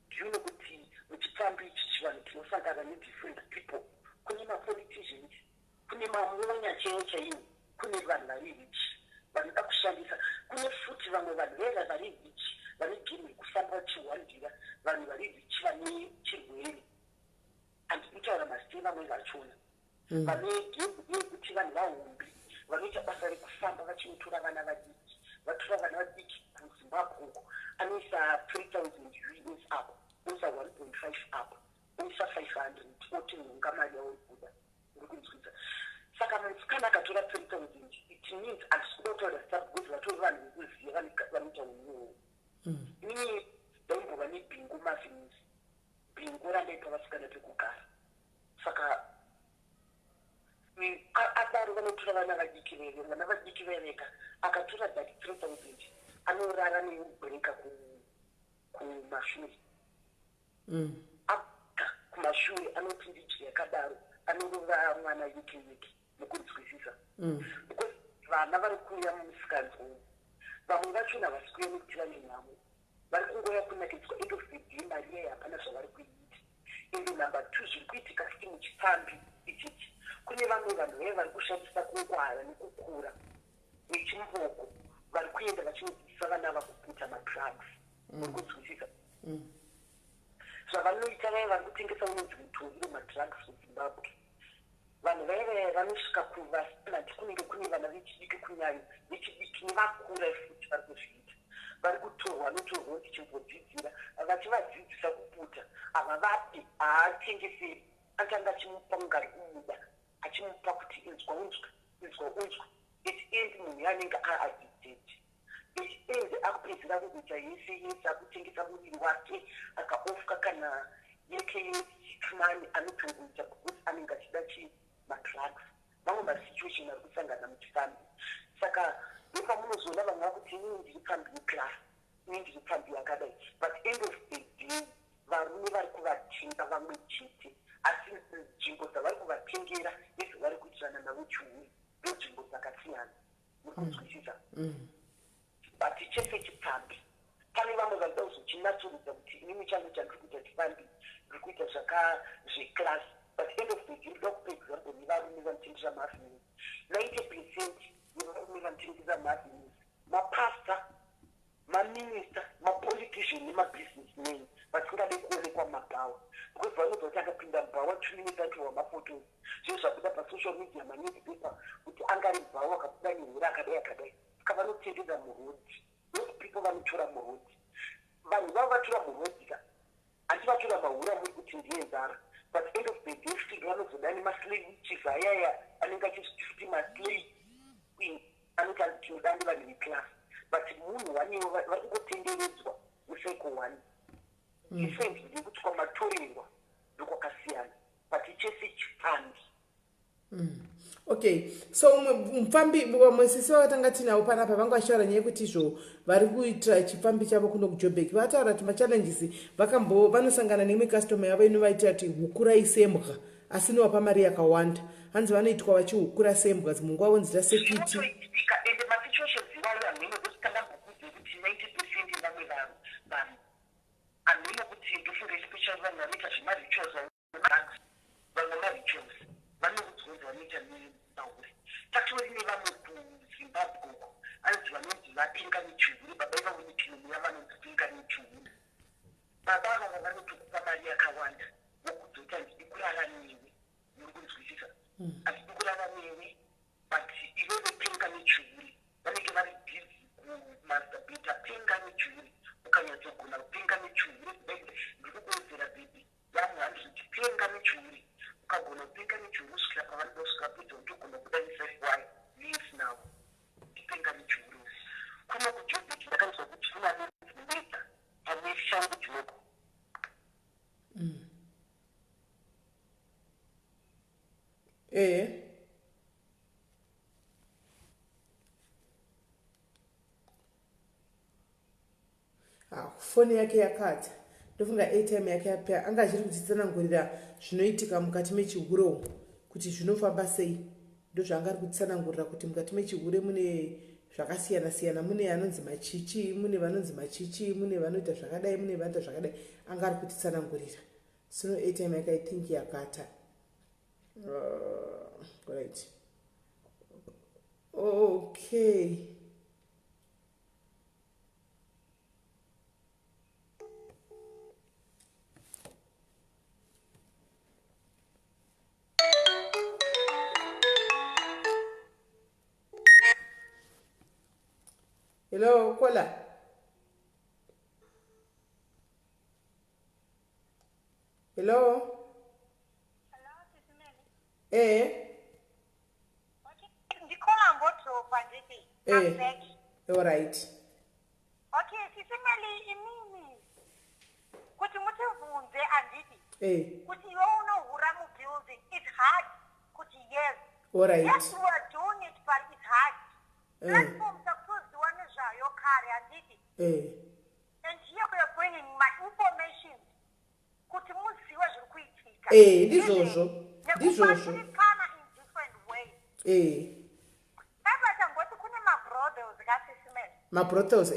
ndiyo nekuti muchifambi ichi vanhu tinosangana nedifferent people kune mapoliticians kune mamonya chaiwo chaiwo kune vanhu vari rich vanoda kushandisa kune futi vamwe vanhu vega vari rich vane gemu yekufamba vachiwandira vanhu vari rich vane chirwere handikutaura mazita vamwe vachona vane gemu yekuti vanhu vahombi vanoita basa rekufamba vachinotora vana vadiki vatora vana vadiki kuzimbabwe uko anoisa $3,000 apo 5 up uisa 500 oti ngamali yawobuda ngokunzwisa saka musikana akatora 3000 it means andisikudotora staff because vatori vanhu vekuziva vanoita unyowo ini ndaimbova nebhingo mavhins bingo randaipa vasikana pekugara saka adaro vanotora vana vadiki vereka akatora that 3000 anorara neubhureka kumashure kumashure anoti ndiji yakadaro anorova mwana wiki nekunzwisisa because vana vari kuuya mumusikanzwa vamwe vachona havasi kuuya nekuti vane nhamo vari kungoya kunakidzwa end of the day mari yai hapana zvavari kuita ende number 2 zviri kuitika siti muchifambi ichichi kune vamwe vanhu vaye vari kushandisa kungwara nekukura nechimboko vari kuenda vachinodzidzisa vana vakuputa madrugs nekunzwisisa zvavanoita vaye vari kutengesa unonzi mutongi wemadrugs muzimbabwe vanhu vaye vanosvika kuvasinati kunenge kune vana vechidiki kunyanya vechidiki nevakura futi vari kuzviita vari kutorwa notorwa tichimbodzidzira vachivadzidzisa kuputa ava vapi haatengeseri atanga achimupa mungari kumuda achimupa kuti inzwa unzwa echiendi munhu yanenge aaddicted echiendi akupedzera kuguta yese akutengesa muviri wake akaofka kana yeke yesikmani anotongoita kuti anenge achida madrugs mamwe masituation ari kusangana muchifambi saka ipamunozoona vamwe vakuti inini ndiri pambi yeclass inini ndiri pambi yakadai but end of the day varume vari kuvatenga vamwe chete asi nzvimbo dzavari kuvatengera nezvavari kuitirana navo chiuri ndodzvimbo dzakasiyana mukunzwisisa but chese chipambi pane vamwe vaida kuzochinatsurudza kuti inini changu chandiri kuita chipambi ndiri kuita zveclass but end of the day ndida kupa example nevarume vanotengesa mafini 90% nevarume vanotengesa mafini mapasta maminista mapolitician nemabusinessmen vasingade kuonekwa mumabhawa because vanobva kuti akapinda mubhawa 2 minutes atorwa mafotos zvio zvakuda pasocial media manewspaper kuti angari mubhawa akabuda nehura akadai saka vanotendeza murodhi those people vanotora murodhi vanhu vavo vatora murodhi ka handivatora mahura muri kuti ndiye nzara but end of the day futi vanozoda nemaslave chief ayaya anenge achizviti maslave anoti tinoda nevanhu veclass but munhu wanewo vari kungotenderedzwa mucycle 1 different ndekuti kwamatorerwa ndokwakasiyana but chese chipambi okay so mufambi mwesisi vakatanga tinavo panapa vanga vashara nyaya yekuti izvo vari kuitira chifambi chavo kuno kujobek vataura kuti machallenges vanosangana nemwe customer yavo inovaitira kuti hukura sembwa asi novapa mari yakawanda hanzi vanoitwa vachihukura sembwa dzimwe nguva vonzira sekiti ende masituations ivayo amene dzositanga kukuze kuti 90% vamwe vanhu amene kuti ndofunga especially vanhu vanoita zvemarituals vamwe marituals vanokudzonza vanoita nemahure tatori nevamwe kuzimbabwe uko anzi vanonzi vatenga michuru baba ivavo michinomuya vanonzi tenga michuru baba vava vanotokupa mari yakawanda vokudzota ndidi kurara newe muri kunzwisisa handidi kurara newe but iveve tenga michuru vanenge vari bhizi kumasterbeta tenga michuru ukanyatsogona kutenga michuru ndiri kuwedzera bebi vamwe handizviti tenga michuru ukagona kutenga michuru kusvikira pavanoda kusvika pedza utogona kuda ne5y years now titenga michuru kuno kujobeki ndakanzwa kuti kunanezimeta pane shangu dzinoko foni yake yakata ndofunga airtime yake yapera anga achiri kutitsanangurira zvinoitika mukati mechihuro kuti zvinofamba sei ndozvaanga ari kutsanangurira kuti mukati mechihuro mune zvakasiyana siyana mune anonzi machichi mune vanonzi machichi mune vanoita zvakadai mune vanoita zvakadai anga ari kutitsanangurira sino airtime yake I think yakata right okay hello kola Hello. Hello, SIS MELLY. Okay, ndikola mbodropa nditi. I'm back. All right. Okay, SIS MELLY imini. Kuti mutibvunze anditi. Kuti iwe unohura mubuilding, it's hard. Kuti yes. All right. Yes, you are doing it, but it's hard. Platforms are closed one is your car anditi. And here we are bringing my information. Kuti muziwe zviri kuitika. Ndizvozvo. Nekubatsirikana in different ways. Tangoti kune mabrothels kaSIS MELLY. Mabrothels,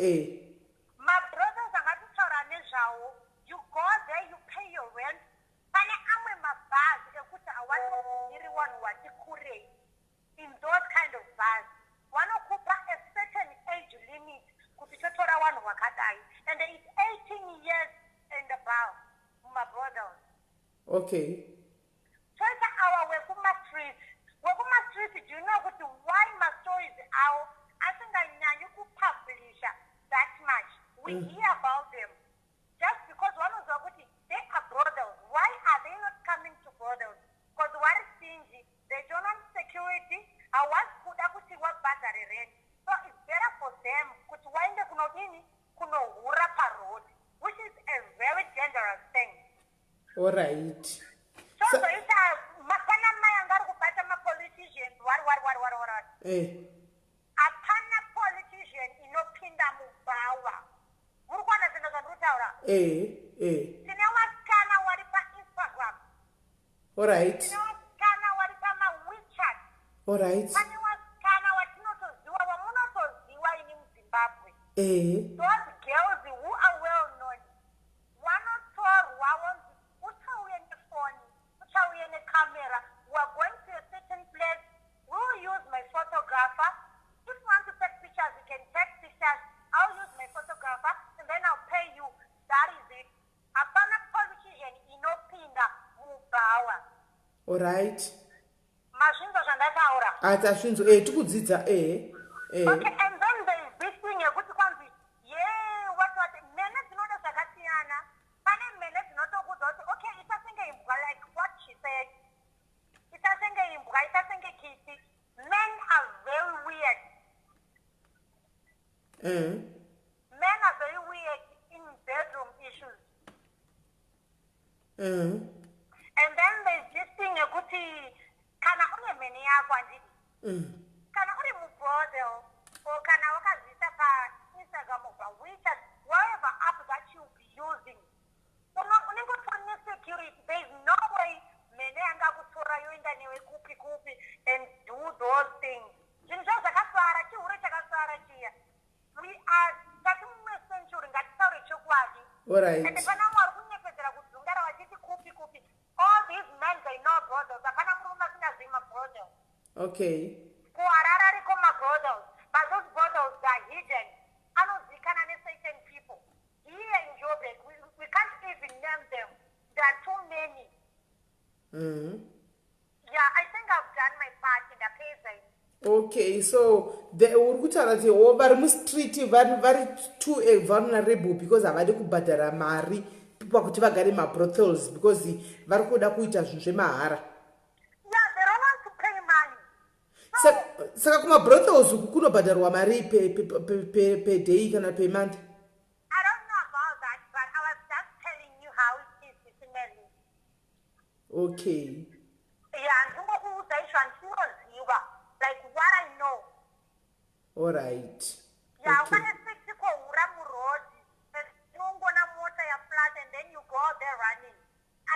Mabrothels angataura nezvawo. You go there, you pay your rent. Pane amwe mabhazi ekuti awatiri vanhu vati kurei. In those kind of bars, vanokupa a certain age limit kuti totora vanhu vakadai. And it's 18 years and above. Mabrothels. Okay. Toita our mumStreets. mumStreets, do you know why my stories out? I think I know publish that much. We hear about them. Just because one of the they are brothels. Why are they not coming to brothels? Because what is stingy, they don't have security. I was put up to what battery rent. So it's better for them to wind up kuno hura road, which is a very dangerous thing. All right. So it's a makana mayangari kupata ma politicians what. Apana politician inopinda mubawa. Urukwana zino zandutaura. Sine waskana wali pa Instagram. All right. Sine waskana wali pa ma WeChat. All right. Sine waskana watinotoziwa wamunotoziwa ini muZimbabwe. Those girls who are well known. Wanotorwa wonzi uchauye nefoni, uchauye necamera. We are going to a certain place. We will use my photographer. If you want to take pictures, you can take pictures. I'll use my photographer and then I'll pay you. That is it. Apana politician inopinda mubawa. All right. Mazvinzo zvandataura. Atazvinzo tikudzidza Okay, and then there is this thing yekuti kwanzi what mene dzinoda zvakasiyana. Pane mene dzinotokudza kuti okay, isasenge imbwa like what she said. Isasenge imbwa, isasenge kiti. Men are very weird. Men are very weird in bedroom issues. And then there's this thing yekuti kana une mene yako anditi. Kana uri mubrothel or kana wakazisa pa Instagram or pa WeChat, whatever app that you'll be using. Unenge for security, there's no way mene angakutora yoenda newe kupi and do those things. Zvinhu zvavo zvakasara, chihure chakasara chiya. We are tati mumwe century ngatitaure chokwadi. All right. And pana mwari kunyepedzera kudzungara vachiti kupi. All these men they know brothels. Apana murume asingazivi mabrothels. Okay. Kuharara riko mabrothels. But those brothels are hidden. Anozikana certain people. Here in Joburg, we can't even name them. There are too many. Yeah, I think I've done my part in the present. Okay, so uri kutaura kuti vari mustreet vari too vulnerable because havadi kubhadhara mari pakuti vagare mabrothels because vari kuda kuita zvinhu zvemahara. Yeah, they don't want to pay money. Saka kumabrothels uku kunobhadharwa mari per day kana per month? I don't know about that, but I was just telling you how it is, SIS MELLY. Okay. Yeah, ndingokuudza izvo ndinoziva, like what I know. All right. Yeah, Okay. when you go road, unongona mota ya flat and then you go there running.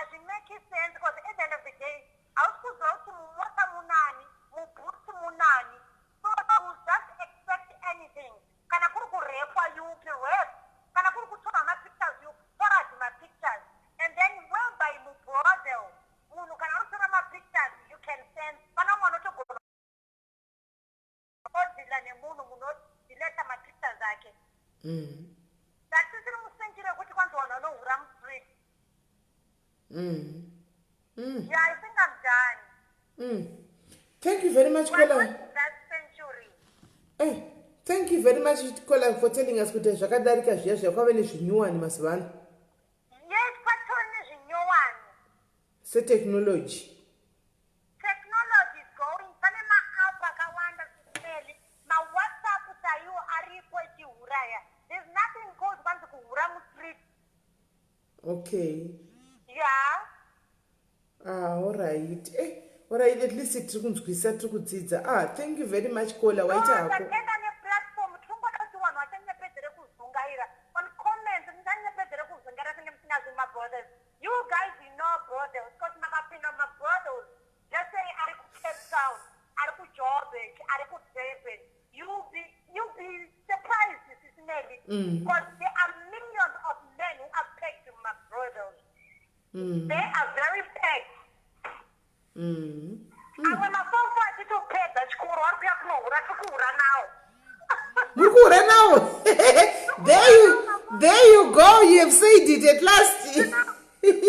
As it makes sense because at the end of the day, awukuzoa kuti mumota munani, mubhutsu munani. So you just expect anything. Kana kuri kurepwa you rape. Kana kuri kutora ma-pictures you tora ma-pictures. And then whereby mubrothel, munhu kana utora ma-pictures you can send. Pana mwana utogona odila nemunhu munodileta ma-pictures ake. That isiri musenjire kuti kwanzi vanhu vanohura mustreet. Yeah, I think I'm done. Thank you very much, We're Kola. not in that century. Thank you very much, Kola, for telling us kuti zvakadarika zviya kwave nezvinyuwani mazuva ano. Yes, patori nezvinyowani. Technology. Technology is going. Pane ma-app akawanda SIS-MELLY. Ma-WhatsApp chaiwo aripo echiuraya. There's nothing called kwanzi kuhura mumStreets. Okay. Yeah. All right. All right, at least tiri kunzwisa tiri kudzidza. Thank you very much caller. Waita hapo. Ndatenda neplatform tinongoda kuti vanhu vachanyepedzere kuzungaira. On comments muchanyepedzere kuzungaira senge musinazi mabrothers. You guys, you know brothers. Because makapinda mabrothers. Just say ari kuCape Town, ari kuJoburg, ari kuDurban. You'll be surprised, SIS-MELLY. Because there are millions of men who are pegged to my brothers. They are very pegged. And when my phone was to peg that school, I'll be up now. Mukura now. There you go. You have said it at last. There's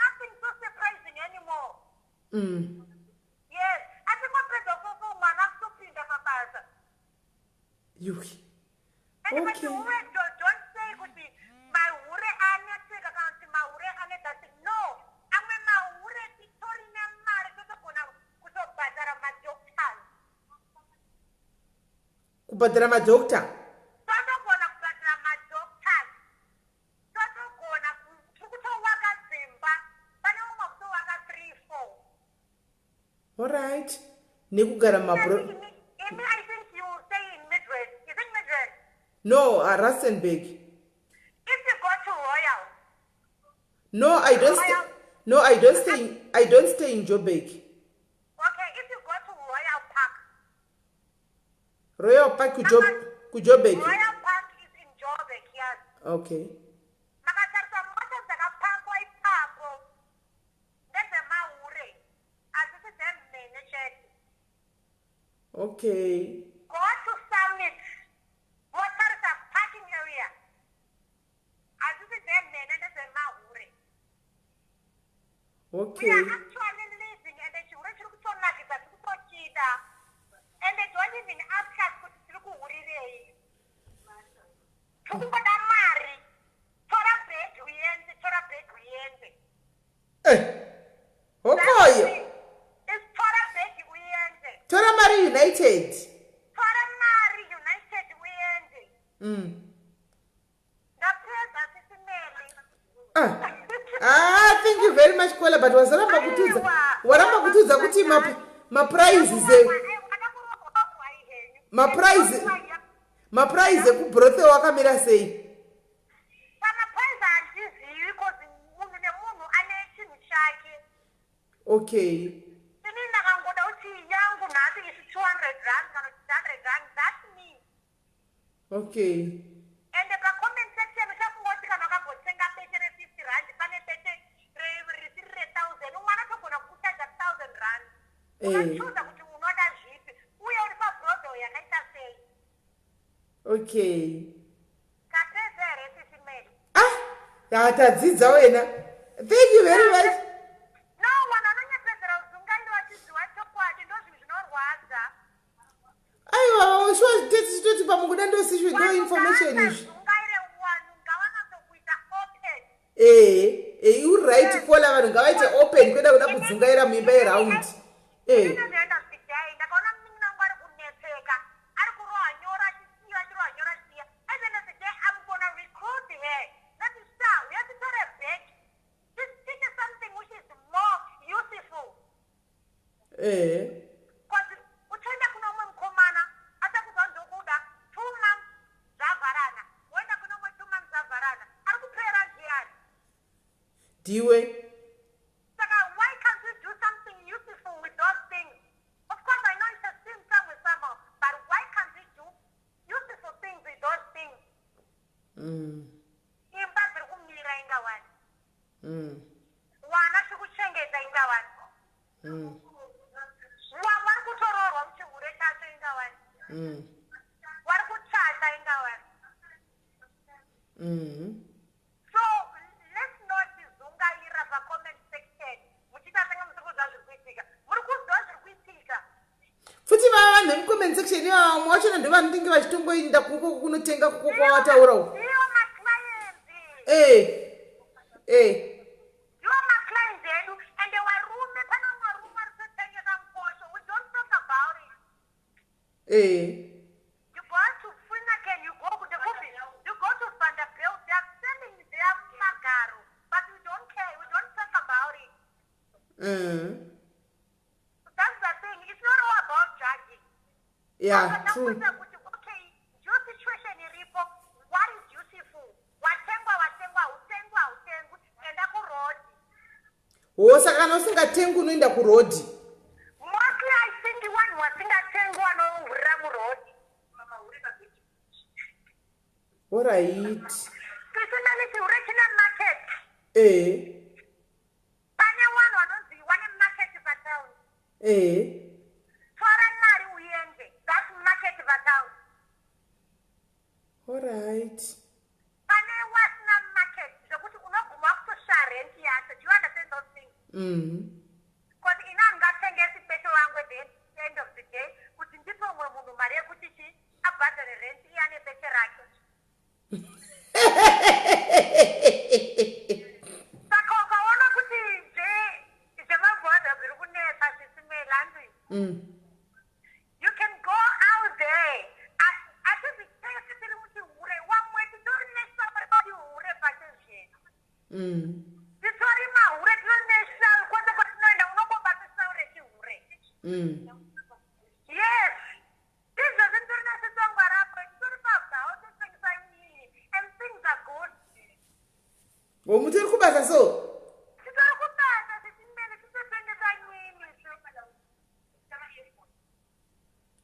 nothing so surprising anymore. Yes, I think my brother man has to be the Mabasa. Okay. Don't say could be my ure ane take account my ure ane that no. I'm my ure Victoria Mare to kona kuto badara ma doctor. Kubadra ma doctor. Toto kona kubadara ma doctor. Toto kona kuto waka Zimba. Bani uma kuto waka 3-4. All right. Nekugara ma bro. I think you stay in Midwest. You think Midwest? No, Rustenburg. If you go to Royal. No, I don't stay. No, I don't stay in Joburg. Okay, if you go to Royal Park. Royal Park Joburg. Royal Park is in Joburg, yes. Okay. Makatarisa moto dzakapakwa ipapo. Ndezemahure. Adzisi dzemhenechete. Okay. Go to Summit. Motarisa parking area. Adzisi dzemhene ndezemahure. We Okay. are actually living and chihure chiri kutonakidza tiri kutochida. And they don't even ask us kuti tiri kuhurirei. Tikungoda mari. Tora bread uende. Okoyo. It's tora bread uende. Tora Mari United. Tora mari United uende. Ndapreza SIS-MELLY. Thank you very much caller, but waramba kutudza kuti ma prizes ekubrothe wakamira sei? Pamapaiza handizivi because munhu nemunhu ane chinhu chake. Okay. Ini ndakangoda kuti yangu nhasi isi 200 rand kana 100 rand, that's me. Okay. And the comment section uchakungoti kana wakambotsenga pete re50 rand pane pete risiri re1000 umwana togona kuchaja 1000 rand. Unochuza kuti unoda zvipi uye uri pabrodo yakaita sei. Okay. Kateze here SIS-MELLY. Tadzidza wena. Thank you very much. No, vanhu vanonyepedzera kuzungaira vachiziva chokwadi ndozvinhu zvinorwadza. Aiwa, sure toti pamukuda ndosishwe no information izvi. Zungaire vanhu ngavanatsokuita open. Uri right caller, vanhu ngavaite open kwenda kuda kudzungaira muimba yeround. Ndinoenda kudai ndakaona munhu nangu ari kunetseka ari kuroha nyora achisiya at the end of the day I'm gonna recruit her. Let me start. We have to tell her back. Just teach her something which is more useful. Because uchaenda kuna umwe mukomana atakuza ndokuda 2 months zvavharana. Woenda kuna umwe 2 months zvavharana. Ari kupera ndiani? Diwe. Saka why can't we do something useful with those things? Of course I know it's a sin somewhere somehow, but why can't we do useful things with those things? Imba dziri kumira inga wani. Wana tiri kuchengeta inga wani. Vari kutororwa muchihure chacho inga wani. Vari kuchata inga wani. So let's not zungaira pacomment section. Muchitatanga muri kuzwa zviri kuitika. Muri kuzwa zviri kuitika. Futi vanhu mucomment section ivavo mwacho ndovanhu ndinge vachitongoinda kunotenga kuko kwavataura uko. You are my client, and they were room. We don't talk about it. You go to Finnegan, you go to the movie, you go to Vanderbilt, they are selling their magaro, but we don't care, we don't talk about it. That's the thing, it's not all about judging. Yeah, true. Okay, your situation in Ripo, what is useful? Watengwa, and I go road. Osaka usingatengi unoenda kurodi. Mostly I think the one was in that Tengwa no Ramu road. All right. Personally, the original market. Pane one or not, the one in market is a town. Foreign mari uyenge, that market is a town. All right. Pane was not market. So put unoguma to share rent here. Do you understand those things? Because in Angatenge is better one with the end of the day. Put in different one with Maria Kutichi, about the rent here and a better racket. You can go out there. I think it's one way to do next somebody who yes. This doesn't turn us a song, and things are good.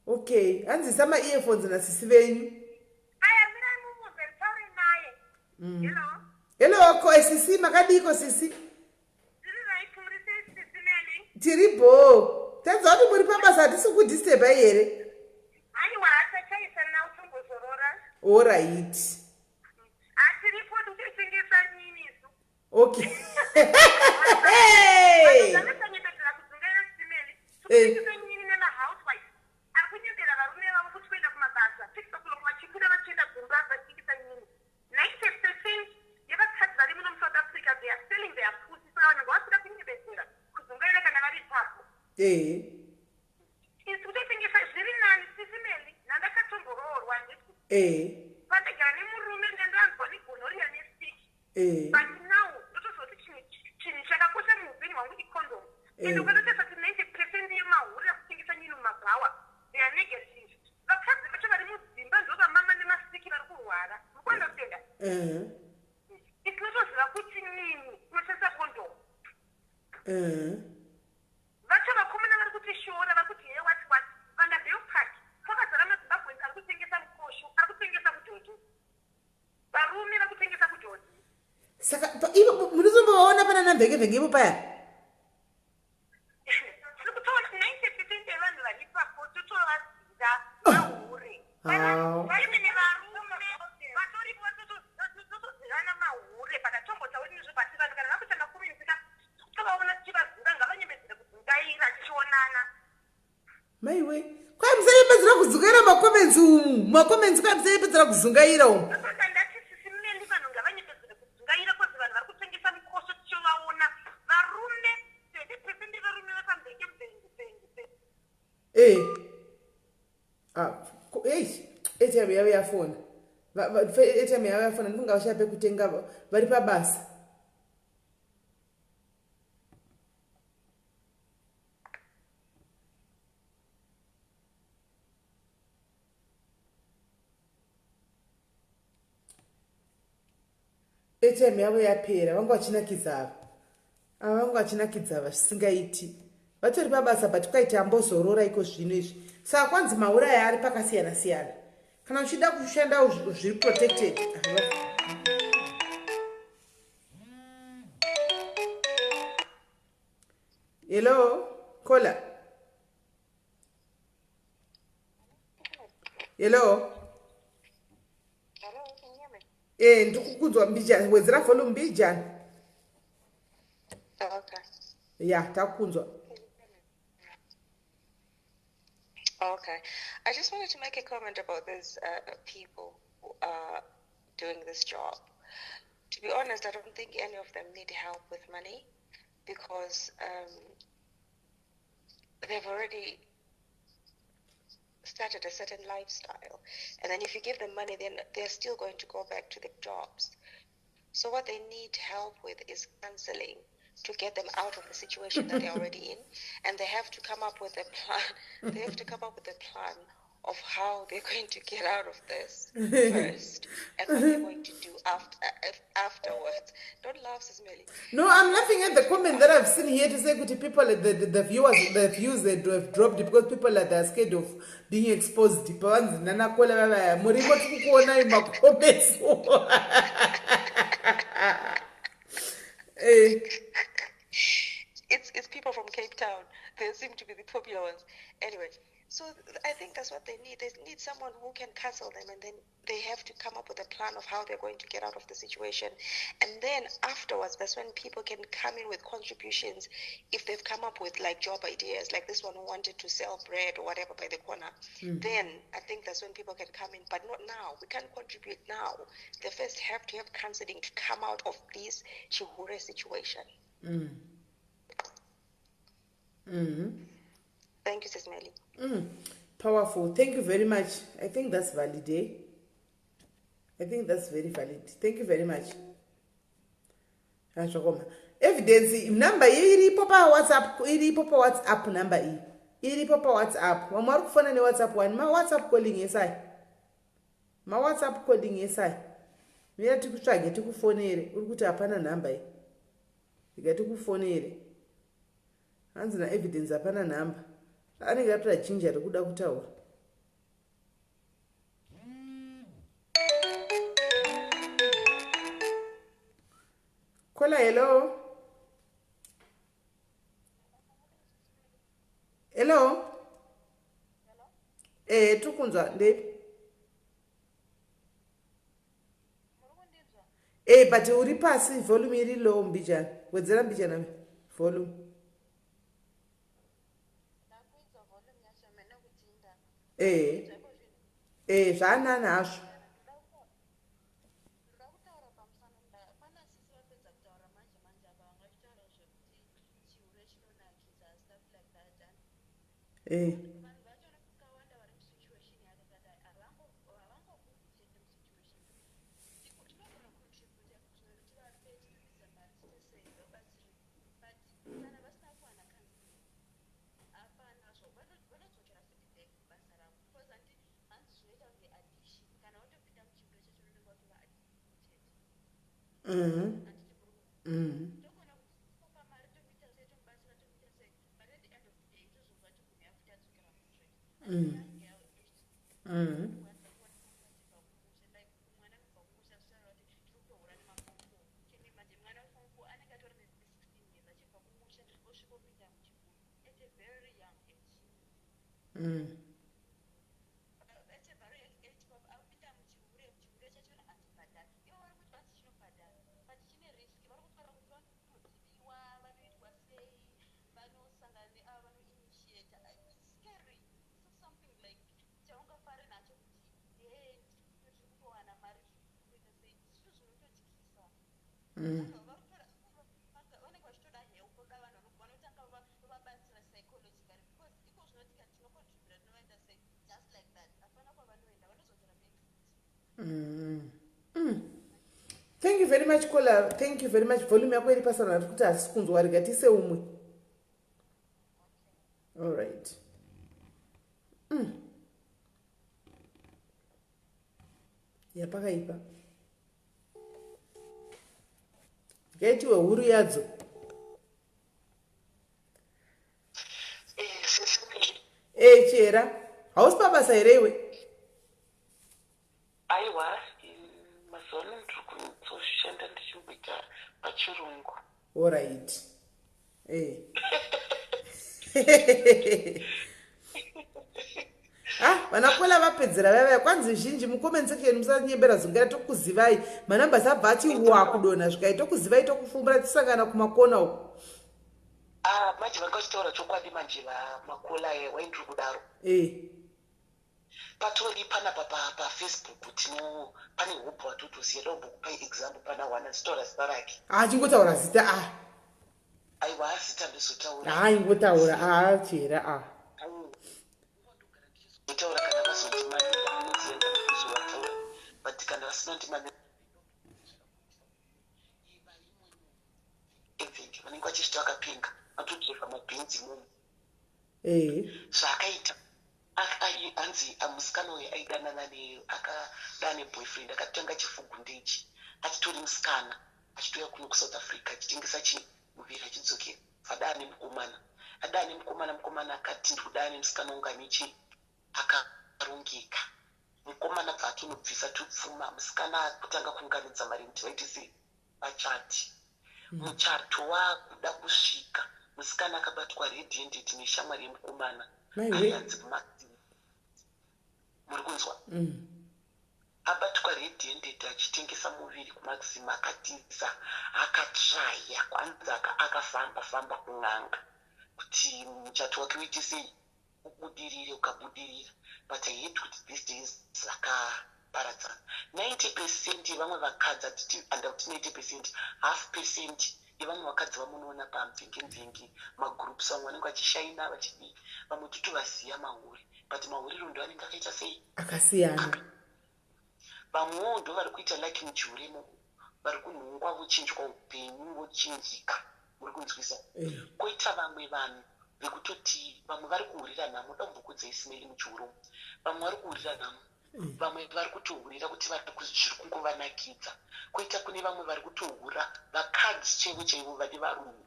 Okay, and this summer earphones and assist venue. You know? Hello, ko SIS makadiko sisi. Tiribo. That's all the purpose at this good disturb here. All right. Okay. Hey. But now, they are negative. It's not putting in process of condom. That's what I'm going to show that I'm going to hear what Vanderbilt Park. Focus on the back when I'm going to think some caution, I'm going to think some dojo. But room, I'm going to think some dojo. Saka ibo mulizoona pana na vhege vhenge ipo paya. Maiwe, kwa msayepedzera kuzungaira makomenzi umu. Makomenzi kwa msayepedzera kuzungaira umu. ATM yawe yafona. ATM yawe yafona ndinga vashape kutenga vari pabasa. ATM yawe yapera vanga vachinakidza ava vanga vachinakidza zvisingaiti vatori pabasa but kwaita ambozorora iko zvino izvi saka kwanzi mauraya ari pakasiyana siyana kana uchida kushanda zviri protected. Hello kola. Hello. Ndikukunzwa mbijani wedzera volume mbijani. Okay. Yeah, takunzwa. Okay. I just wanted to make a comment about these people who are doing this job. To be honest, I don't think any of them need help with money because they've already started a certain lifestyle. And then if you give them money, then they're still going to go back to their jobs. So what they need help with is counseling to get them out of the situation that they're already in. And they have to come up with a plan. They have to come up with a plan of how they're going to get out of this first and what they're going to do afterwards. Don't laugh, Sis Melly. No, I'm laughing at the comment that I've seen here to say to people, the viewers, the views that have dropped because people are scared of being exposed. It's people from Cape Town. They seem to be the popular ones. Anyway, so I think that's what they need. They need someone who can counsel them, and then they have to come up with a plan of how they're going to get out of the situation. And then afterwards, that's when people can come in with contributions. If they've come up with like job ideas, like this one who wanted to sell bread or whatever by the corner, then I think that's when people can come in, but not now. We can't contribute now. They first have to have counseling to come out of this chihure situation. Thank you, Sis Melly. Powerful. Thank you very much. I think that's valid, eh? I think that's very valid. Thank you very much. Evidence number iripo pa WhatsApp, iripo pa WhatsApp number iripo pa WhatsApp. Wamara kufona ne WhatsApp one. Ma WhatsApp calling yesai. Ma WhatsApp calling yesai. Mina tikutsvage tikufonere uri kuti hapana number iyi. Tikatikufonere. Hanzi na evidence hapana number. Anenge atoda jinja rekuda kutaura. Kola, hello. Hello. Tukunzwa ndepi. But uri pasi volume iri low mbijana. Wedzera mbijana volume. Zvana nazvo. Thank you very much, Kola. Thank you very much. Volume yako iri pasana kuti asikunzwa rigatise umwe. All right. Yapakaipa. Gaitiwe huru yadzo. Chera. Hausi pabasa here iwe? Aiwa, mazuva ano ndiri kuzoshanda ndichimboita pachirungu. All right. Vanakola vapedzera vaya kwanzi zhinji mucomment section musanyembera zongera tokuzivai manamba zabva ati wakudona zvikai tokuzivai tokufumbira tisangana kumakona uko. Manje vanga uchitaura chokwadi manje vamakola waindiri kudaro. patori pana pafacebook pane hope watotoziya ndombokupa example pana wana zitora zita rake chingotaura zita aiwa zita ndozotaura ingotaura chera itaura kana vazondimanira anoziya ndakuzovataura but kana vasina ndimanira evhengi vanenge vachizvita vakapinga vatodrefa mabhinzi mumu zvaakaita hanzi musikana uyu aidanana akadana neboyfriend akatanga chifugundechi achitori musikana achitouya kuno kusouth africa achitengesa chimuviri achidzokera adana nemukomana akati ndikudana nemusikana unganichi akarongeka mukomana bva atonobvisa tupfuma musikana kutanga kuunganidza mari kuti vaiti sei vachati muchato wakuda kusvika musikana akabatwa red handed neshamwari yemukomana aianzi muri kunzwa abatwa red handed achitengesa muviri kumaxim akatiza akatraya kwanza akafamba kun'anga kuti muchato wake uiti sei ubudirire ukabudirira but I hate kuti these days zvakaparadzana 90% yevamwe vakadzi atiti anda kuti 90% half percent yevamwe vakadzi vamunoona pamvenge magroups vamwe vanenge vachishaina vachidii vamwe totovaziya mahuri but mahuriro ndo anenge akaita sei akasiyana vamwewo ndo vari kuita like muchiuremo vari kunhongwa vochinjwa upenyu vochinjika muri kunzwisa koita vamwe vanhu vekutoti vamwe vari kuhurira nhamo dambukodza isimeli muchiuromo vamwe vari kuhurira nhamo vamwe vari kutohurira kuti zviri kungovanakidza koita kune vamwe vari kutohura vakadzi chaivo vane varume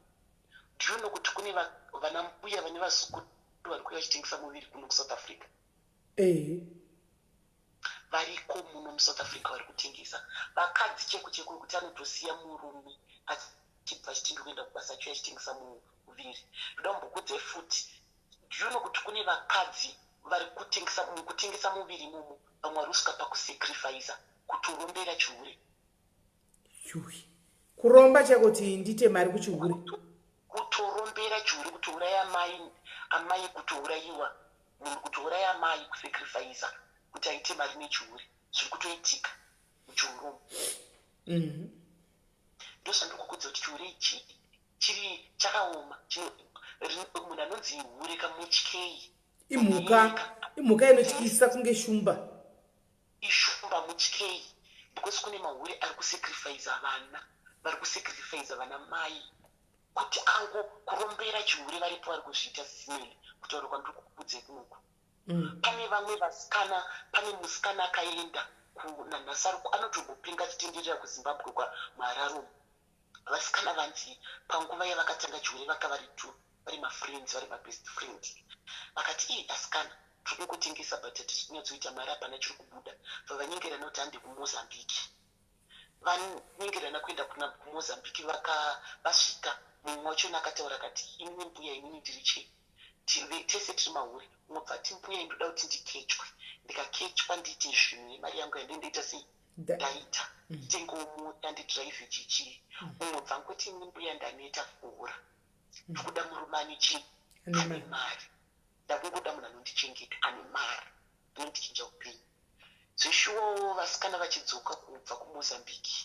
ndiyono kuti kune vana mbuya vane vazukuru vari kuuya vachitengesa muviri kuno kusouth africa variko muno musouth africa vari kutengesa vakadzi cheko kuti anotosiya murume achibva achitindi kuenda kubasa achiuya achitengesa muviri ndoda kumbokudzai futi ndiyono kuti kune vakadzi vari kutengesa muviri imomo vamwe vari kusvika pakusacrifica kutorombera chihure kuromba chakuti ndite mari kuchihure kutorombera chihure kutouraya amai kutourayiwa munhu kutouraya amai kusacrifica kuti aite mari nechihure zviri kutoitika muchiuromo ndozvandikukudza kuti chihure ichi chiri chakaoma munhu anonzi hure kamutyei imhuka inotyisa kunge shumba ishumba mutyei because kune mahure ari kusacrifice vana vari kusacrifice vana mai kuti ango kurombera chihure varipo vari kuzviita simeli kutaura kwandiri kukudzai kunoku pane vamwe vasikana pane musikana akaenda nanhasaruko anotombopinga achitenderera kuzimbabwe kwaMharare vasikana vanzi panguva yavakatanga chihure vaka vari mafriends vari mabest friend vakati asikana tiri kutengesa but tichinyatsoita mari hapana chiri kubuda vavanyengerana kuti handi kumozambiki vanyengerana kuenda kumozambiki vasvika mumwe wachona akataura akati ini mbuya inini ndiri chii tese tiri mahure umwe ati mbuya indoda kuti ndikechwe ndikakechwa ndiite zvinhu nemari yangu yandendaita sei ndaita tengewo mota ndidhiraivhe chichii umwe bva ngoti ini mbuya ndaneta kuhura ndikuda murume ane chii ane mari ndakungoda munhu anondichengeta ane mari anondichinja upenyu zveshuwawo vasikana vachidzoka kubva kumozambiki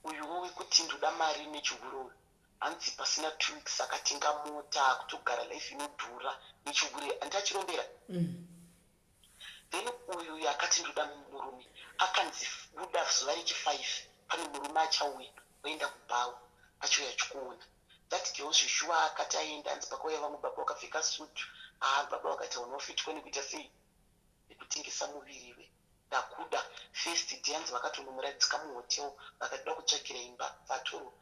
uyuwo wekuti ndoda mari nechihuro hanzi pasina 2 weeks akatenga mota kutogara life inodhura nechihuro andachirombera then uyu akati ndoda murume akanzi buda zuva rechi5 pane murume achauya oenda kubhawa achiuya chikuona that girl zveshuwa akati aenda hanzi pakauya vamwe baba vakapfeka sutu baba vakati unofitwa nekuita sei nekutengesa muviri ndakuda first day hanzi vakatonomuradzika muhotel vakatoda kutsvakira imba vatoro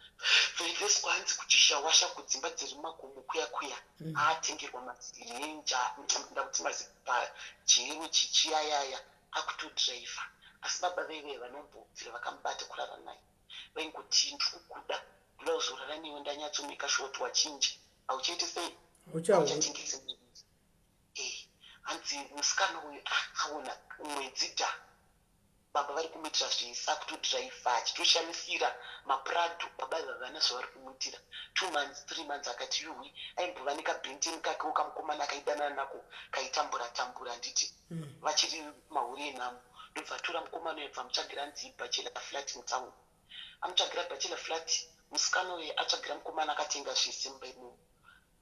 veiveswa hanzi kuchishawasha kudzimba dziri mumagomo kuya aatengerwa mazirenja ndakuti mazipajero chichiyayaya akutodhiraivha asi baba veive vanombobvira vakamubata kurara naye vaingoti ndikukuda ndoda kuzorara newe ndanyatsomeka shoti wachinja hauchaite sei hauchatengese muviri hanzi musikana uyu akaona mwedzi dha baba vari kumuitira zvisa kutodhiraivha achitoshamisira maprado baba vavana zvavari kumuitira 2 months 3 months akati yuhwi aimbova nekabhenteni kakewo kamukomana akaidanana nako kaitambura handiti vachiri mahuri enhamo ndobva tora mukomana uyo bva mutsvagira nzi bachela flat mutsamu amutsvagira bachela flat musikana uyo atsvagira mukomana akatenga zvese mumba imomo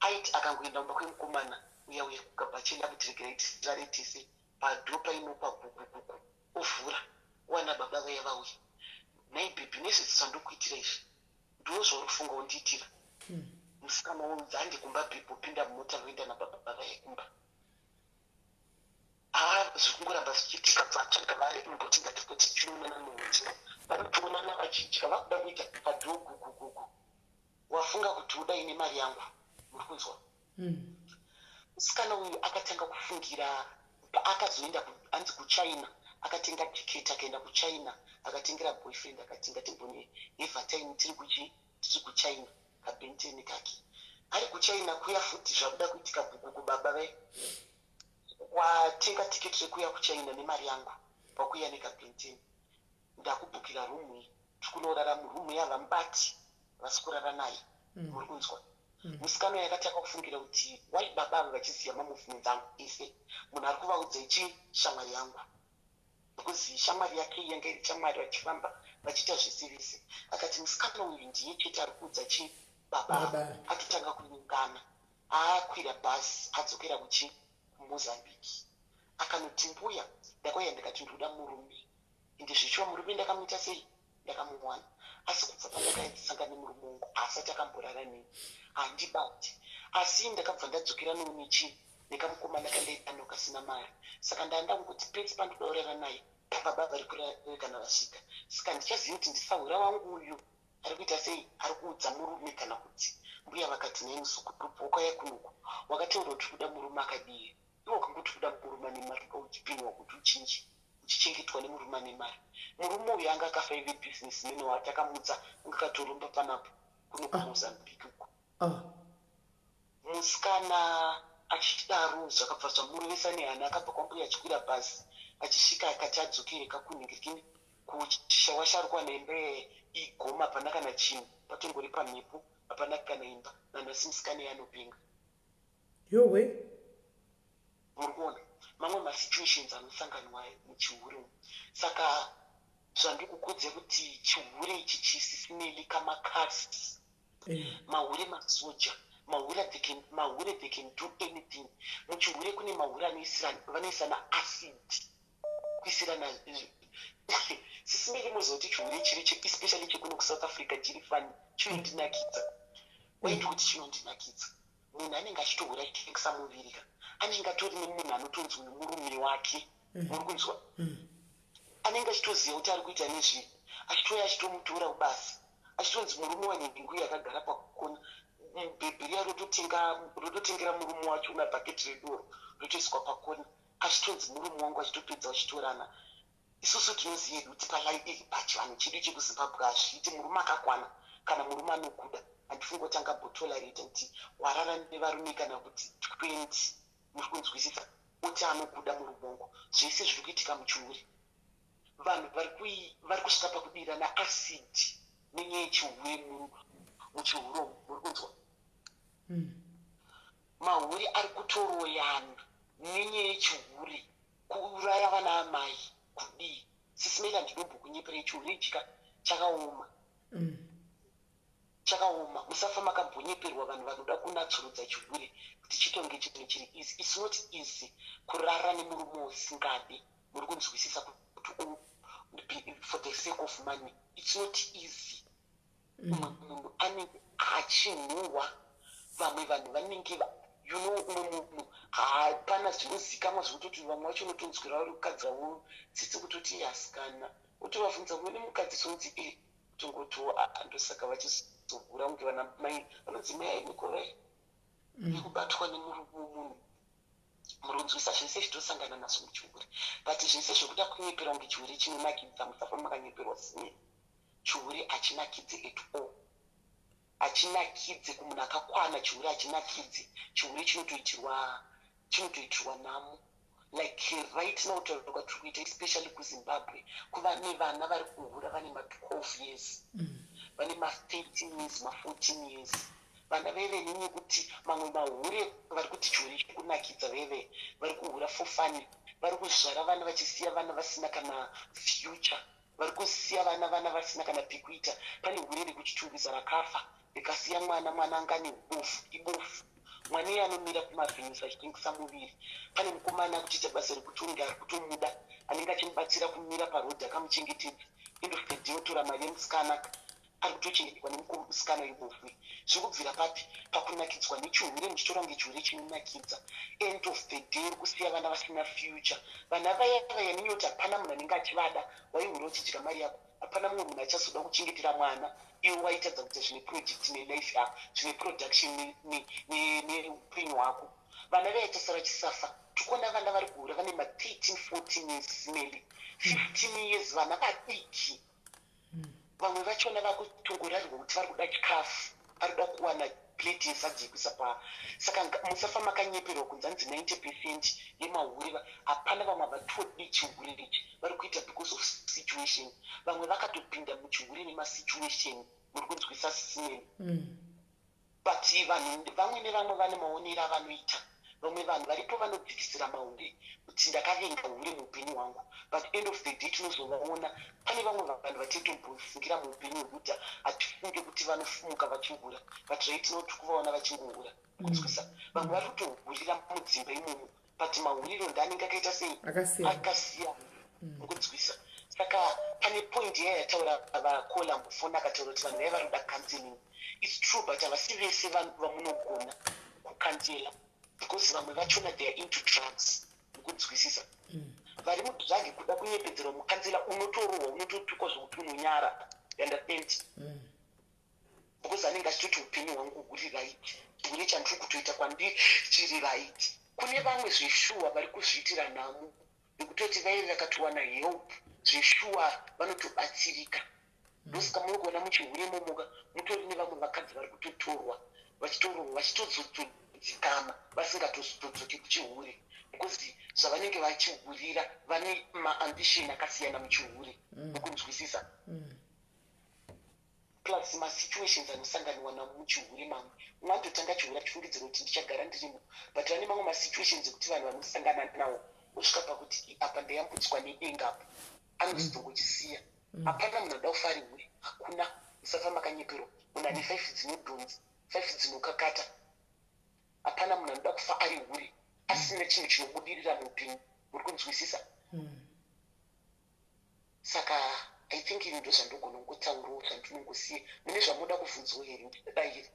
aiti akangoenda mumba kwemukomana uya kugabachela kuti regereitisaretese padhopa inopa gugugugu ovhura wana baba vaya vauya nai bhebhi nezvitsisa ndokuitira izvi ndo zvaurifunga undiitira musikana unza handikumba bhebhi upinda mumota voenda nababa vaya kumba zvikungoramba zvichiitika vatsvaga vari imboti ngatikoti chinoonana nomuti vanotoonana vachidya vakuda kuita padhoo gugugugu wafunga kuti uda ine mari yangu muri kunzwa musikana uyu akatanga kufungira akazoenda hanzi kuchina akatenga tiketi akaenda kuchina akatengera boyfriend akati ngatimbone nevhataini tiri kuchina kabhenteni kake ari kuchina kuya futi zvakuda kuitika gugugu baba ve watenga tiketi rekuya kuchina nemari yangu wakuya nekabhenteni ndakubhukira rumu iyi tikunorara murumu yavamubati vasi kurara naye muri kunzwa musikana yakatanga kufungira kuti wai baba avo vachiziva mamuvhimenti angu ese munhu ari kuvaudza ichi shamwari yangu kuzi shamwari yake yanga iri shamwari vachifamba vachiita zvese vese akati musikana uyu ndiye chete ari kuudza chi baba atotanga kuungana aakwira bhasi adzokera kumozambiki akanoti mbuya ndakauya ndikati ndoda murume ende zvichiwa murume ndakamuita sei ndakamuwana asi kubva pandakaedzisanga nemurume wangu asati akamborara neni handibati asi ndakabva ndadzokera nounichi nekamukomana kandaidano kasina mari saka ndandangoti pesi pandodaurara naye baba vari kurekana vasvika saka ndichazivi kuti ndisahura wangu uyu ari kuita sei ari kuudza murume kana kuti mbuya vakati nei musukurupu wakauya kunuku wakataura kuti kuda murume akadii iwo kangoti kuda murume ane mari kauchipinwa kuti uchinji uchichengetwa nemurume ane mari murume uyu anga akafa ive bhizinesimeni watakamudza angakatoromba panapo kuno kumozambiki uko musikana achidaro zvakabva zvamuruvesa nehana akabva kwambuya achikwira bhazi achisvika akati adzokere kakunhingirikini kushawasharukwa naimbe igoma hapana kana chinhu patongori pamhepo hapana kana imba nanhasi musikana yanopenga yowe muri kuona mamwe masituations anosanganwa muchihure saka zvandikukudze kuti chihure ichi chisisimeli kamakasi mahure masoja mahure they can do anything muchihure kune mahure vanoisana acid kuisirana sisimeli muzoti chihure chiri especially chekuno kusouth africa chiri fani chinondinakidza waiti kuti chinondinakidza munhu anenge achitohura achitengesa muviri ka anenge atori nemunhu anotonzwa nemurume wake muri kunzwa anenge achitoziva kuti ari kuita nezvinhu achitouya achitomutora basi achitonzi murume wanyengu yakagara pakukona bhebhi riya rototengera murume wacho una bhaketi redoro rotoiswa pakona achitonzi murume wangu achitopedza achitorana isusu tinoziva kuti palaidi pachivanhu chedu chekuzimbabwe hazviiti murume akakwana kana murume anokuda handifungi kuti angabotolarata kuti warara nevarume kana kuti 20 muri kunzwisisa uti anokuda murume wangu zvese zviri kuitika muchihure vanhu vari kusvika pakudirana asidi nenyaya yechihure muchihuro muri kunzwa mahure ari kutoroyana nenyaya yechihure kuuraya vana amai kudii sisimela ndinobhukunyepera yechihure ichika chakaoma musafa makambonyeperwa vanhu vanoda kunatsurudza chihure kuti chitonge chinhu chiri easy its not easy kurara nemurume usingade muri kunzwisisa kuti for the sake of money its not easy munhu anenge achinhuhwa vamwe vanhu vanenge umwe munhu hapana zvinozikamwa zvekutoti vamwe vacho unotonzwira uri mukadzi wavo tsitsi kutoti yasikana utovabvunza mune mukadzi sonzi tongotoa andosaka vachizovhura kunge vana mai vanonzi mai aimikorai yekubatwa nemunhu murunzwisa zvese zvitosangana nazvo muchihure but zvese zvekuda kunyeperwa ngechihure chinonakidza musafa makanyeperwa sine chihure hachinakidze at all hachinakidze kumunhu akakwana chihure hachinakidze chihure chinotoitirwa nhamo like right now taura kwatiri kuita especially kuzimbabwe kuva nevana vari kuhura vane ma12 years vane ma13 years ma14 years vana veve nenye kuti mamwe mahure vari kuti chihure chekunakidza veve vari kuhura for fun vari kuzvara vana vachisiya vana vasina kana future vari kusiya vana vasina kana pekuita pane hure rekuchitungisa rakafa rikasiya mwana angane ibofu mwana iye anomira kumavhenisi achitengesa muviri pane mukomana akuchiita basa rekutunga ari kutomuda anenge achimubatsira kumira parodhi akamuchengetedza end of the day otora mari yemusikana ari kutochengeterwa nemusikana ibofu zviri kubvira papi pakunakidzwa nechihure muchitora ngechihure chinonakidza end of the day uri kusiya vana vasina future vana vaya nenyoti hapana munhu anenge achivada waihura uchidya mari yako hapana mumwe munhu achazoda kuchengetera mwana iwe waitadza kuita zvine project nelife yako zvine production neupenyu hwako vana vaitosara chisafa tikuona vana vari kuhura vane ma13 14 years smeli 15 years vana vadiki vamwe vachona vakutongorarirwa kuti vari kuda chikafu vari kuda kuwana plate yesadzi yekuisa saka musafa makanyeperwa kunzi anzi 90% yemahure hapana vamwe vatodi chihure ichi vari kuita because of situation vamwe vakatopinda muchihure nemasituation muri kunzwisa simeni but vamwe nevamwe vane maonero avanoita vamwe vanhu varipo vanodzikisira mahure kuti ndakavenga hure muupenyu hwangu but end of the day tinozovaona pane vamwe vanhu vatitombofungura muupenyu hwekuti hatifunge kuti vanofumuka vachihura but right now tikuvaona vachingohura kunzwisa vamwe vari kutohurira mudzimba imomo but mahuriro ndanenge akaita sei akasiyana kunzwisa saka pane point yayataura vakola mufoni akataura kuti vanhu vaya vari kuda counseling its true but havasi vese vamunogona kukansela because vamwe vachona they are into drugs kunzwisisa vari mudrug kuda kunyepedzera mukansela unotorohwa unototukwa zvokuti unonyara understand because anenge achitoti upenyu hwangu huri right hure chandiri kutoita kwandiri chiri right kune vamwe zveshuwa vari kuzviitira nhamo nekutoti vaive vakatowana help zveshuwa vanotobatsirika ndosaka munogoona muchihure momoka mutori nevamwe vakadzi vari kutotorwa vachitorohwa vachitodzokama vasingatozodzoki kuchihure because zvavanenge vachihurira vane maambition akasiyana muchihure nokunzwisisa plus masituations anosanganiwa namo muchihure mamwe umwe andotanga chihure achifungidzira kuti ndichagara ndirimo but vane mamwe masituations ekuti vanhu vanosangana nawo osvika pakuti apa ndayambutswa nedengapo anozongochisiya hapana munhu ada kufa ari hure hakuna musafa makanyeperwa munhu ane 5 dzinodhonzi 5 dzinokakata hapana munhu anoda kufa ari hure asina chinhu chinobudirira muupenyu muri kunzwisisa saka I think ini ndo zvandogona kungotaurawo zvandinongosiya mune zvamunoda kubvunzwa here ndinoda here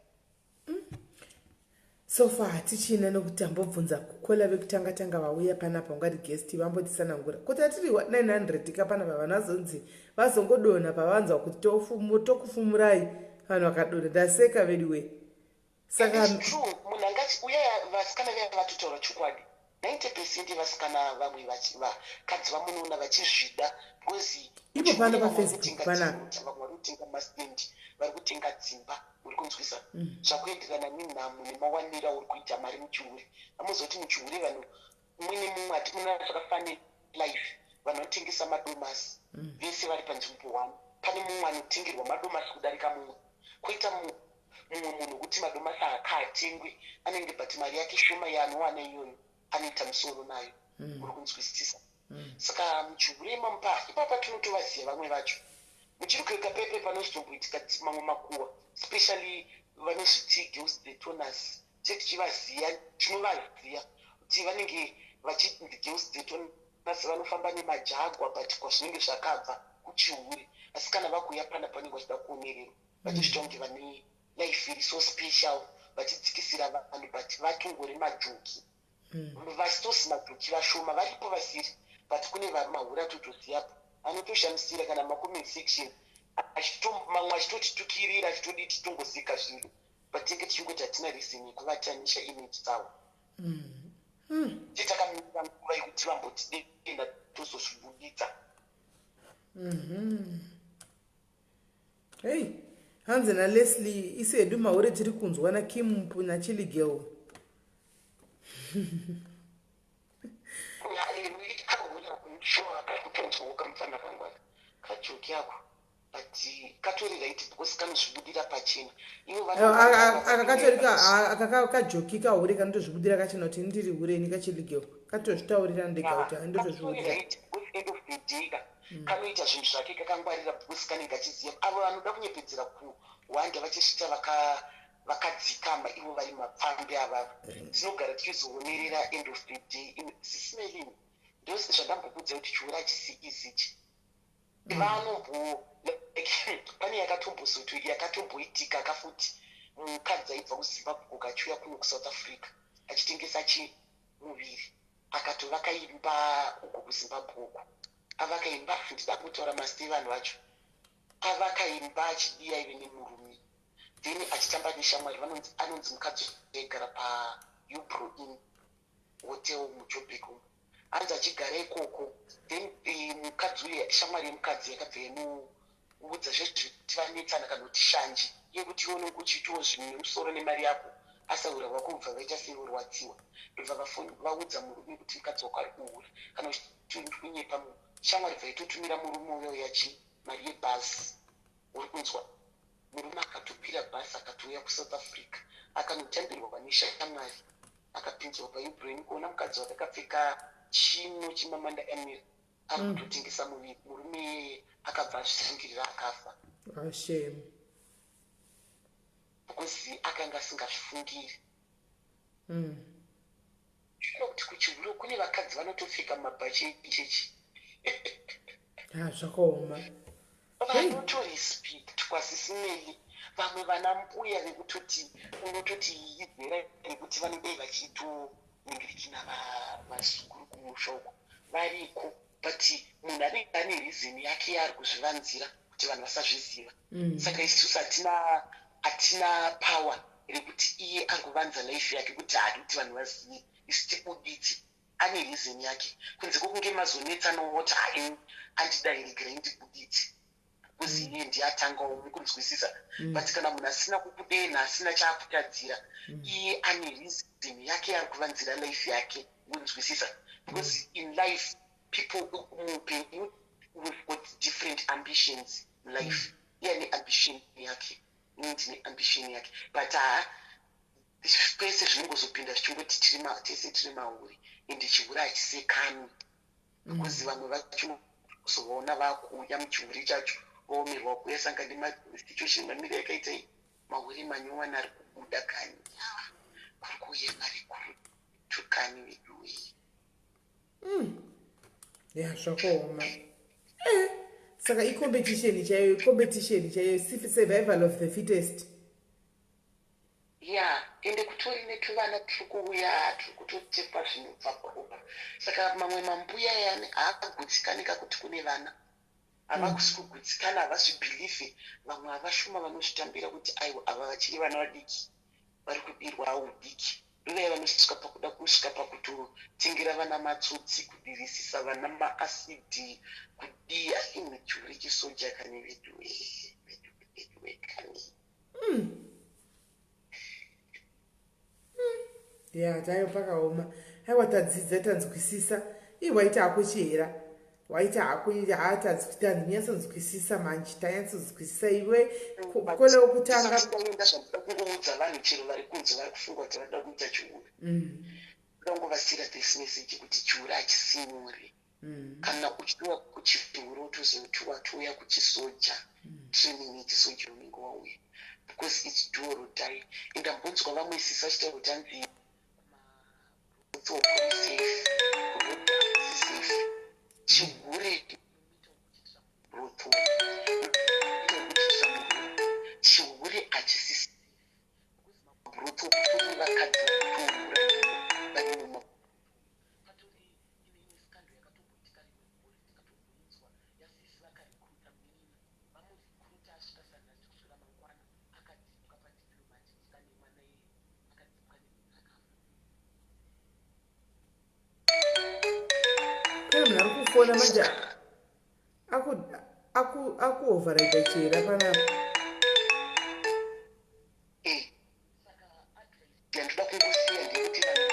so far hatichina nokuti ambobvunza kukola vekutanga vauya panapa ungati guest vambotisanangura kuti atiri 900 kapanapa vanhu vazonzi vazongodonha pavanzwa kuti tokufumurai vanhu vakadonha ndaseka vediwe saka munhu angati uya vasikana vaya vatotaura chokwadi 90% vasikana vamwe vakadzi vamunoona vachizvida because ipo pano pafacebook panapa vamwe vari kutenga mastendi vari kutenga dzimba uri kunzwisa zvakuenderana nenhamo nemawanira uri kuita mari muchihure amuzoti muchihure vanhu mumwe nemumwe hati muna zvakafanira life vanhu vanotengesa madomasi vese vari panzvimbo 1 pane mumwe anotengerwa madomasi kudarika mumwe koita mumwe munhu kuti madomasi akaatengwe anenge but mari yake shoma yaanowana iyoyo anoita musoro nayo uri kunzwisisa saka muchihure mamupa ipapa tinotovaziva vamwe vacho muchiri kueka pepe panozotomboitika mamwe makuwa especially vanozviti girls the toners tichivaziya tinovaziya kuti vanenge vachiti girls the toners vanofamba nemajagwa but kwazvinenge zvakabva kuchihure asi kana vakuuya pana panenge vachida kuonererwa vachizvita kunge vane life iri so special vachidzikisira vanhu but vatongore majoki vasitosi majoki vashoma varipo vasiri but kune vari mahura totoziyapo anotoshandisira kana macomment section mamwe achitotitukirira achitodi titongozika zviro but tenge tichingoti hatina reason yekuvatanisha image dzavo titakamira nguva yekuti vambotidenda tozozvibuditsa hey hanzi naLeslie isu hedu mahure tiri kunzwa naKim naChilly Girl ukamufana kangwara kajoki yako but katori right because kanozvibudira pachena ivo kajoki kahure kanotozvibudira kachena kuti ndiri hureni kachiligeko katozvitaurira ndega kuti handotozvibudira right because end of the day kanoita zvinhu zvake kakangwarira because kanenge achiziva avo vanoda kunyepedzera kuwanda vachisvita vakadzikama ivo vari mapfambi avavo tinogara tichizoonerera end of the day sismelly ndose zvandambokudza kuti chiura hachisi izichi vanombo pane yakatomboitika akafuti mukadzi aibva kuzimbabwe kachiuya kuno kusouth africa achitengesa chimuviri akatovaka imba uko kuzimbabwe uko avaka imba ndida kutaura masitei vanhu vacho avaka imba achidiya ive nemurume then achitamba neshamwari anonzi mukadzi aigara paupro in hotel mujobek umo anzi achigara ikoko then mukadzi uye shamwari yemukadzi yakabva yemuudza zvezvekuti vanetsana kana kuti shanji yekuti ione kuchitiwo zvimwe musoro nemari yako asaura wako ubva vaita sevorwadziwa ndobva vaudza murume kuti mukadzi wako ari kuura kana kunyepa shamwari bva itotumira murume uyo yachi mari yebhasi uri kunzwa murume akatopira bhasi akatouya kusouth africa akanotambirwa neshamwari akapinzwa paibrain kuona mukadzi wake akapfeka chino chimamanda emiri ari kutotengesa muviri murume akabva azvisungirira akafa ashame because akanga asingazvifungiri zvino kuti kuchihuro kune vakadzi vanotopfeka mabhachi echechi zvakaoma vanotorespect kwasismelly vamwe vana mbuya vekutoti unototi izera rekuti vanodai vachitoningirikina vazukuru kumusha uko variko but munhu anenge ane rizini yake yaari kuzvivanzira kuti vanhu vasazviziva saka isusu hatina power rekuti iye angovanza life yake kuti haadi kuti vanhu vazive isu tikuditi ane rizini yake kunze kwokunge mazonetsanawo kuti andidairigira indikuditi kuzi iye ndiyatangawo mukunzwisisa but kana munhu asina kukudena asina chaakutadzira iye ane rizini yake yaari kuvanzira life yake munzwisisa because in life people we've got different ambitions in life iye ane ambition yake ndine ambition yake but pese zvinongozopinda zvichingoti tese tiri mauri ende chiuri hachisekani because vamwe vacho kuzovaona vakuuya muchiuri chacho vaomerwa kuuya sanga nemasituation mamiri yakaita mauri manyowana ari kubuda kani kuri kuuya mari kutukani veduyi zvakaoma saka icompetition chaiyo survival of the fittest ende kutori netuvana tiri kuuya tiri kutotepa zvinobva paropa saka mamwe mambuya yani haakagutikanika kuti kune vana havakusi kugutsikana havazvibhilife vamwe havashuma vanozvitambira kuti aiwa ava vachiri vana vadiki vari kubirwa audiki ndovaya vanosvika pakuda kusvika pakutotengera vana matsotsi kudirisisa vana maasidi kudiya imwe chiuri chisoja kane vedu kani tayo pakaoma aiwa tadzidza tanzwisisa waita hako chihera waita hako tanyatsonzwisisa manje tanyatsonzwisisa iwe kole wokutanga enda zvamuda kungoudza vanhu chero vari kunze vari kufunga kuti vanoda kuita chiuri ungangovasira this message kuti chiuri hachisinyore kana uchitowa kuchiuri wotozotiwa touya kuchisoja training yechisoja unenge wauya because its do or die indambonzwa vamwe sisi vachitaura kuti hanzi chihure chihure hachisisi bruto kuri vakadzi vaneuma munhu ari kufona manje akuovharaita chera panapa ndoda kungosiya ndekuti vanhu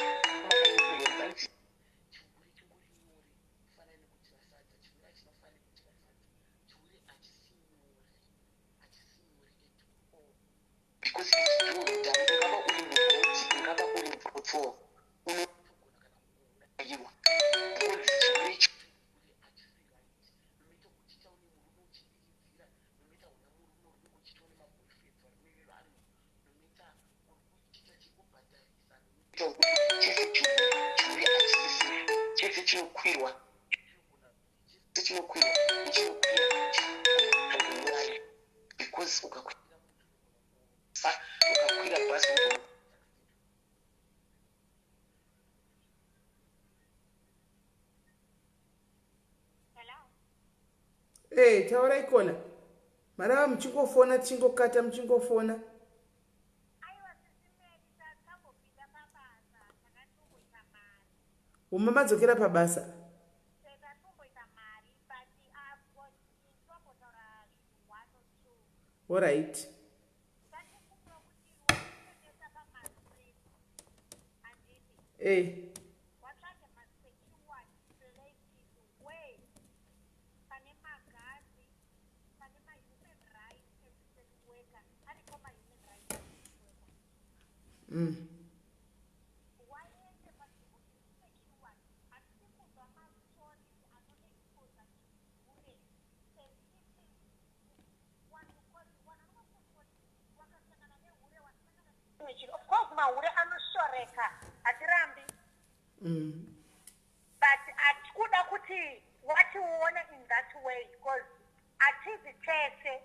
because it's true that ungaba uri murodzi ungaba uri mupfopfo unoyiwa because chirecho chese chinokwirwa because ukakwira basi taura ikona marava muchingofona tichingokata muchingofona umamadzokera pabasa alright Of course, maure anoshoreka atirambi. But atikuda kuti watione in that way because atizitese.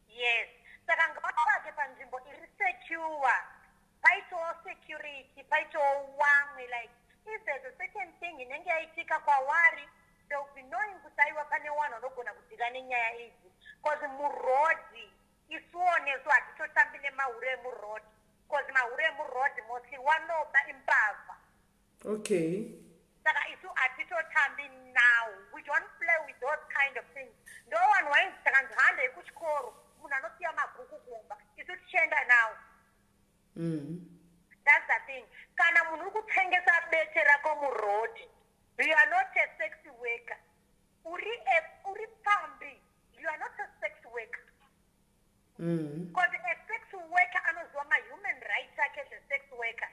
Yes. Saka ngavake panzvimbo iri secure. Paitowo security, paitowo wamwe like if there's a certain thing inenge yaitika kwavari, there will be knowing kuti aiwa pane vanhu vanogona kudzika nenyaya idzi. Because murodhi isuoneso hatitotambi nemahure emurodhi because mahure emurodhi mostly wanoba imbavha. Okay. Saka isu hatitotambi now. We don't play with those kind of things. No one wainzi saka ndihanda yekuchikoro munhu anosiya mabhuku kumba isu tichienda now. That's the thing. Kana munhu uri kutengesa bete rako murodhi, you are not a sex worker. Uri pambi, you are not a sex worker. Because a sex worker anoziva ma-human rights ake as a sex worker.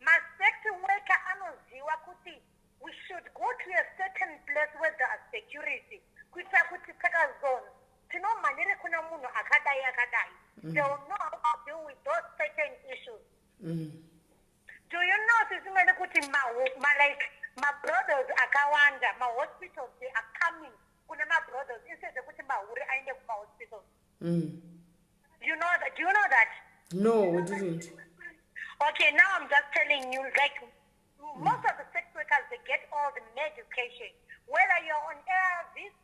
Ma-sex worker anoziva kuti we should go to a certain place where there are security. Kuitira kuti takazona tinomhanyire kuna munhu akadai akadai. They will know how to deal with those certain issues. Do you know sizimele kuti my brothers akawanda, my hospitals they are coming. Kuna my brothers instead of kuti mahure aende kuma hospitals. You know that? Do you know that? No, we didn't. Okay, now I'm just telling you, like, most of the sex workers, they get all the medication. Whether you're on ARVs,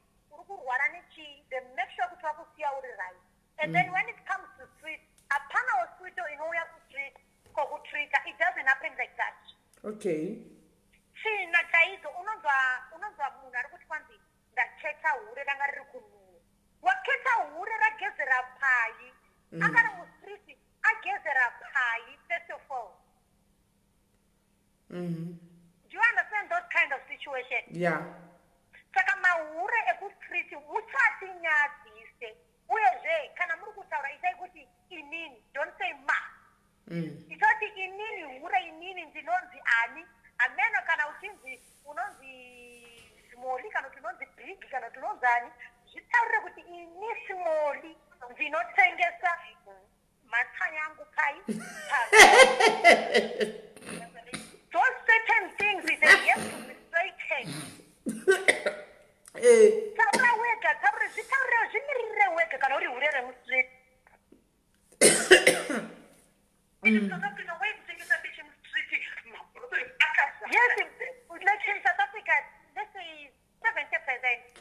they make sure to travel see out right. And then when it comes to street, a panel hospital in Oya Street, it doesn't happen like that. Okay. See, Nataizo, unonza munari kuti kwanzi ndacheka hure ranga riri kunhuhwa. Waketa hure ragezera pai. Akari mustriti agezera pai first of all. Do you understand those kind of situations? Yeah. Saka mahure ekustriti musati nyadzise. Uyezve kana muri kutaura itai kuti inini, don't say ma. Itoti inini hure inini ndinonzi ani. Ameno kana uchinzi unonzi small kana unonzi big kana unonzi ani. Zvitaurire kuti ini small ndinotengesa matha yangu pai. Those certain things they have to be straightened. Taura wega, taura zvimirire wega kana uri hure remustraight. Yes, like in South Africa, let's say 70%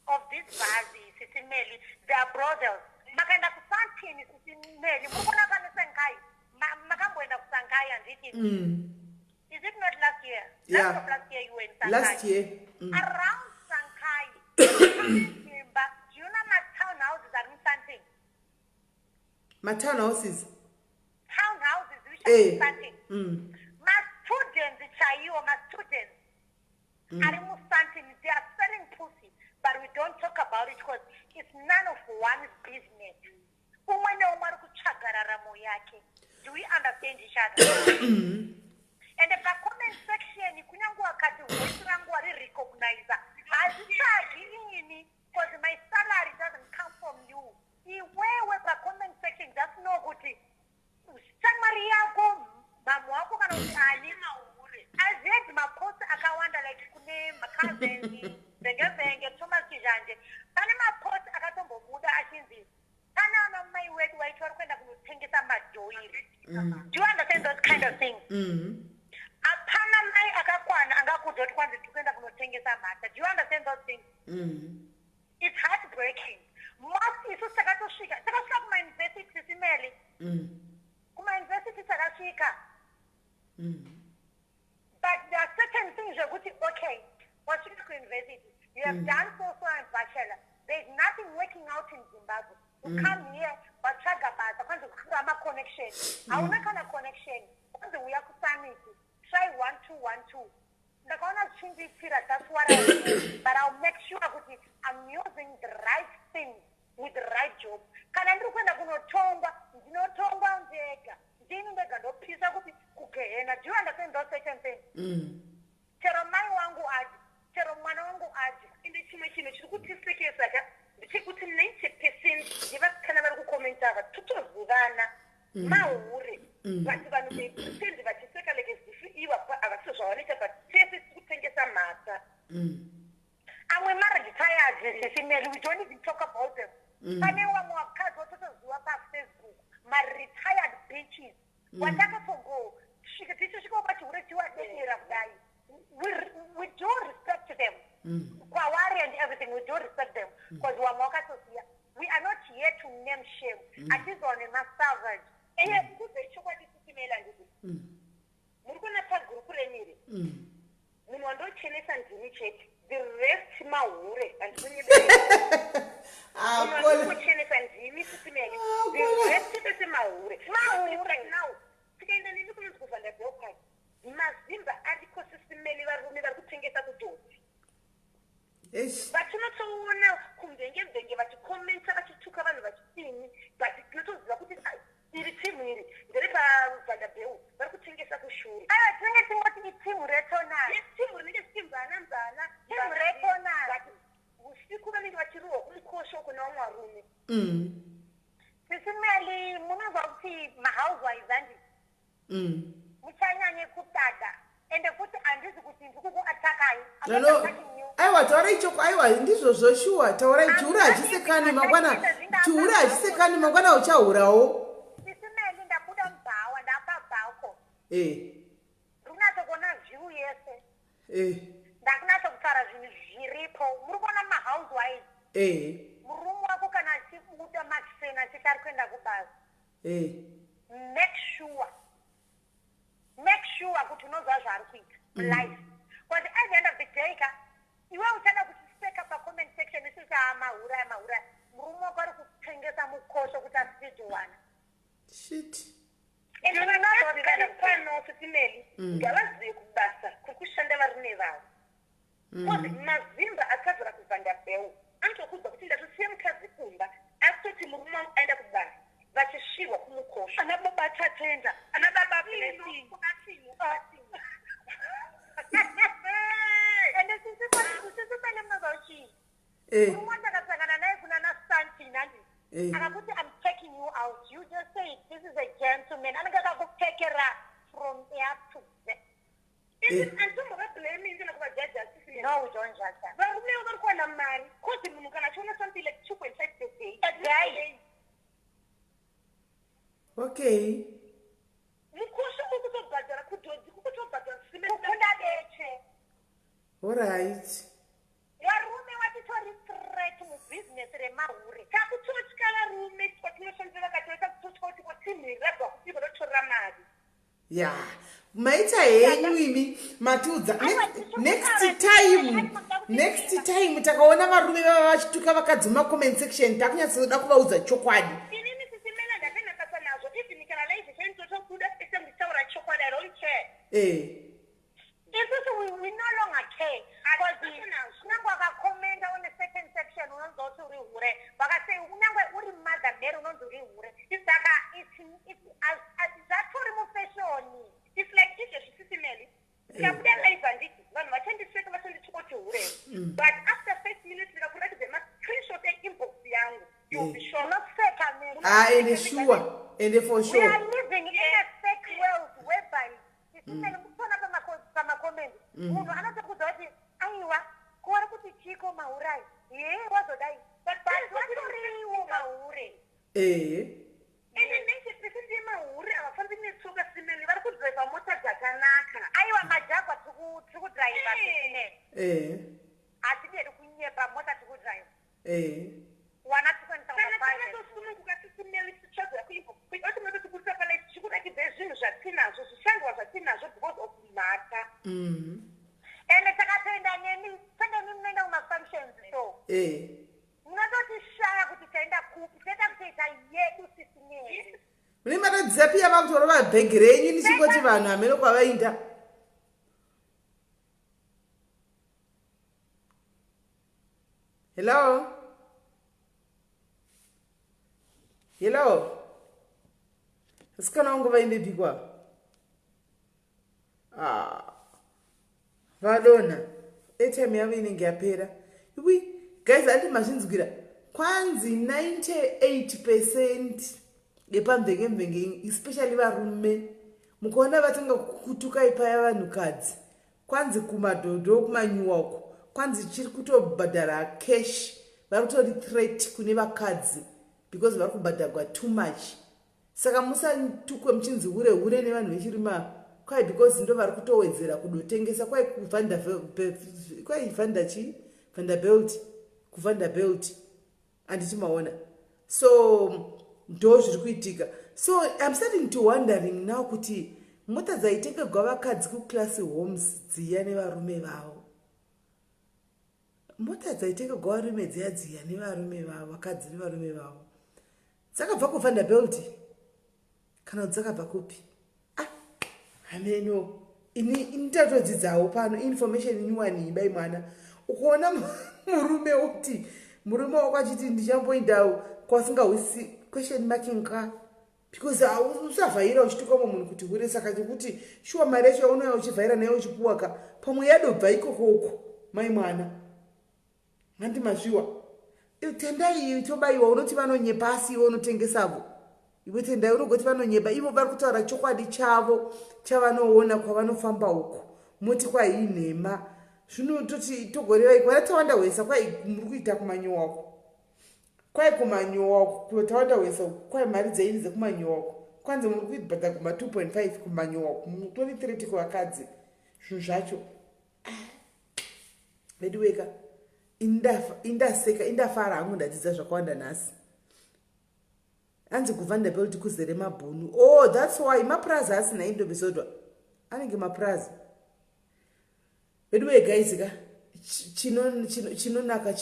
of these bases, SIS MELLY, they are brothels. Makaenda kusantini SIS MELLY, mukona kana Sankai, makamboenda kusankai and it is. Is it not last year? Yeah. Last year you were in Sankai. Last year. Around Sankai, do you know my townhouses are in something? My townhouses? Townhouses, which are in something. My students, my students, are in something. They are selling pussy. but we don't talk about it because it's none of one's business. Do we understand each other? And the comment section, you couldn't go recognize that. As you are giving me, because my salary doesn't come from you. Where was the comment section? That's no good. Summary, I read my post, I wonder like my cousin, Thomas Kijanje. And my post, I got some Buddha Ashinzi. And on my way to I talk when I will think it's a mad joy. Do you understand those kind of things? Do you understand those things? It's heartbreaking. Most is my university Melly. My university but there are certain things you're going to okay. What's your university? You have done so and bachelor. There's nothing working out in Zimbabwe. You come here, but talk about a connection. I will make a connection. We have to try 1 2 1 2. The corner change it, that's what I do. But I'll make sure I'm using the right thing with the right job. Can I look when I'm going to Tonga? No Tonga and Jega. Do you understand those certain things? Tell my one go add. Tell my one go add. In the situation, it's good to speak as like the people to 90%. Give us kind of a comment. Tutu Zugana, Mauri, but you're going to be pretend that you take a leg you are a social little, but say it's good to get some matter. And we married tired, we don't even talk about them. I never more cards or Facebook. My retired bitches. What I got to go? She go back to where you are getting of guys. We do respect them. Kawari and everything, we do respect them. Because we are not here to name shame. At least on a savage. And yes, good they show what this is email and this. We're going to talk group remedy. We want to change and check the rest maure and the rest is maure. Right now. Mazimba ecosystem many are never putting it at the door. But you not so now kumdenge but to comment about to cover what you see, but it's not what it is. The river Vanotengesa, but putting it at the shoe. I think what it's team retona. Yes, team Banana, team retona. We speak about what you wrote, we call shock on our room. This is merely Munavati, my housewife, and Muchanya Kutada, and the put and this is attack. I was already choke. I was this was so sure. Tora Jura, she said, Can you Magana? Jura, she said, Can you Magana Chaura? This is man in the Buddha bow and upper bow. Runata gonna view yes. That's not of Tarazin, Jiripo, Murwana, my housewife. Muruma can I see Buddha Max and I said, Make sure I go to know that are quick life. But at the end of the day, you won't tell us to take up a comment section. This is Maura. Murumo got to change some course of that one. Shit. And you're not going to find no female. Galazzi Bassa, Kukushan never never. What Mazimba a cover of Vanda Bell. Uncle who got the same Kazimba after Timon end up back. But she was Mukosh. Another batcha changer. Another baby. And this is what about she. I'm checking you out. You just say this is a gentleman. I'm gonna go take her from here to there. And somebody blaming you about judges. No, we don't judge that. But we never call a man. Cause him something like 2.5 days. A day. Okay. All right. Yeah. Maita yenyu Matuza. Next time takaona varume vachituka vakadzima comment section takunyatsoda kuvaudza chokwadi. We no longer care. Because we comment on a certain But after 5 minutes, we are correct. The screenshot inbox yangu. You'll be sure. Not fake, I mean. And sure. And for We sure. are living in a fake world whereby another good idea. Aiwa, kuara kuti chiko maurai. Yeah, what do I? But what do you maure? Ine nje presenti maure abafanzi netsuka simeli vari kudrive mota dzakanaka. Aiwa majagwa tuku drive simeli. Atibedi kunyepa mota tuku drive. Wana tukwenda kana tosuma kukasimeli chichazo kuipo. Kuipo tukusa pala chikura kibezinu zvatinazo zvishandwa zvatinazo because of mata. And takatenda neni tenda nenda uma functions so. Unatoti shaya kuti tenda kupi tenda kuita yedu sisi nini. Mune maradza pia vakutora mabhegi renyu nichingoti vanhu hamene kwavainda. Hello? Hello? Asikana wangu vainde bhikwa. Vadona. Airtime yavo inenge yapera. Iwi, guys, andi mazvinzwira. Kwanzi 98% yepamvenge especially varume. Mukaona vatanga kutuka ipaya vanhukadzi. Kwanzi kumadhodho kumanyuwako. Kwanzi chiri kutobhadhara cash. Vari kutori threat kune vakadzi because vari kubhadharwa too much. Saka musatukwe muchinzi hure nevanhu vechirima. Kwai because ndo vari kutowedzera kudotengesa kwai Vanderbilt andichimaona. So ndo zviri kuitika. So I'm starting to wondering now kuti mota dzaitengerwa vakadzi kuclass homes dziya nevarume vavo. Mota dzaitengerwa varume dziya nevarume vavo, vakadzi nevarume vavo. Dzakabva kuVanderbilt kana dzakabva kupi? Ameno ini tatodzidzawo pano information inyuwani ibai mwana. Ukoona murume uti murume wakachiti ndichamboindawo kwasingawisi question marking ka because usavhaira uchituka munhu kuti hure saka kuti shuwa mari yacho unouya uchivhaira nayo uchipuwa ka pamwe yadobva ikokoko mai mwana. Handi mazviwa tendai tobaiwa unoti vanonyepa asi iwe unotengesavo. Iwe tendai unogoti vanonyepa ivo vari kutaura chokwadi chavo chavanoona kwavanofamba uko. Moti kwai inhema zvinototi togoreva ikwaratawanda wesa kwai muri kuita kumanyowako. Kwai kumanyowako kutawanda wesa kwai mari dzeini dzekumanyowako. Kwanzi muri kuibhadha kuma 2.5 kumanyowako. Mutori 30 kuvakadzi. Zvinhu zvacho. Vediweka indafara hangu ndadzidza zvakawanda nhasi. Anzi kuVanderbilt kuzere mabhunu. Oh, that's why mapraza asina indobisodwa. Anenge mapraza. Anyway, guys, chinonaka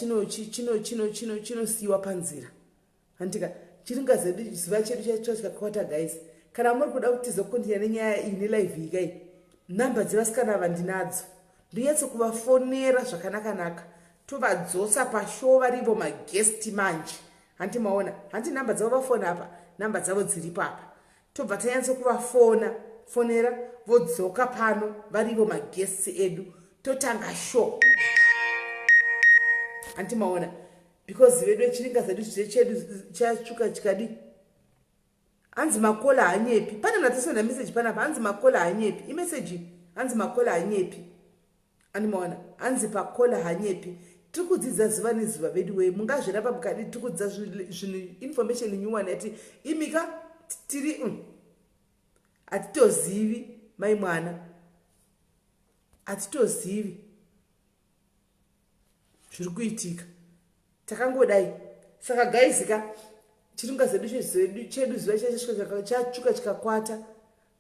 chinosiwa panzira. Antika chiringa zedu ziva chedu chakakwata guys. Kana muri kuda kuti zokontinya nenyaya ine live ikai. Namba dzevasikana vandinadzo. Ndiyetse kuvafonera zvakanaka. Tovadzosa pashow varivo maguest manje. Hanti maona, hanti namba dzavo vafona apa, namba dzavo dziripo apa. Tobva tanyatso kuvafonera, vodzoka pano, varivo maguests edu, totanga show. Hanti maona, because vedu chiringa zedu chedu chachuka chikadi. Hanzi makola hanyepi, pana natisona message pana pa, hanzi makola hanyepi, message, hanzi makola hanyepi. Hanti maona, hanzi pakola hanyepi. Tukudzidza ziva neziva vedu we mungazvirapa mukadi tukudzidza zvinhu information nyuwani ati imika tiri atitozivi mai mwana atitozivi zviri kuitika takangodai saka gaizika chiringa zedu chedu ziva chachuka chikakwata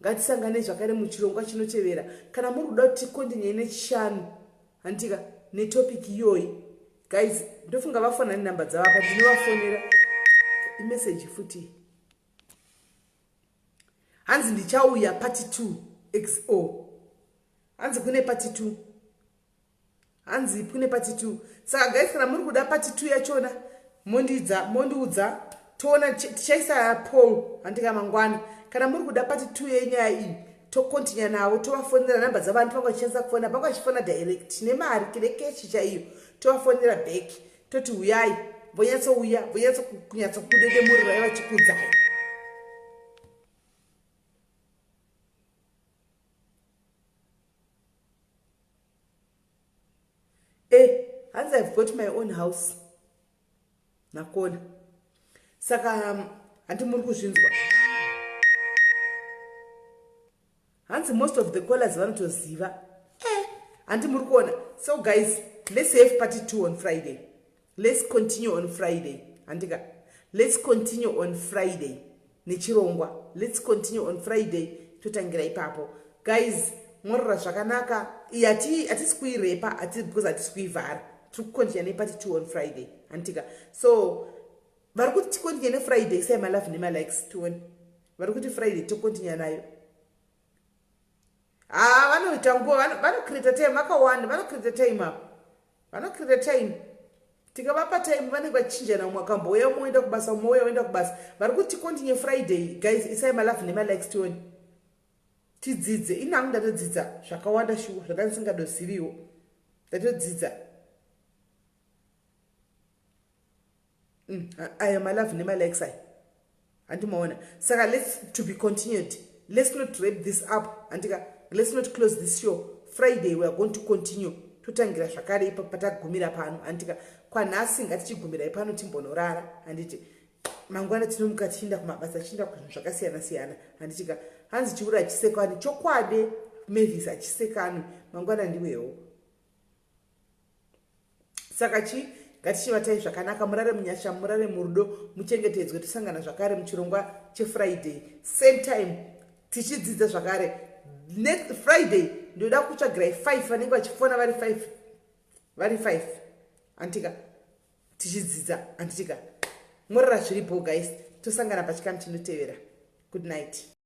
ngatisangane zvakare muchirongwa chinotevera kana muri kuda kuti kontinye nechishanu handitika netopic iyoyi guys ndofunga vafona nenamba dzavo apa ndinovafonera imessage futi hanzi ndichauya part 2 XO hanzi kune part 2 hanzi kune part 2 saka guys kana muri kuda part 2 yachona mondiudza toona tichaisa poll handika mangwana kana muri kuda part 2 yenyaya iyi tokontinya navo tovafonera namba dzavanhu panga vachishandisa kufona panga vachifona direct nemari kerekeshi chaiyo tovafonera back toti uyai vonyatsouya vonyatsokudedemurirai vachikudzai. Hanzi I've got my own house nakona saka handi muri kuzvinzwa. Hanzi most of the callers vanotoziva handi muri kuona. So guys, let's have party 2 on Friday. Let's continue on Friday. Andika, let's continue on Friday nechirongwa. Let's continue on Friday totangira ipapo guys. Morra zvakanaka atisi kuirepa because atisi kuivhara tiri kukontinya nepati 2 on Friday antika. So vari kuti tikontinye neFriday sai malove nemalikes tione vari kuti Friday tokontinya nayo. Vanoita nguva vanocreata time vakawanda vanocreata time apo vanocreata time tikavapa time vanenge vachinjana mwakambouya moenda kubasa mouya oenda kubasa. Vari kuti tikontinye Friday guys isai malove nemalikes tione tidzidze. Inangu ndatodzidza zvakawanda shuwa zvakandisingadoziviwo ndatodzidza. Aya malove nemalikes aya handimaona. Saka let's to be continued. Let's not wrap this up andika. Let's not close this show. Friday we are going to continue totangira zvakare ipa patagumira pano andika. Kwanhasi ngatichigumirai pano timbonorara handiti mangwana tinomuka tichienda kumabasa tichienda kuzvinhu zvakasiyana-siyana handitika. Hanzi chiuru hachisekani chokwade Mavis hachisekani mangwana ndiwewo. Saka ngatichivatai zvakanaka murare munyasha murare murudo muchengetedzwe tosangana zvakare muchirongwa cheFriday same time tichidzidza zvakare. Next Friday ndoda kutsvagirai 5 vanenge vachifona vari 5 antika tichidzidza antika morara zviripo guys tosangana pachikamu chinotevera. Good night.